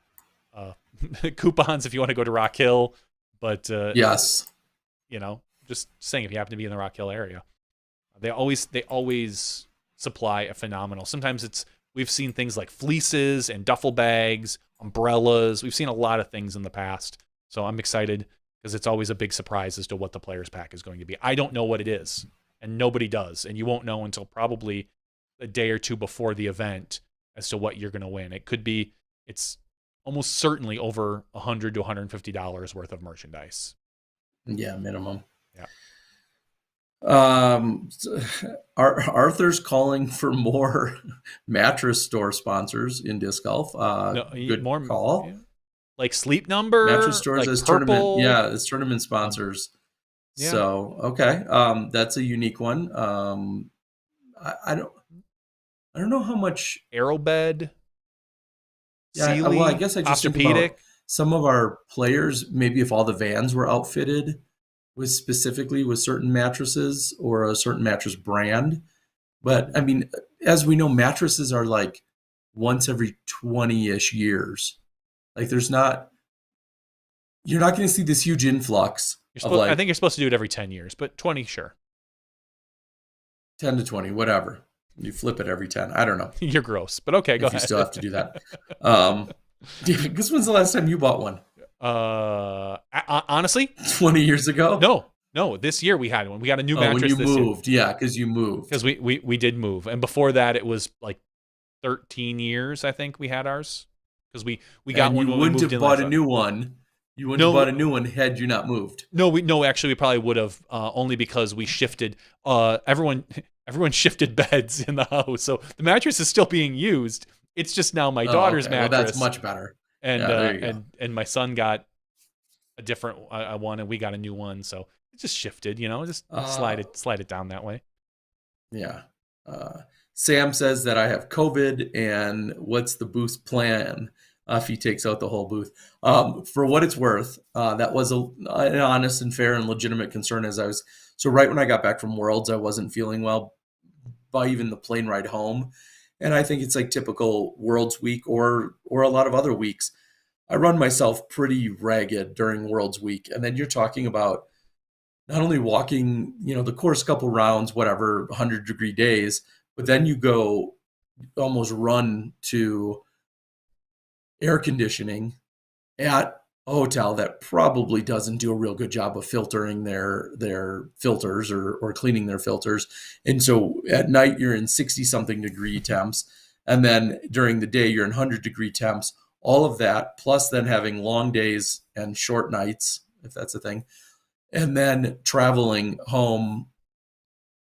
coupons if you want to go to Rock Hill. But yes, just saying, if you happen to be in the Rock Hill area, they always supply a phenomenal. Sometimes we've seen things like fleeces and duffel bags, umbrellas. We've seen a lot of things in the past. So I'm excited because it's always a big surprise as to what the players pack is going to be. I don't know what it is, and nobody does, and you won't know until probably a day or two before the event as to what you're going to win. It's almost certainly over $100 to $150 worth of merchandise. Yeah, minimum. Yeah. Arthur's calling for more mattress store sponsors in disc golf. Good more call. Yeah. Like Sleep Number, mattress stores like as Purple. Tournament. Yeah, as tournament sponsors. Yeah. So okay, that's a unique one. I don't know how much Aerobed. Yeah, Sealy, well, I guess I just think about Posturepedic. some of our players. Maybe if all the vans were outfitted with certain mattresses or a certain mattress brand. But I mean, as we know, mattresses are like once every 20-ish years. Like you're not going to see this huge influx. I think you're supposed to do it every 10 years, but 20, sure. 10 to 20, whatever. You flip it every 10. I don't know. You're gross, but okay, go ahead. You still have to do that. This when's the last time you bought one? Honestly, 20 years ago? No. This year we had one. We got a new mattress. When you moved, yeah, because you moved. Because we did move, and before that it was like 13 years. I think we had ours because we got one. You wouldn't have bought a new one. You wouldn't have bought a new one had you not moved. No. Actually, we probably would have only because we shifted. Everyone shifted beds in the house, so the mattress is still being used. It's just now my daughter's mattress. Well, that's much better. And my son got a different one, and we got a new one. So it just shifted, just slide it down that way. Yeah. Sam says that I have COVID, and what's the booth plan if he takes out the whole booth? For what it's worth, that was an honest and fair and legitimate concern. So right when I got back from Worlds, I wasn't feeling well by even the plane ride home. And I think it's like typical Worlds week or a lot of other weeks. I run myself pretty ragged during Worlds week. And then you're talking about not only walking, the course couple rounds, whatever, 100-degree days, but then you go almost run to air conditioning at a hotel that probably doesn't do a real good job of filtering their filters or cleaning their filters. And so at night you're in 60-something degree temps. And then during the day you're in 100-degree temps. All of that, plus then having long days and short nights, if that's a thing. And then traveling home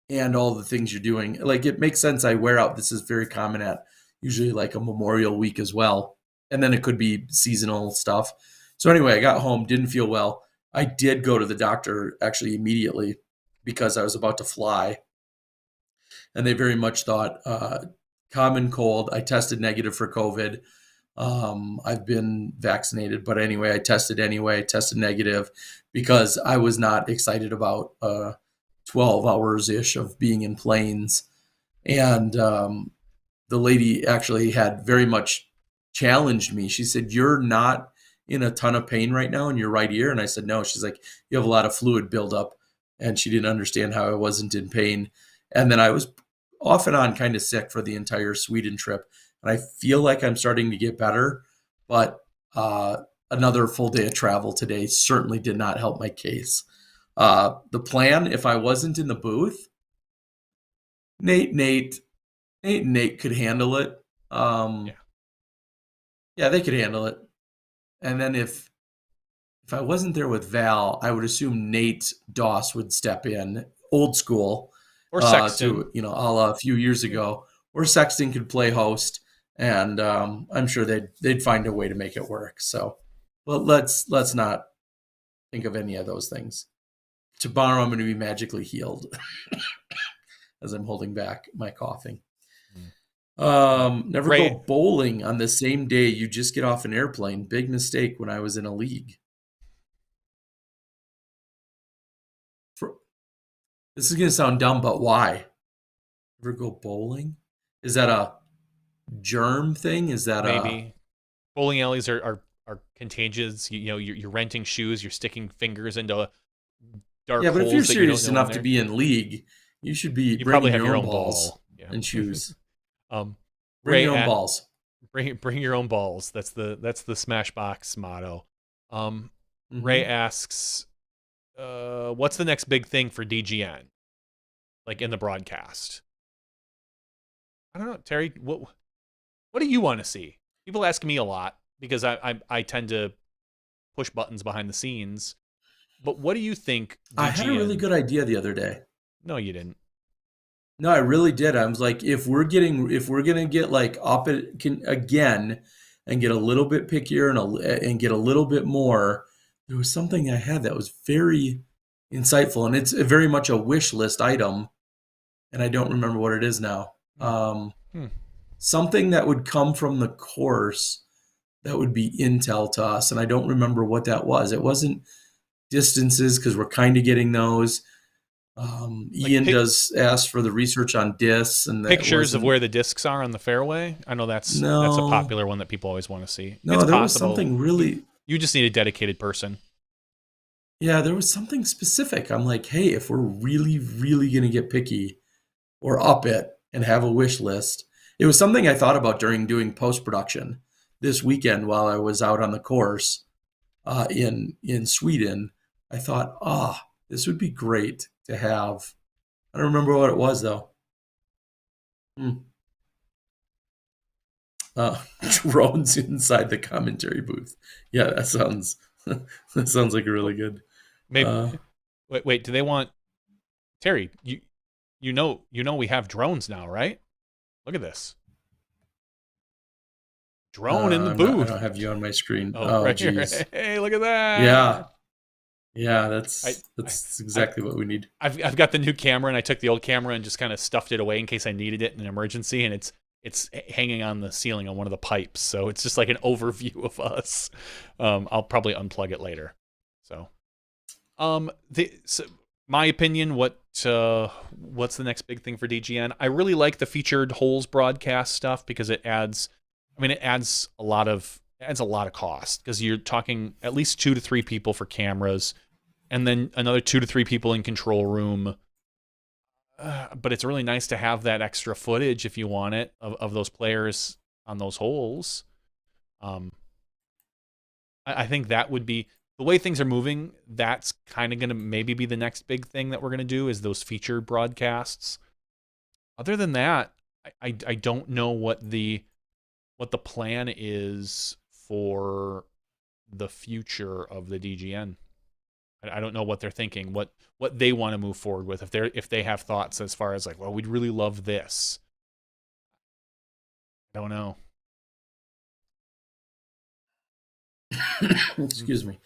and all the things you're doing. Like, it makes sense. I wear out. This is very common at usually like a Memorial Week as well. And then it could be seasonal stuff. So anyway, I got home, didn't feel well. I did go to the doctor actually immediately because I was about to fly. And they very much thought common cold. I tested negative for COVID. I've been vaccinated, but anyway, I tested anyway, tested negative because I was not excited about 12 hours ish of being in planes. And the lady actually had very much challenged me. She said, "You're not in a ton of pain right now in your right ear." And I said, "No." She's like, "You have a lot of fluid buildup." And she didn't understand how I wasn't in pain. And then I was off and on kind of sick for the entire Sweden trip. And I feel like I'm starting to get better, but another full day of travel today certainly did not help my case. The plan, if I wasn't in the booth, Nate and Nate could handle it. Yeah, they could handle it. And then if I wasn't there with Val, I would assume Nate Doss would step in, old school, Or Sexton. to a la a few years ago, or Sexton could play host, and I'm sure they'd find a way to make it work. So, well, let's not think of any of those things. Tomorrow I'm going to be magically healed as I'm holding back my coughing. Never Ray, go bowling on the same day you just get off an airplane. Big mistake when I was in a league. This is going to sound dumb, but why? Never go bowling? Is that a germ thing? Is that maybe bowling alleys are contagious. You're renting shoes. You're sticking fingers into dark Yeah, but holes if you're that serious you don't know enough to be in league, you should be you probably bringing have your own balls ball. Yeah. and shoes. Bring Bring your own balls. Bring your own balls. That's the Smashbox motto. Mm-hmm. Ray asks, what's the next big thing for DGN? Like in the broadcast? I don't know, Terry. What do you want to see? People ask me a lot because I tend to push buttons behind the scenes. But what do you think DGN... I had a really good idea the other day. No, you didn't. No, I really did. I was like, if we're gonna get like up it again and get a little bit pickier and get a little bit more, there was something I had that was very insightful, and it's very much a wish list item, and I don't remember what it is now. Something that would come from the course that would be intel to us, and I don't remember what that was. It wasn't distances because we're kind of getting those. Ian does ask for the research on discs and pictures of where the discs are on the fairway. I know that's a popular one that people always want to see. No, there was something really. You just need a dedicated person. Yeah, there was something specific. I'm like, hey, if we're really, really gonna get picky, or up it and have a wish list. It was something I thought about during doing post production this weekend while I was out on the course in Sweden. I thought, this would be great to have. I don't remember what it was though. Drones inside the commentary booth. Yeah, that sounds like a really good. Maybe. Wait. Do they want Terry? You know we have drones now, right? Look at this. Drone in the booth. I don't have you on my screen. Right here. Hey, look at that. Yeah, that's exactly what we need. I've got the new camera, and I took the old camera and just kind of stuffed it away in case I needed it in an emergency, and it's hanging on the ceiling on one of the pipes, so it's just like an overview of us. I'll probably unplug it later. So, my opinion, what's the next big thing for DGN? I really like the featured holes broadcast stuff because it adds a lot of cost, because you're talking at least 2 to 3 people for cameras, and then another 2 to 3 people in control room. But it's really nice to have that extra footage if you want it of those players on those holes. I think that would be the way things are moving. That's kind of going to maybe be the next big thing that we're going to do, is those featured broadcasts. Other than that, I don't know what the plan is for the future of the DGN. I don't know what they're thinking, what they want to move forward with. If they have thoughts as far as like, well, we'd really love this. I don't know. Excuse me.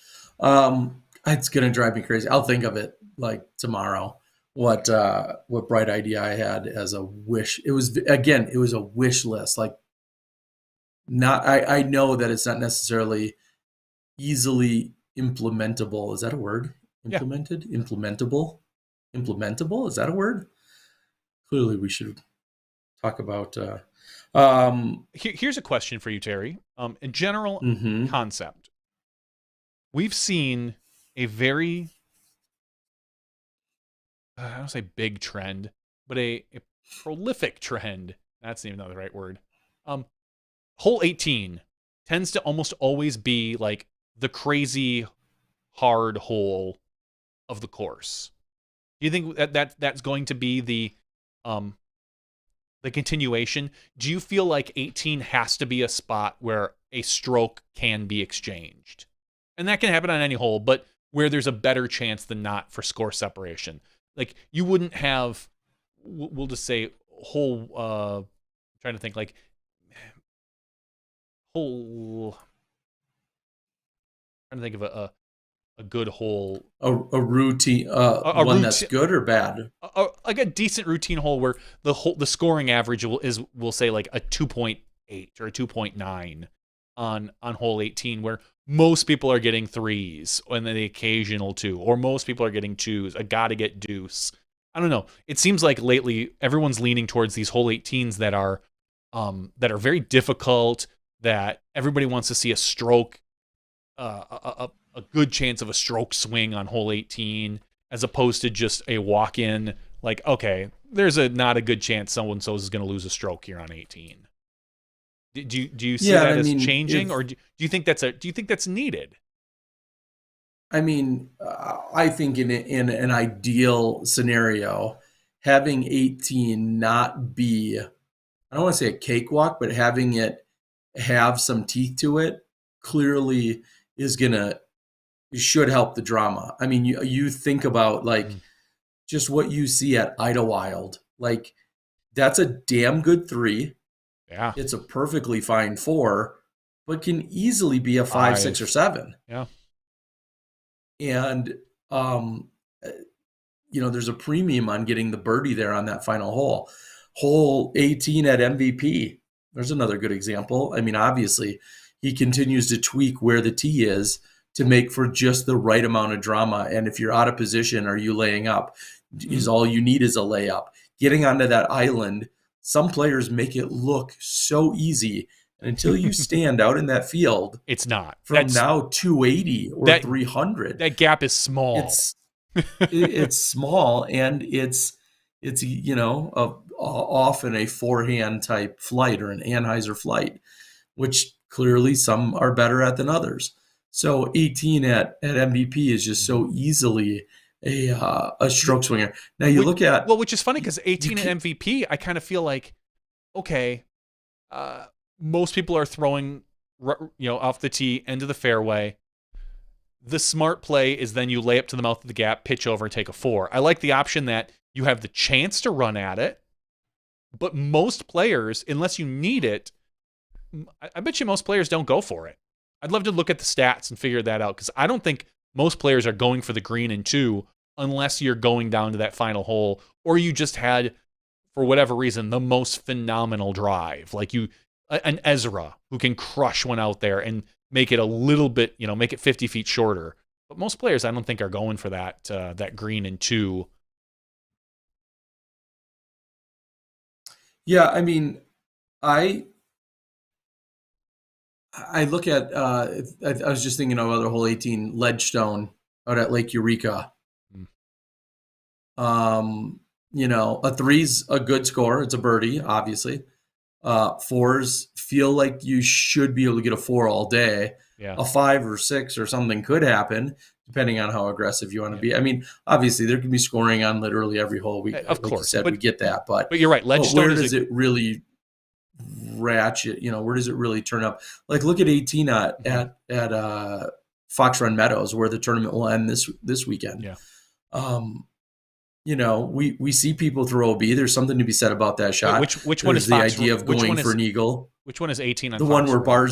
It's gonna drive me crazy. I'll think of it like tomorrow. What bright idea I had as a wish. It was a wish list. Like, not I know that it's not necessarily easily implementable. Is that a word? Implemented? Yeah. Implementable? Is that a word? Clearly we should talk about here's a question for you, Terry. A general concept. We've seen a very I don't say big trend, but a prolific trend. That's even not the right word. Hole 18 tends to almost always be like the crazy hard hole of the course. Do you think that's going to be the continuation? Do you feel like 18 has to be a spot where a stroke can be exchanged? And that can happen on any hole, but where there's a better chance than not for score separation. Like, you wouldn't have, we'll just say, hole, I'm trying to think, like, hole, I'm trying to think of a good hole. A routine, one that's good or bad? Like a decent routine hole where the scoring average we'll say like a 2.8 or a 2.9 on hole 18, where most people are getting threes and then the occasional two, or most people are getting twos, a gotta get deuce. I don't know. It seems like lately everyone's leaning towards these hole 18s that are very difficult, that everybody wants to see a stroke, a good chance of a stroke swing on hole 18, as opposed to just a walk-in, like, okay, there's not a good chance so-and-so is going to lose a stroke here on 18. Do you see that as changing, or do you think that's needed? I mean, I think in an ideal scenario, having 18 not be, I don't want to say a cakewalk, but having it have some teeth to it clearly should help the drama. I mean, you think about like just what you see at Idlewild, like that's a damn good 3. Yeah. It's a perfectly fine 4, but can easily be a 5, 6, or 7. Yeah. And, there's a premium on getting the birdie there on that final hole. Hole 18 at MVP. There's another good example. I mean, obviously, he continues to tweak where the tee is to make for just the right amount of drama. And if you're out of position, are you laying up? Is all you need is a layup. Getting onto that island, some players make it look so easy. And until you stand out in that field, it's not. That's now 280 or 300. That gap is small. It's small, and it's often a forehand type flight or an Anheuser flight, which clearly some are better at than others. So 18 at MVP is just so easily a stroke swinger. Now you look at, which is funny because 18 at MVP, I kind of feel like, okay, most people are throwing, off the tee into the fairway. The smart play is then you lay up to the mouth of the gap, pitch over, and take a 4. I like the option that you have the chance to run at it, but most players, unless you need it, I bet you most players don't go for it. I'd love to look at the stats and figure that out, because I don't think most players are going for the green in 2 unless you're going down to that final hole, or you just had, for whatever reason, the most phenomenal drive. Like an Ezra who can crush one out there and make it a little bit, make it 50 feet shorter. But most players, I don't think, are going for that green in 2. Yeah, I mean, I look at, I was just thinking of other hole 18, Ledgestone out at Lake Eureka. A 3's a good score. It's a birdie, obviously. 4s feel like you should be able to get a 4 all day. Yeah. A 5 or 6 or something could happen, depending on how aggressive you want to be. I mean, obviously, there can be scoring on literally every hole. Of course, you said, we get that. But you're right. Ledgestone, where does it really ratchet? Where does it really turn up? Like, look at 18 at Fox Run Meadows, where the tournament will end this weekend. Yeah. We see people throw OB. There's something to be said about that shot. Wait, which one is the Fox, idea of going for an eagle? Which one is 18 on the Fox one where Run?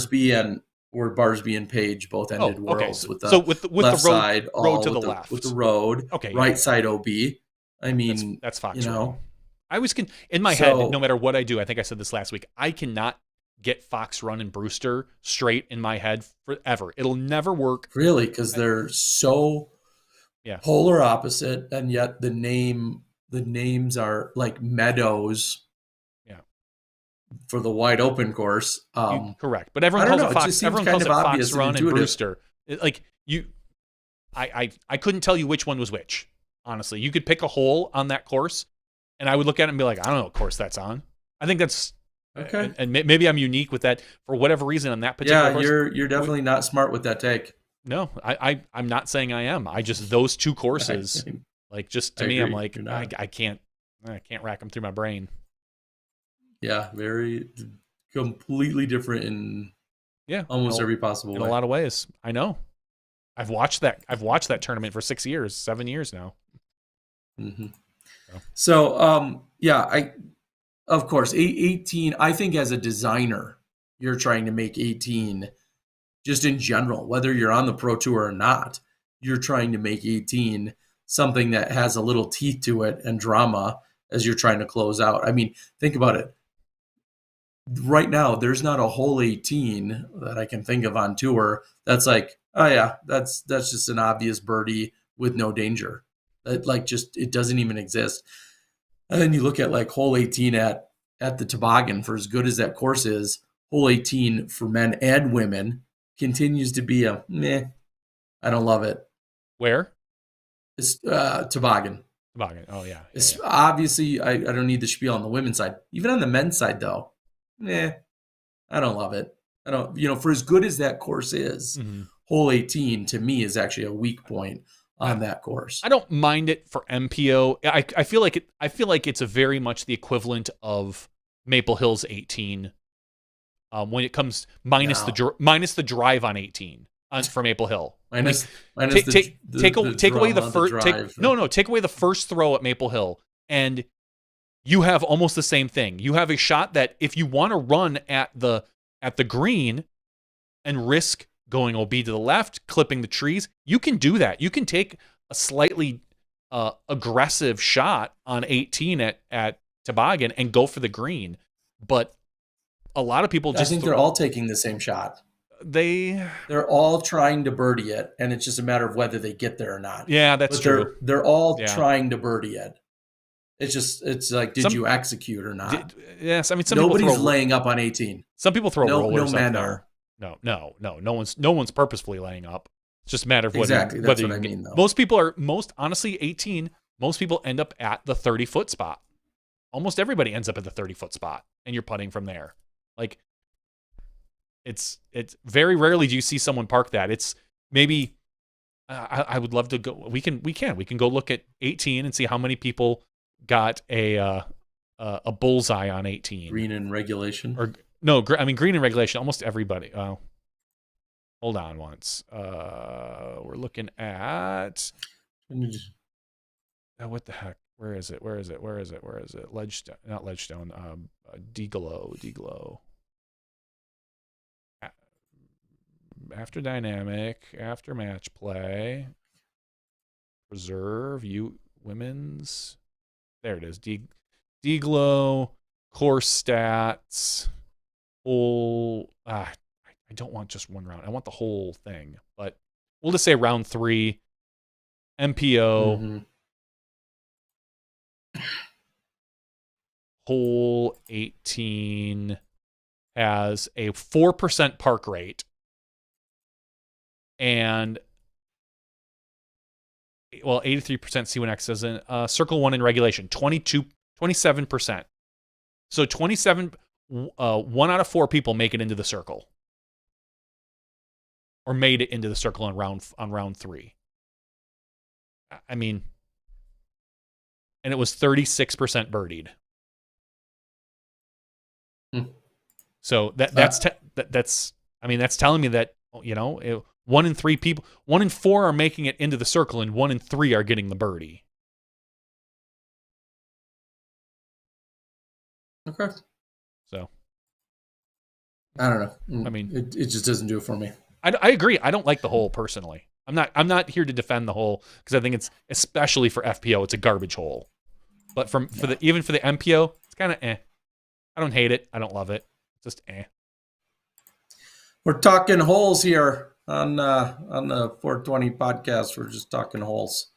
Barsby and Page both ended worlds with the with the left road, side, road to the left with the road, right side OB. I mean, that's Fox Run. I was in my head, no matter what I do, I think I said this last week, I cannot get Fox Run and Brewster straight in my head forever. It'll never work. Really, because they're so polar opposite, and yet the names are like Meadows. Yeah. For the wide open course. Correct. But everyone calls it Fox Run and Brewster. I couldn't tell you which one was which. Honestly, you could pick a hole on that course, and I would look at it and be like, I don't know what course that's on. I think that's okay. And maybe I'm unique with that for whatever reason on that particular course. Yeah, you're definitely not smart with that take. No, I'm not saying I am. I just those two courses, like just to me, I'm like I can't rack them through my brain. Yeah, very completely different in almost every possible way. In a lot of ways, I know. I've watched that tournament for 7 years now. Mm-hmm. So, of course, 18, I think as a designer, you're trying to make 18, just in general, whether you're on the Pro Tour or not, you're trying to make 18 something that has a little teeth to it and drama as you're trying to close out. I mean, think about it. Right now, there's not a hole 18 that I can think of on tour that's like, oh yeah, that's just an obvious birdie with no danger. It doesn't even exist. And then you look at like hole 18 at the Toboggan, for as good as that course is, hole 18 for men and women continues to be a meh. I don't love it. Where? It's Toboggan. Toboggan. Oh yeah. It's obviously I don't need the spiel on the women's side. Even on the men's side though, I don't love it. I don't, for as good as that course is, hole 18 to me is actually a weak point on that course. I don't mind it for MPO. I feel like it's a very much the equivalent of Maple Hills 18 when it comes minus the drive on 18 for Maple Hill. Take away the first throw at Maple Hill and you have almost the same thing. You have a shot that if you want to run at the green and risk going OB to the left, clipping the trees, you can do that. You can take a slightly aggressive shot on 18 at Toboggan and go for the green. But a lot of people just... I think they're all taking the same shot. They're all trying to birdie it, and it's just a matter of whether they get there or not. Yeah, that's true. They're all trying to birdie it. It's like, did you execute or not? Yes, I mean, nobody's laying up on 18. Some people throw rollers up there. No one's purposefully laying up. It's just a matter of whether exactly. That's what I mean, though. Honestly, 18. Most people end up at the 30-foot spot. Almost everybody ends up at the 30-foot spot, and you're putting from there. Like, it's very rarely do you see someone park that. It's maybe I would love to go. We can go look at 18 and see how many people got a bullseye on 18. Green in regulation? Green in regulation. Almost everybody. Hold on once. We're looking at... what the heck? Where is it? Ledgestone. Not Ledgestone. Deglow. After dynamic. After match play. Reserve. Women's... There it is. Deglow, course stats, whole. I don't want just one round. I want the whole thing. But we'll just say round 3. MPO. Hole 18 has a 4% park rate. And 83% C1X isn't. Circle 1 in regulation, 27%. So 1 out of 4 people make it into the circle, or made it into the circle on round 3. I mean, and it was 36% birdied. So that's telling me that 1 in 3 people, 1 in 4 are making it into the circle, and 1 in 3 are getting the birdie. Okay. So I don't know. I mean, it just doesn't do it for me. I agree. I don't like the hole personally. I'm not here to defend the hole because I think it's, especially for FPO, it's a garbage hole. But even for the MPO, it's kind of eh. I don't hate it. I don't love it. It's just eh. We're talking holes here on the 420 podcast. We're just talking holes.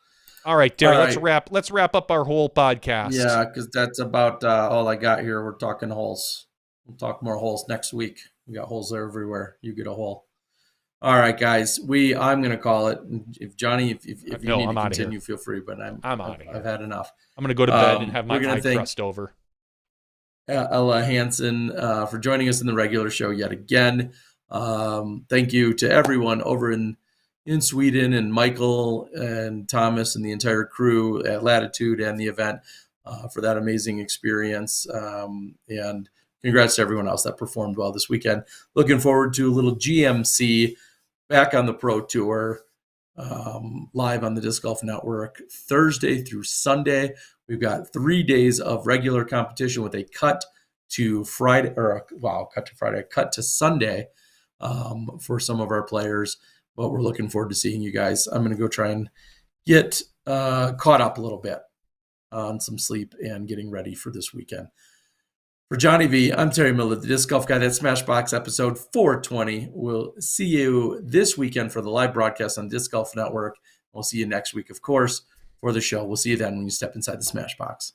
All right, Derek. All right. Let's wrap up our whole podcast. Yeah, because that's about all I got here. We're talking holes. We'll talk more holes next week. We got holes everywhere. You get a hole. All right, guys. I'm going to call it. If Johnny, if you need to continue, feel free. But I'm out of here. I've had enough. I'm going to go to bed and have my eye crust over. Ella Hansen for joining us in the regular show yet again. Thank you to everyone over in Sweden, and Michael and Thomas and the entire crew at Latitude and the event for that amazing experience. And congrats to everyone else that performed well this weekend. Looking forward to a little GMC back on the Pro Tour, live on the Disc Golf Network Thursday through Sunday. We've got 3 days of regular competition with a cut to Friday, cut to Sunday for some of our players. But we're looking forward to seeing you guys. I'm going to go try and get caught up a little bit on some sleep and getting ready for this weekend. For Johnny V, I'm Terry Miller, the Disc Golf Guy. That's Smashbox episode 420. We'll see you this weekend for the live broadcast on Disc Golf Network. We'll see you next week, of course, for the show. We'll see you then when you step inside the Smashbox.